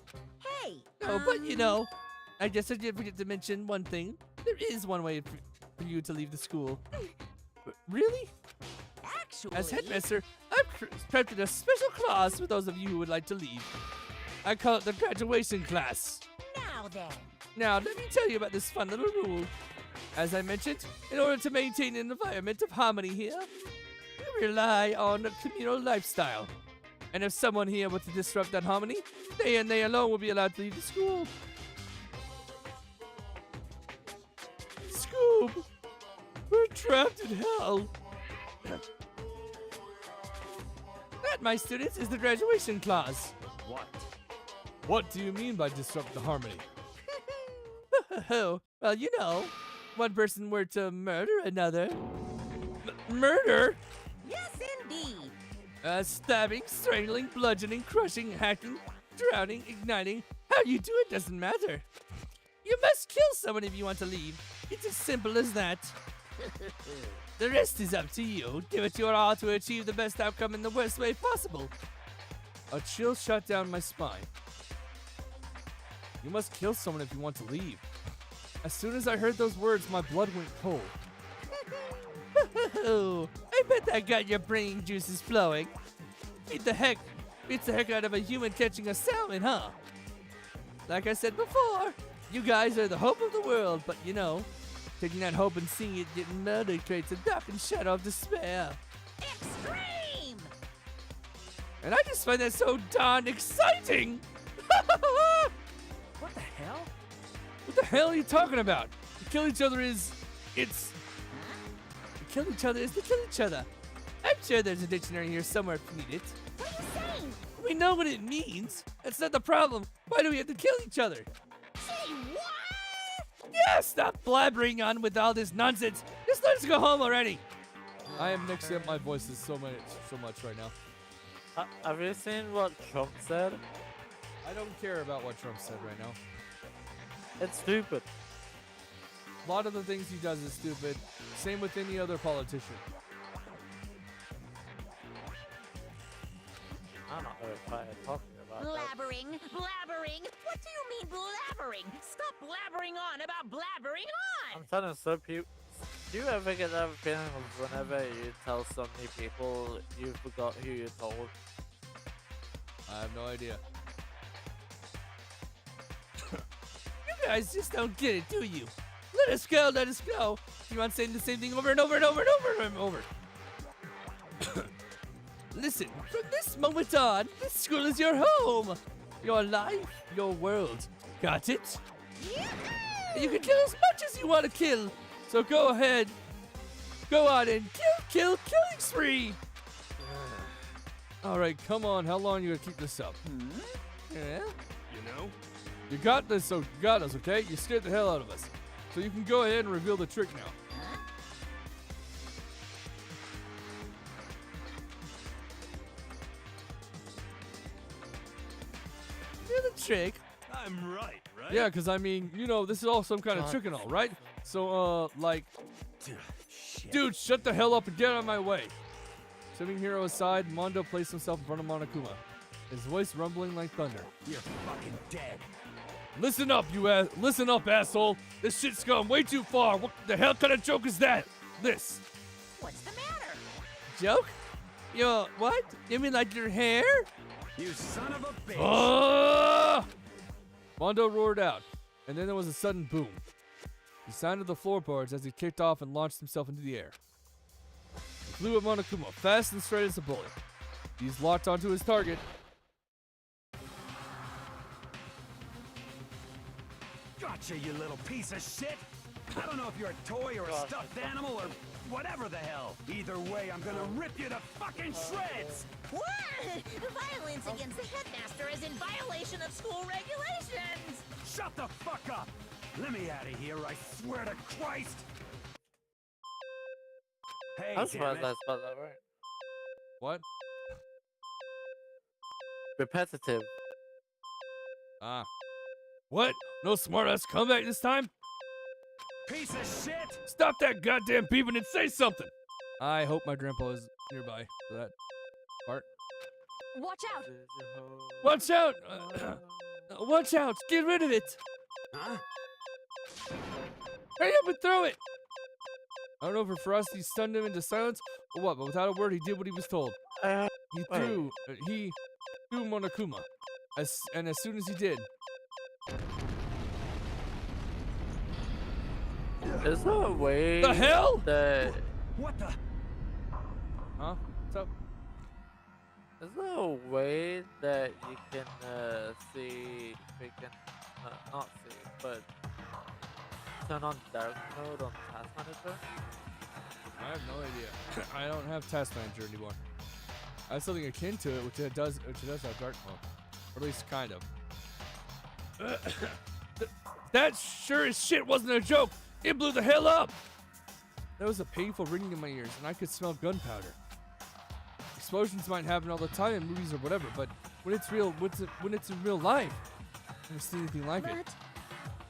Hey! No, but you know, I guess I did forget to mention one thing. There is one way for you to leave the school. Really? Actually... As headmaster, I've crafted a special clause for those of you who would like to leave. I call it the graduation class. Now then. Now, let me tell you about this fun little rule. As I mentioned, in order to maintain an environment of harmony here, we rely on a communal lifestyle. And if someone here were to disrupt that harmony, they and they alone will be allowed to leave the school. Scoob! We're trapped in hell. That, my students, is the graduation clause. What? What do you mean by disrupt the harmony? Well, you know, one person were to murder another. Murder? Yes, indeed. Stabbing, strangling, bludgeoning, crushing, hacking, drowning, igniting. How you do it doesn't matter. You must kill someone if you want to leave. It's as simple as that. The rest is up to you. Give it your all to achieve the best outcome in the worst way possible. A chill shot down my spine. You must kill someone if you want to leave. As soon as I heard those words, my blood went cold. I bet that got your brain juices flowing. Beats the heck out of a human catching a salmon, huh? Like I said before, you guys are the hope of the world, but you know, taking that hope and seeing it getting murdered creates a dark and shadow of despair. Extreme! And I just find that so darn exciting! What the hell? What the hell are you talking about? To kill each other is... it's... To kill each other is to kill each other. I'm sure there's a dictionary here somewhere if you need it. What are you saying? We know what it means. That's not the problem. Why do we have to kill each other? Say what? Yeah, stop blabbering on with all this nonsense. Just let us go home already. I am mixing up my voices so much right now. Have you seen what Trump said? I don't care about what Trump said right now. It's stupid. A lot of the things he does is stupid. Same with any other politician. I don't know if I'm talking about that. Blabbering. What do you mean blabbering? Stop blabbering on about blabbering on! I'm telling so people. Do you ever get that feeling of whenever you tell so many people you forgot who you told? I have no idea. You guys just don't get it, do you? Let us go, let us go. You want saying the same thing over and over and over and over and over. Listen, from this moment on, this school is your home. Your life, your world. Got it? You can kill as much as you want to kill. So go ahead. Go on and killing spree. All right, come on. How long are you gonna keep this up? Yeah. You know? You got this. So you got us, okay? You scared the hell out of us. So you can go ahead and reveal the trick now. Reveal the trick. I'm right? Yeah, because I mean, you know, this is all some kind of trick and all, right? So, like, dude, shut the hell up and get out of my way. Sitting hero aside, Mondo placed himself in front of Monokuma, his voice rumbling like thunder. You're fucking dead. Listen up, listen up, asshole. This shit's gone way too far. What the hell kind of joke is that? This. What's the matter? Joke? What? You mean like your hair? You son of a bitch. Oh! Mondo roared out, and then there was a sudden boom. He sounded the floorboards as he kicked off and launched himself into the air. He flew at Monokuma, fast and straight as a bullet. He's locked onto his target. Gotcha, you little piece of shit. I don't know if you're a toy or a stuffed animal or whatever the hell. Either way, I'm gonna rip you to fucking shreds. What? Violence against the headmaster is in violation of school regulations. Shut the fuck up. Let me out of here, I swear to Christ. Hey, That's damn about it. that right. What? Repetitive. Ah. What? No smart-ass comeback this time? Piece of shit! Stop that goddamn beeping and say something! I hope my grandpa is nearby for that part. Watch out! Watch out! Watch out! Get rid of it! Huh? Hurry up and throw it! I don't know if her ferocity stunned him into silence or what, but without a word, he did what he was told. He threw Monokuma, and as soon as he did, Is there a way the hell? that What the? Huh? What's up? is there a way that you can see freaking not see but turn on dark mode on Task Manager? I have no idea. I don't have Task Manager anymore. I have something akin to it, which it does have dark mode, or at least kind of. That sure as shit wasn't a joke. It blew the hell up. There was a painful ringing in my ears, and I could smell gunpowder. Explosions might happen all the time in movies or whatever, but when it's real, when it's in real life, I've never seen anything like it.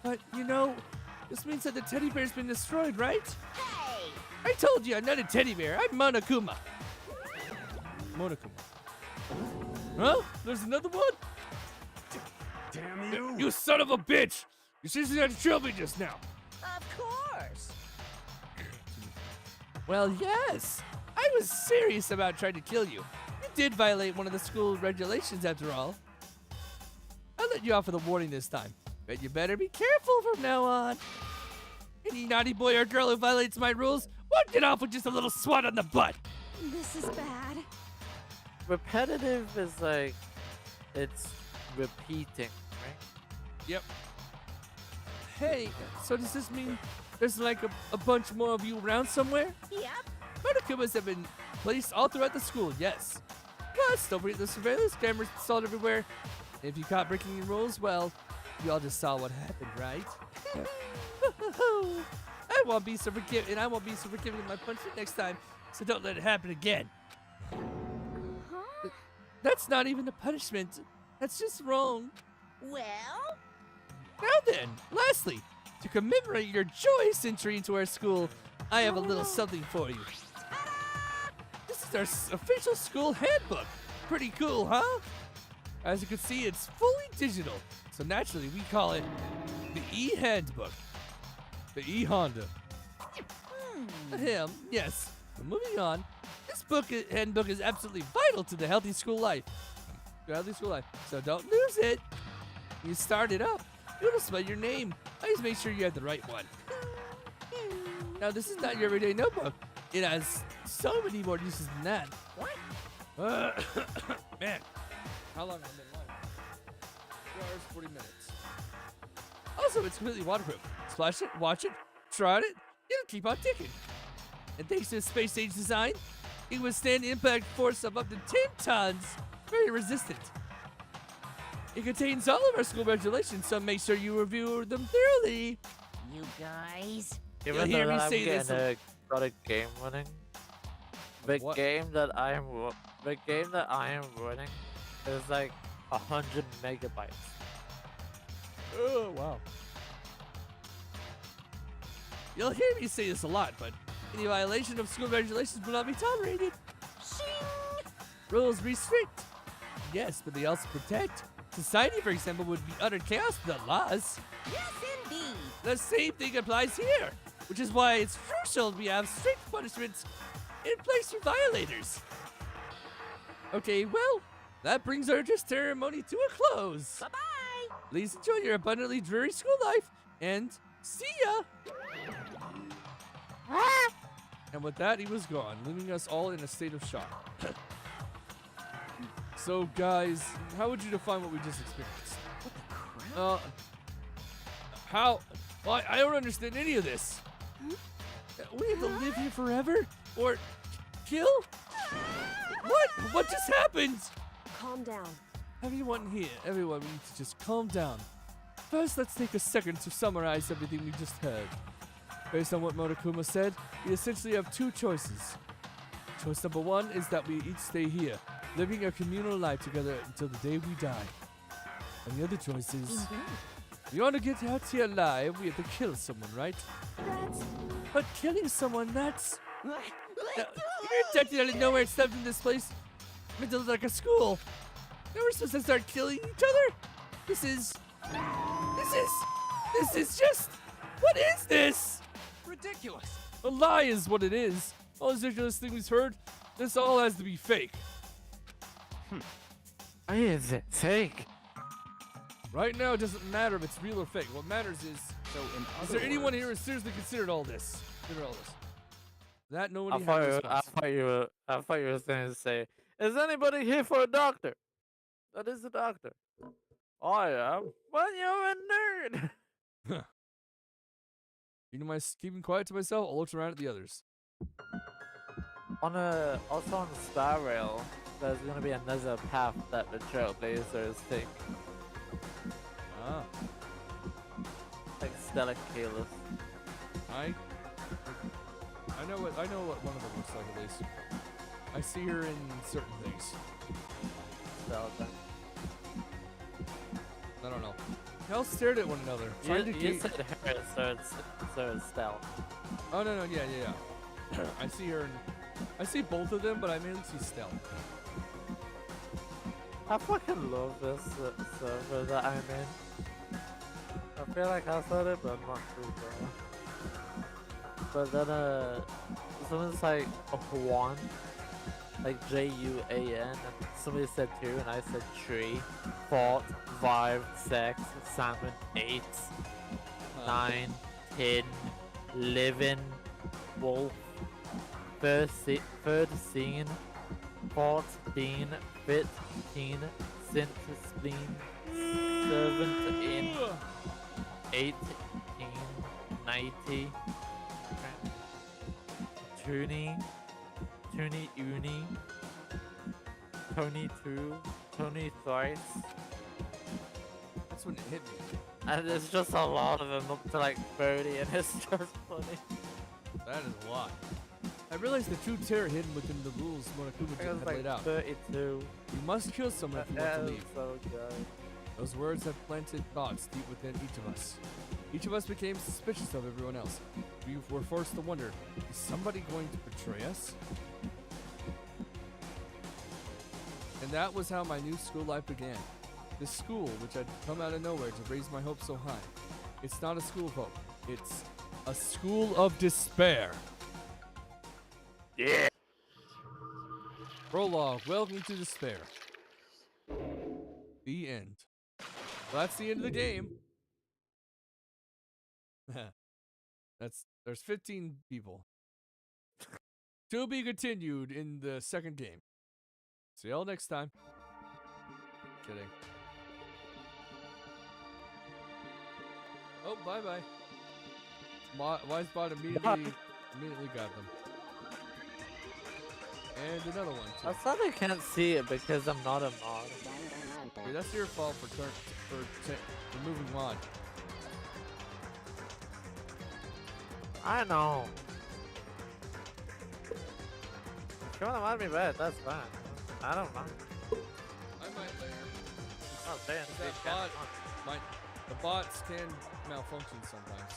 But you know, this means that the teddy bear's been destroyed, right? Hey! I told you I'm not a teddy bear. I'm Monokuma. Monokuma. Huh? There's another one? Damn you! You son of a bitch! You seriously had to kill me just now. Of course! Well, yes. I was serious about trying to kill you. You did violate one of the school regulations after all. I'll let you off with a warning this time, but you better be careful from now on. Any naughty boy or girl who violates my rules won't get off with just a little swat on the butt. This is bad. Repetitive is like it's repeating, right? Yep. Hey, so does this mean there's like a bunch more of you around somewhere? Yep. Monokumas have been placed all throughout the school, yes. Plus, don't forget the surveillance cameras installed everywhere. If you caught breaking any rules, well, you all just saw what happened, right? I won't be so forgiving, and I won't be so forgiving of my punishment next time, so don't let it happen again. Huh? That's not even a punishment. That's just wrong. Well? Now then, lastly, to commemorate your joyous entry into our school, I have a little something for you. This is our official school handbook. Pretty cool, huh? As you can see, it's fully digital, so naturally we call it the E-Handbook. The E-Honda. Yes. So moving on, this handbook is absolutely vital to the healthy school life. So don't lose it. When you start it up, it'll spell your name. Always make sure you have the right one. Now, this is not your everyday notebook. It has so many more uses than that. What? Man, how long have I been live? 2 hours, 40 minutes. Also, it's completely waterproof. Splash it, watch it, try it, it'll keep on ticking. And thanks to its space-age design, it can withstand impact force of up to 10 tons. Very resistant. It contains all of our school regulations, so make sure you review them thoroughly. You guys? You'll Even hear though me I'm say this. getting a game winning, the What? game that I am running is like 100 megabytes. Oh, wow. You'll hear me say this a lot, but any violation of school regulations will not be tolerated. Rules restrict. Yes, but they also protect. Society, for example, would be utter chaos without laws. Yes, indeed. The same thing applies here, which is why it's crucial we have strict punishments in place for violators. Okay, well, that brings our just ceremony to a close. Bye-bye. Please enjoy your abundantly dreary school life, and see ya! And with that, he was gone, leaving us all in a state of shock. So, guys, how would you define what we just experienced? What the crap? How? Well, I don't understand any of this. We have to live here forever? Or kill? What? What just happened? Calm down. Everyone here, everyone, we need to just calm down. First, let's take a second to summarize everything we just heard. Based on what Monokuma said, we essentially have two choices. Choice number one is that we each stay here, living a communal life together until the day we die. And the other choice is, if we want to get out here alive, we have to kill someone, right? But killing someone, that's... You're technically nowhere except in this place. Meant to look like a school. Now we're supposed to start killing each other? This is just... What is this? Ridiculous. A lie is what it is. All this ridiculous thing we've heard, this all has to be fake. Why is it fake? Right now, it doesn't matter if it's real or fake. What matters is, So in is other there anyone words- here who seriously considered all this? Considered all this? That nobody I had thought, a you, I response. thought you were. I thought you were going to say, "Is anybody here for a doctor?" That is a doctor. I am. But you're a nerd. You know, keeping quiet to myself, I'll look around at the others. Also on Star Rail, there's gonna be another path that the Trailblazers take, Ah, like Stella Kalis. I know what one of them looks like at least. I see her in certain things. Stella. I don't know. They all stared at one another, trying to You gauge. said her, so it's Stella. Oh no, yeah. I see her. I see both of them, but I mainly see Stell. I fucking love this server that I'm in. I feel like I said it, but I'm not too sure. But then, someone's like Juan, like Juan, and somebody said 2, and I said 3, fought, vibe, sex, salmon, 8, 9, 10, living, wolf, third scene, 14, 15, sent spleen, servant in, 18, 90, Toonie, Uni, Tony 2, Tony thrice. That's when it hit me. And there's just a lot of them up to like 30, and it's just funny. That is a lot. I realized the true terror hidden within the rules Monokuma It had was laid like out. 32. You must kill someone if you want to That is leave. so good. Those words have planted thoughts deep within each of us. Each of us became suspicious of everyone else. We were forced to wonder, is somebody going to betray us? And that was how my new school life began. This school, which had come out of nowhere to raise my hopes so high. It's not a school of hope. It's a school of despair. Yeah. Prologue, welcome to despair. The end. Well, that's the end of the game. There's 15 people. To be continued in the second game. See y'all next time. Kidding. Oh, bye bye. Wise bot immediately got them. And another one too. I thought I can't see it because I'm not a mod. Dude, that's your fault for removing mod. I know. If you want to mod me bad, that's fine. I don't mind. I might later. Oh, damn. The bots can malfunction sometimes.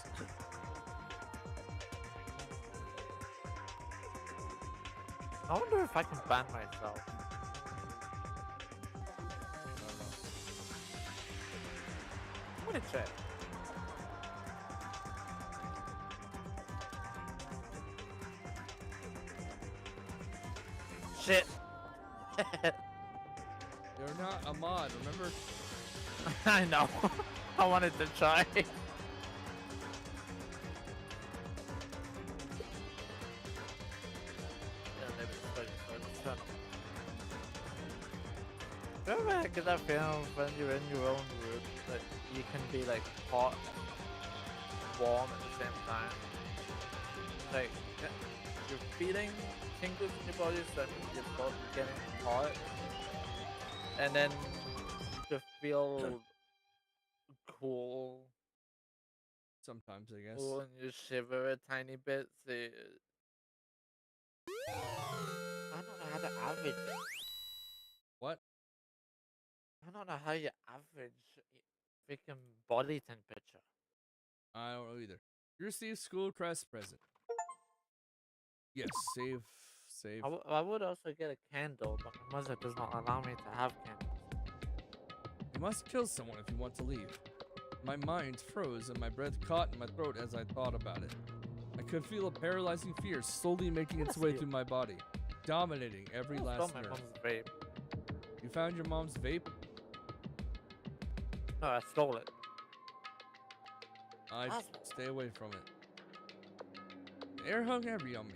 I wonder if I can ban myself. I'm gonna check. Shit. You're not a mod, remember? I know. I wanted to try. Remember get that feeling when you're in your own room that you can be like hot and warm at the same time? Like you're feeling tingles in your body, so that means your body's getting hot, and then you feel cool. Sometimes, I guess. Cool, and you shiver a tiny bit. So I don't know how to average it. What? I don't know how you average freaking body temperature. I don't know either. You received school crest present. Yes, save. I would also get a candle, but my mother does not allow me to have candles. You must kill someone if you want to leave. My mind froze and my breath caught in my throat as I thought about it. I could feel a paralyzing fear slowly making its way through my body, dominating every last my nerve. mom's vape. You found your mom's vape? No, I stole it. I'd stay away from it. The air hung heavy on me.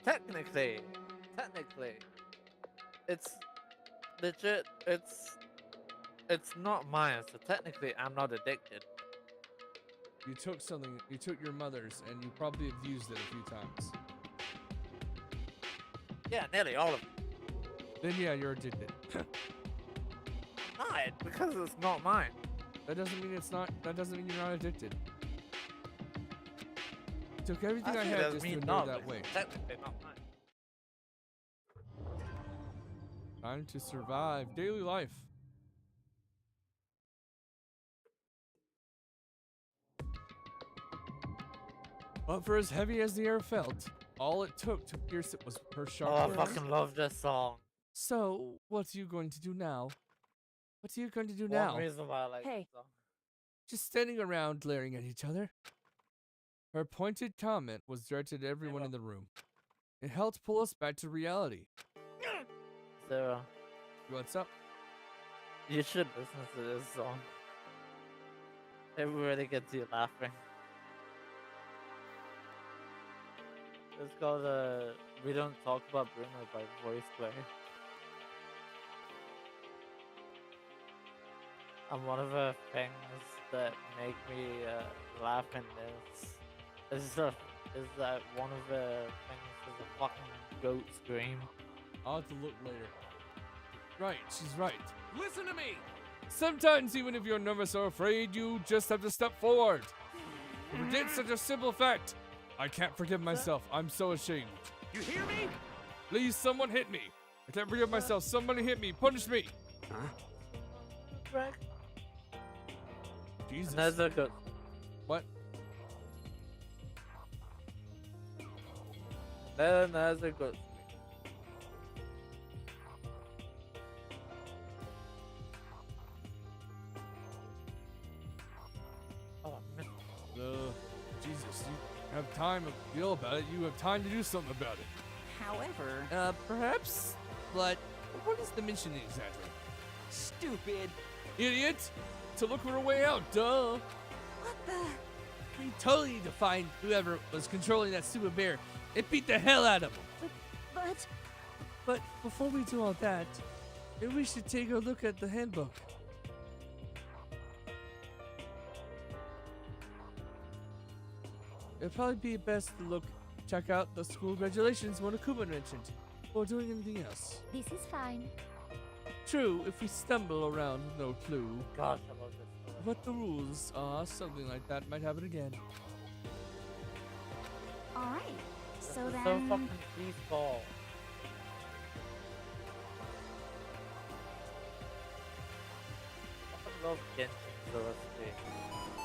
Technically, it's legit. It's not mine, so technically I'm not addicted. You took something. You took your mother's, and you probably have used it a few times. Yeah, nearly all of it. Then yeah, you're addicted. Not because it's not mine. That doesn't mean it's not. That doesn't mean you're not addicted. You took everything I had just to endure that way. Technically not mine. Time to survive daily life. But for as heavy as the air felt, all it took to pierce it was her sharp Oh, I words. fucking love this song. So, what are you going to do now? What are you going to do One now? reason why I like Hey. this song. Just standing around glaring at each other. Her pointed comment was directed at everyone in the room. It helped pull us back to reality. Sarah, What's up? you should listen to this song. It really gets you laughing. It's called We Don't Talk About Bruno by Voice Play. And one of the things that make me laugh in this is that one of the things is a fucking goat scream. I'll have to look later. Right, she's right. Listen to me! Sometimes, even if you're nervous or afraid, you just have to step forward. Forget such a simple fact. I can't forgive myself. I'm so ashamed. You hear me? Please, someone hit me. I can't forgive myself. Somebody hit me. Punish me. Right. Jesus. That's a goat. What? That's a goat. Oh, man. Jesus, you have time to feel about it. You have time to do something about it. However, Perhaps, but what is the mission exactly? stupid. Idiot! To look for a way out, duh! What the? We totally need to find whoever was controlling that stupid bear and beat the hell out of him. But But before we do all that, maybe we should take a look at the handbook. It'd probably be best to check out the school regulations Monokuma mentioned, before doing anything else. This is fine. True, if we stumble around with no clue Gosh, I love this. what the rules are, something like that might happen again. Alright. So This is then. so fucking peaceful. I fucking love Genshin Zero.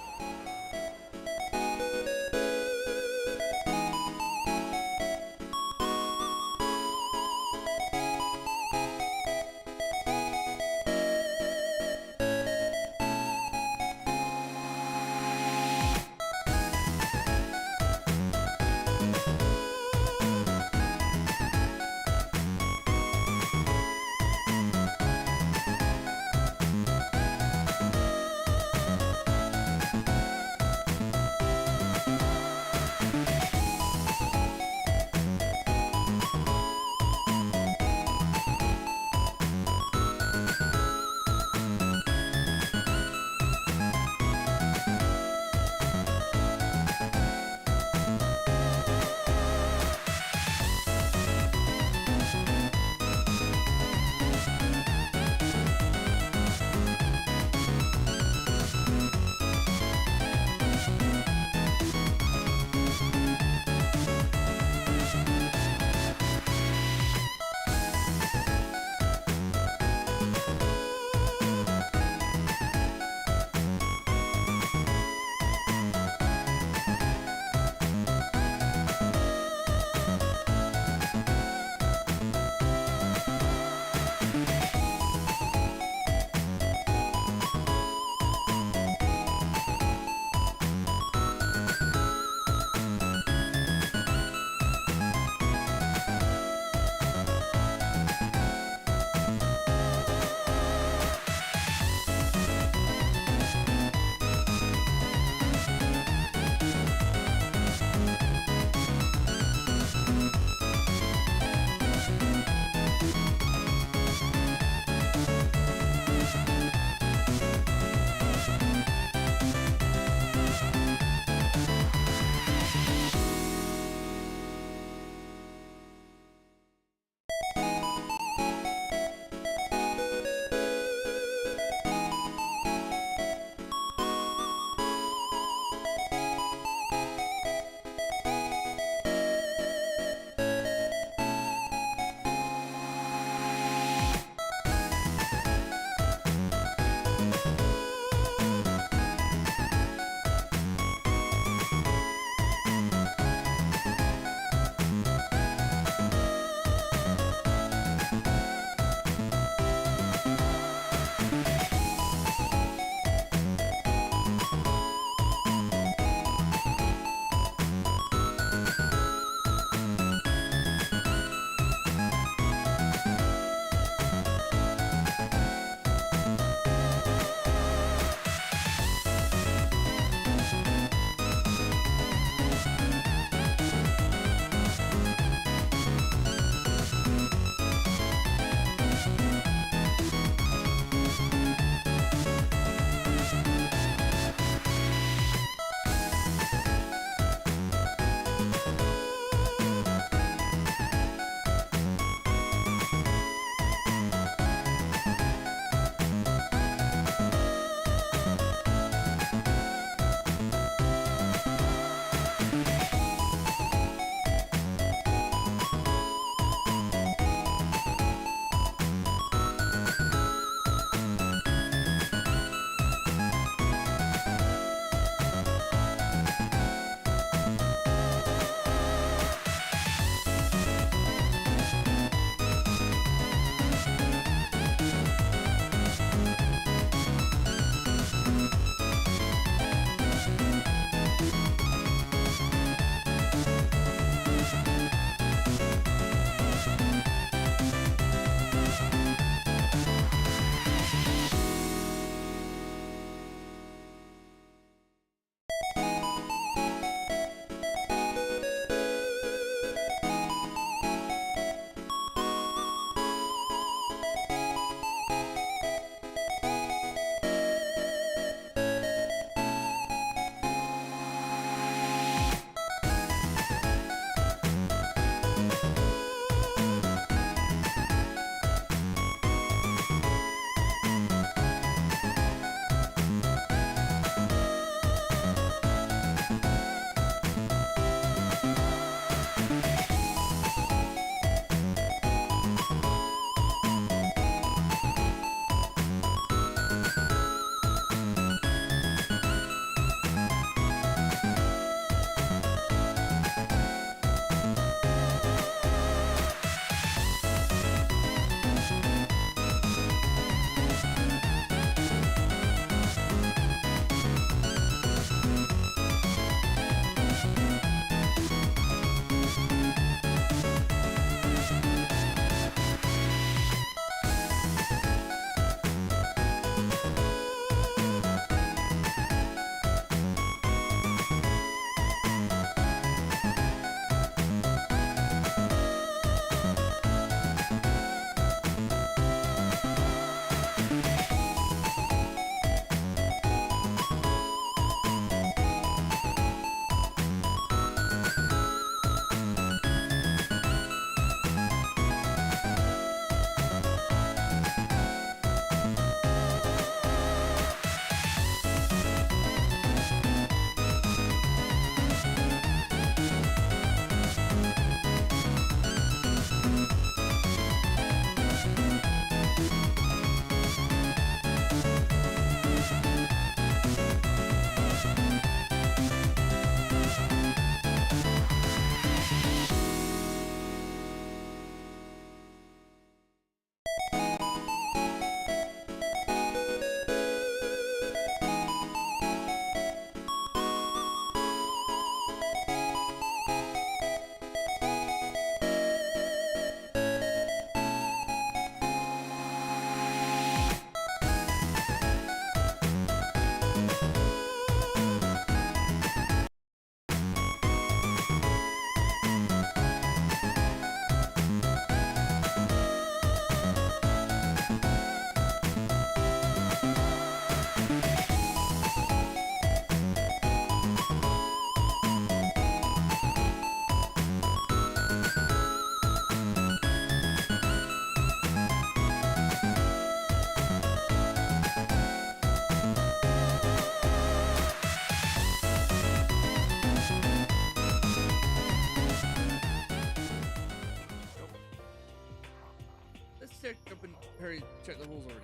check up and Harry check the rules already.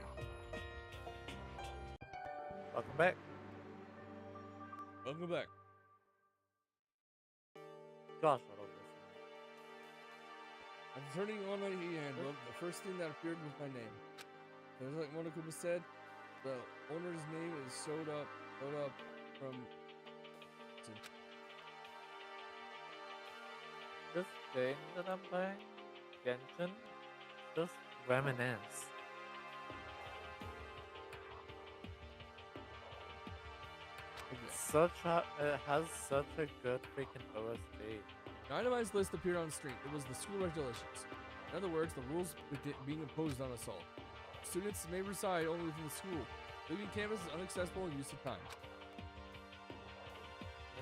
Welcome back. Welcome back. Gosh, I love this. I'm turning on my e-handbook. The first thing that appeared was my name. And like Monokuma said, the owner's name is showed up from. This game that I'm playing, Genshin, just reminisce. It has such a good freaking OST. An itemized list appeared on the screen. It was the school regulations. In other words, the rules being imposed on us all. Students may reside only within the school. Leaving campus is inaccessible and use of time.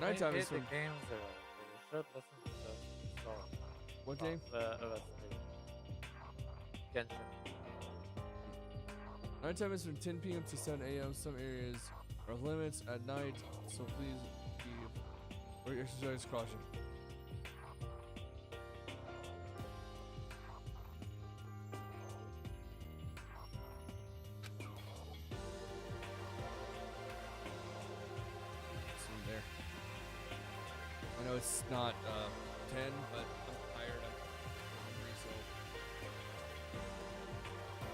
Nighttime is the from... games are you should listen to the song. What game? The OST. Genshin. Nighttime is from 10 p.m. to 7 a.m. Some areas are limits at night, so please exercise caution. There. I know it's not 10, but I'm tired. I'm hungry, so.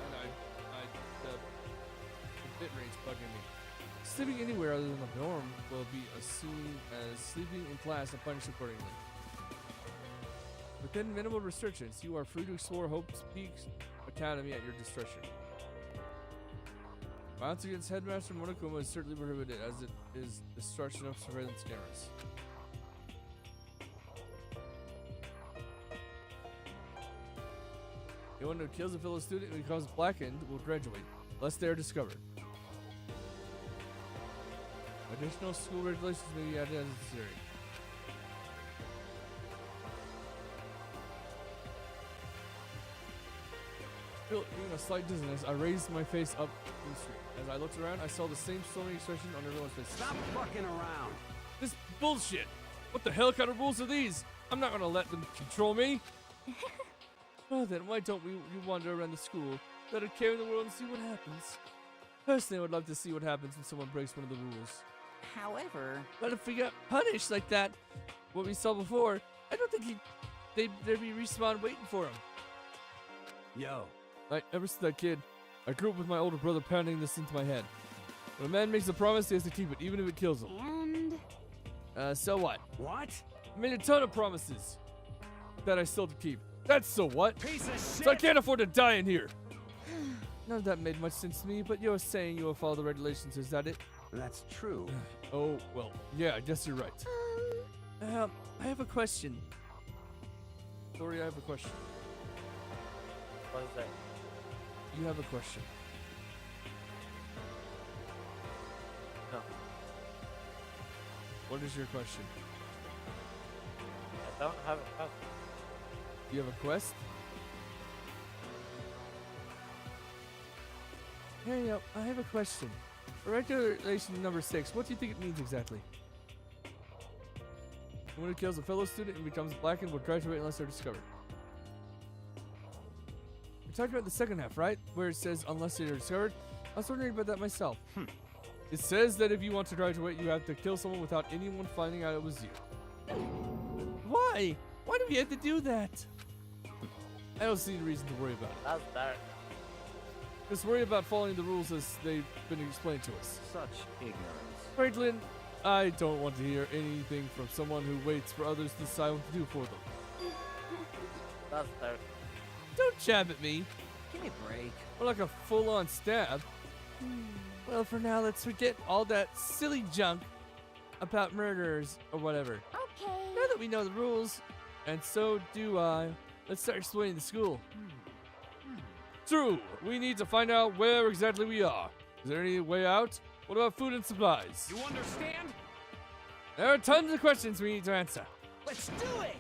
And the bit rate's bugging me. Sleeping anywhere other than the dorm will be assumed as sleeping in class and punished accordingly. Within minimal restrictions, you are free to explore Hope's Peaks Academy at your discretion. Violence against Headmaster Monokuma is certainly prohibited, as it is destruction of surveillance cameras. Anyone who kills a fellow student and becomes blackened will graduate, lest they are discovered. Additional school regulations may be added as necessary. Feeling a slight dizziness, I raised my face up to the street. As I looked around, I saw the same stormy expression on everyone's face. Stop fucking around! This bullshit! What the hell kind of rules are these? I'm not gonna let them control me! Well then, why don't you wander around the school, let her carry the world and see what happens? Personally, I would love to see what happens when someone breaks one of the rules. However... But if we got punished like that, what we saw before, I don't think there'd be respawn waiting for him. Yo. Ever since that kid, I grew up with my older brother pounding this into my head. When a man makes a promise, he has to keep it, even if it kills him. And? So what? What? I made a ton of promises that I still have to keep. That's so what? Piece of shit! So I can't afford to die in here. None of that made much sense to me, but you're saying you will follow the regulations, is that it? That's true. Oh, well, yeah, I guess you're right. I have a question. Tori, I have a question. What is that? You have a question. No. What is your question? I don't have a question. You have a quest? Hey, I have a question. Regulation number 6, what do you think it means exactly? Someone who kills a fellow student and becomes blackened will graduate unless they're discovered. We're talking about the second half, right? Where it says unless they're discovered. I was wondering about that myself. It says that if you want to graduate, you have to kill someone without anyone finding out it was you. Why? Why do we have to do that? I don't see any reason to worry about it. That's dark. Just worry about following the rules as they've been explained to us. Such ignorance. Franklin, I don't want to hear anything from someone who waits for others to decide what to do for them. That's dark. Don't jab at me. Give me a break. Or like a full-on stab. Well, for now, let's forget all that silly junk about murderers or whatever. Okay. Now that we know the rules, and so do I, let's start exploring the school. True, we need to find out where exactly we are. Is there any way out? What about food and supplies? You understand? There are tons of questions we need to answer. Let's do it!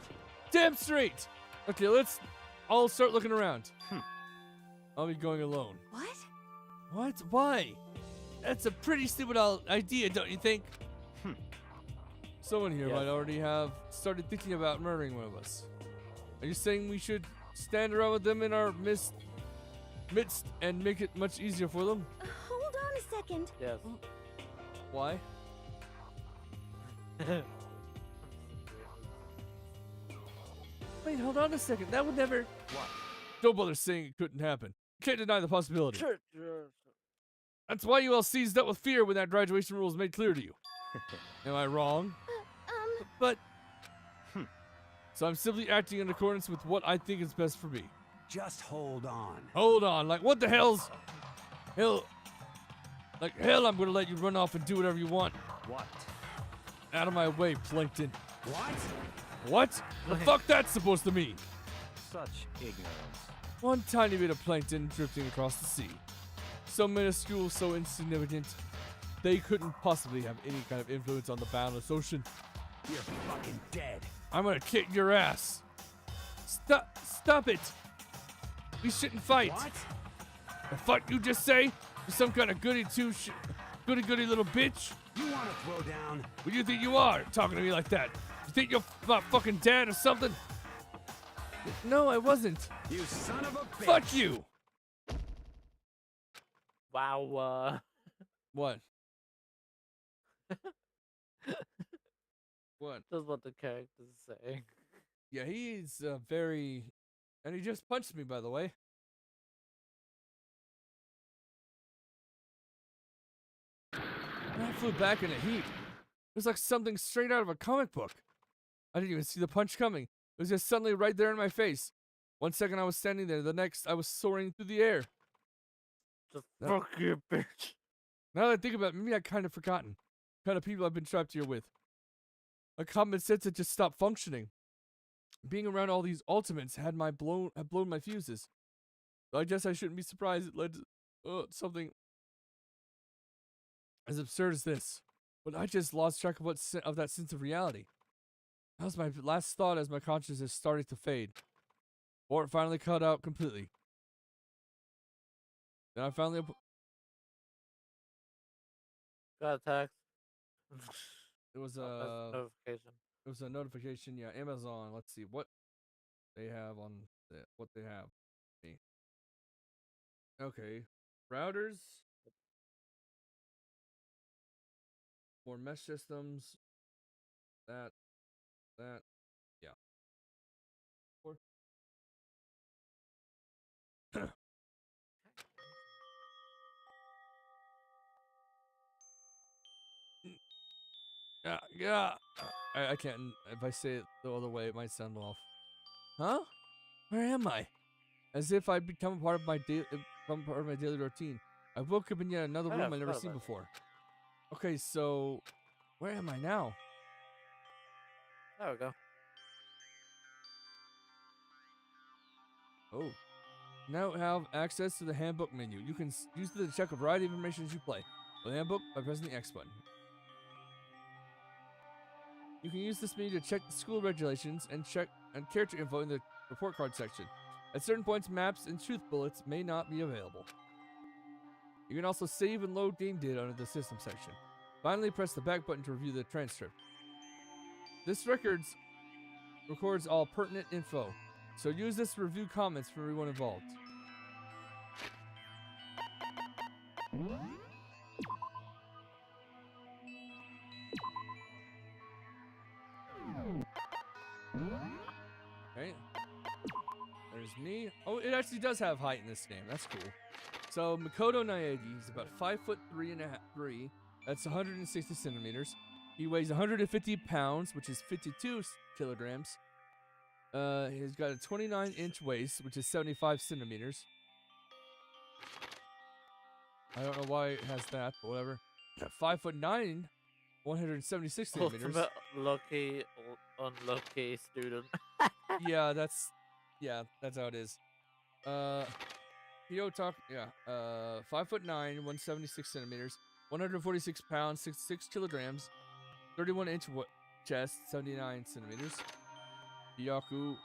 Damn straight! Okay, let's all start looking around. I'll be going alone. What? What? Why? That's a pretty stupid idea, don't you think? Someone here might already have started thinking about murdering one of us. Are you saying we should stand around with them in our midst midst and make it much easier for them. Hold on a second. Yes. Why? Wait, hold on a second. That would never. What? Don't bother saying it couldn't happen. Can't deny the possibility. Sure. That's why you all seized up with fear when that graduation rule was made clear to you. Am I wrong? But. So I'm simply acting in accordance with what I think is best for me. Just hold on. Hold on, like what the hell's. Hell. Like hell, I'm gonna let you run off and do whatever you want. What? Out of my way, Plankton. What? What? The fuck that's supposed to mean? Such ignorance. One tiny bit of plankton drifting across the sea. So minuscule, so insignificant. They couldn't possibly have any kind of influence on the boundless ocean. You're fucking dead. I'm gonna kick your ass. Stop it. We shouldn't fight. What? The fuck you just say? You're some kind of goody little bitch? You want to throw down? What do you think you are, talking to me like that? You think you're my fucking dad or something? No, I wasn't. You son of a bitch. Fuck you. Wow. What? What? That's what the character's saying. Yeah, he's very... And he just punched me, by the way. And I flew back in a heap. It was like something straight out of a comic book. I didn't even see the punch coming. It was just suddenly right there in my face. 1 second I was standing there, the next I was soaring through the air. Just fuck you, bitch. Now that I think about it, maybe I've kind of forgotten the kind of people I've been trapped here with. My common sense had just stopped functioning. Being around all these ultimates had blown my fuses. So I guess I shouldn't be surprised it led to something as absurd as this. But I just lost track of that sense of reality. That was my last thought as my consciousness started to fade. Or it finally cut out completely. Then I finally... Got a text. It was notification. It was a notification, yeah. Amazon. Let's see what they have on what they have. Okay, routers for mesh systems. That, yeah. Yeah. I can't. If I say it the other way, it might sound off. Huh? Where am I? As if I'd become a part of my daily routine. I woke up in yet another room I've never seen before. Okay, so where am I now? There we go. Oh. Now have access to the handbook menu. You can use it to check a variety of information as you play. The handbook by pressing the X button. You can use this menu to check the school regulations and character info in the report card section. At certain points, maps and truth bullets may not be available. You can also save and load game data under the system section. Finally, press the back button to review the transcript. This records all pertinent info, so use this to review comments from everyone involved. Okay. There's me. Oh, it actually does have height in this game. That's cool. So Makoto Naegi is about 5'3". That's 160 centimeters. He weighs 150 pounds, which is 52 kilograms. He's got a 29-inch waist, which is 75 centimeters. I don't know why it has that, but whatever. 5'9", 176 centimeters. Ultimate lucky, unlucky student. Yeah, that's how it is. Hiyotaka, 5'9", 176 centimeters, 146 pounds, 66 kilograms, 31-inch chest, 79 centimeters. Hyaku,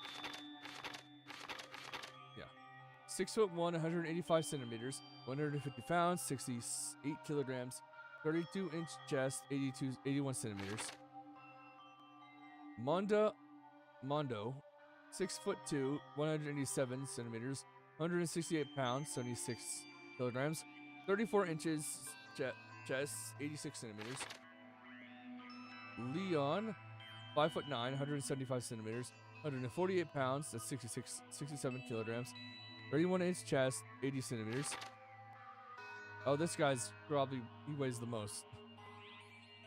6'1", 185 centimeters, 150 pounds, 68 kilograms, 32-inch chest, 81 centimeters. Mondo, 6'2", 187 centimeters, 168 pounds, 76 kilograms. 34 inches chest, 86 centimeters. Leon, 5'9", 175 centimeters. 148 pounds, that's 67 kilograms. 31-inch chest, 80 centimeters. Oh, this guy's probably, he weighs the most.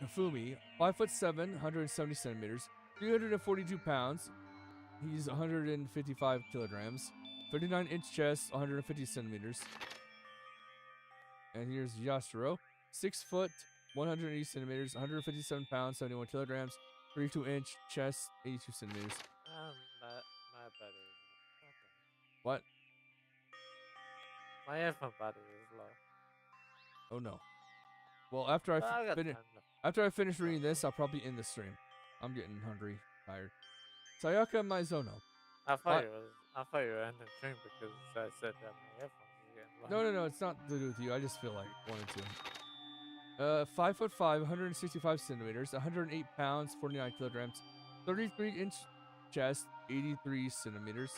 Kafumi, 5'7", 170 centimeters. 342 pounds. He's 155 kilograms. 39-inch chest, 150 centimeters. And here's Yashiro, 6 foot, 180 centimeters, 157 pounds, 71 kilograms. 32-inch chest, 82 centimeters. My battery is low. What? My iPhone battery is low. Oh no. Well, after I finish reading this, I'll probably end the stream. I'm getting hungry, tired. Sayaka Maizono. I thought you were ending the stream because I said that my earphones were getting low. No, it's not to do with you. I just feel like wanted to. 5'5", 165 centimeters, 108 pounds, 49 kilograms, 33-inch chest, 83 centimeters.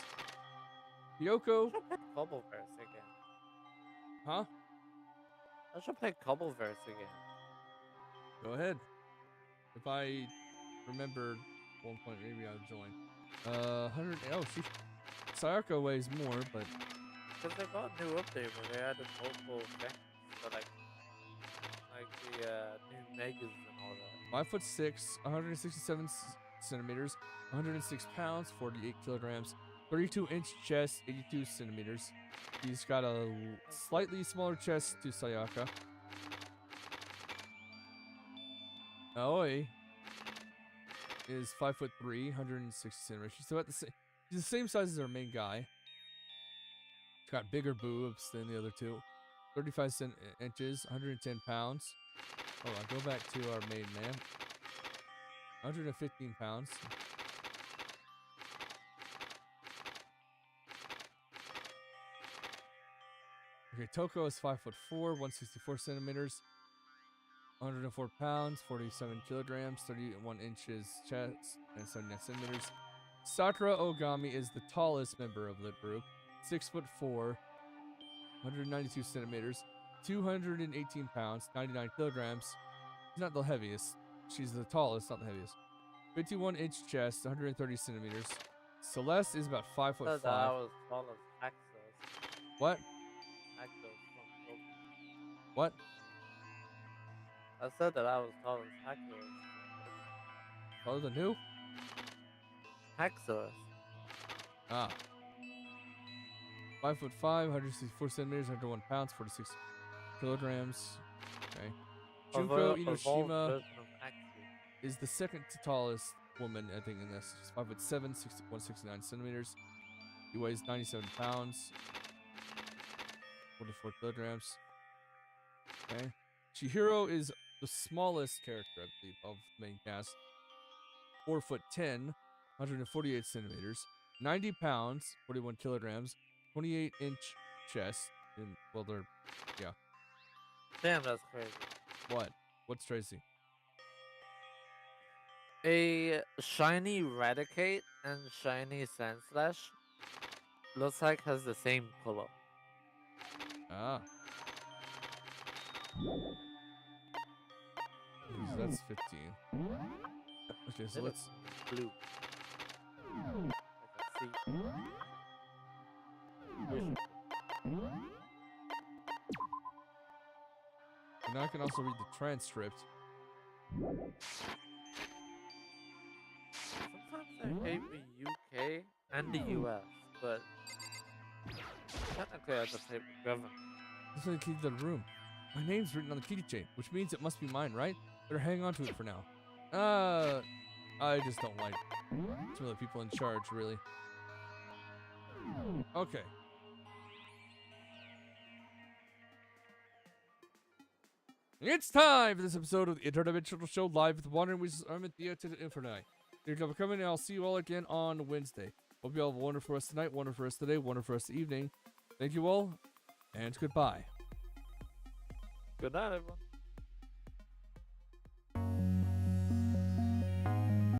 Kyoko. I should play Cobbleverse again. Huh? I should play Cobbleverse again. Go ahead. If I remember at one point, maybe I'll join. 100. Oh, Sayaka weighs more, but because they got a new update where they added multiple things, so like the new megas and all that. 5'6", 167 centimeters, 106 pounds, 48 kilograms, 32-inch chest, 82 centimeters. He's got a slightly smaller chest to Sayaka. Aoi is 5'3", 160 centimeters. She's about the same. She's the same size as our main guy. She's got bigger boobs than the other two. 35 inches, 110 pounds. Hold on, go back to our main man. 115 pounds. Okay, Toko is 5'4", 164 centimeters, 104 pounds, 47 kilograms, 31 inches chest, and 79 centimeters. Sakura Ogami is the tallest member of the group, 6'4", 192 centimeters, 218 pounds, 99 kilograms. She's not the heaviest. She's the tallest, not the heaviest. 51-inch chest, 130 centimeters. Celeste is about 5'5". I was tall as Axos. What? Axos from Pokemon. What? I said that I was tall as Axos. Taller than who? Axos. Ah. 5'5", 164 centimeters, 101 pounds, 46 kilograms. Okay. Junko Inoshima is the second tallest woman, I think, in this. She's 5'7", 169 centimeters. He weighs 97 pounds, 44 kilograms. Okay. Chihiro is the smallest character, I believe, of the main cast. 4'10", 148 centimeters, 90 pounds, 41 kilograms, 28-inch chest. And, well, they're, yeah. Damn, that's crazy. What? What's Tracy? A shiny Raticate and shiny Sandslash looks like has the same color. Ah. So that's 15. Okay, so let's... Blue. I can see. And I can also read the transcript. Sometimes I hate the UK and the US, but technically I have to pay for government. This is the key to the room. My name's written on the key chain, which means it must be mine, right? Better hang on to it for now. I just don't like some of the people in charge, really. Okay. It's time for this episode of the Interdimensional Show live at the Wandering Wizards Army Theater Inferni. Thank you for coming, and I'll see you all again on Wednesday. Hope you all have a wonderful rest tonight, wonderful rest today, wonderful rest evening. Thank you all, and goodbye. Good night, everyone.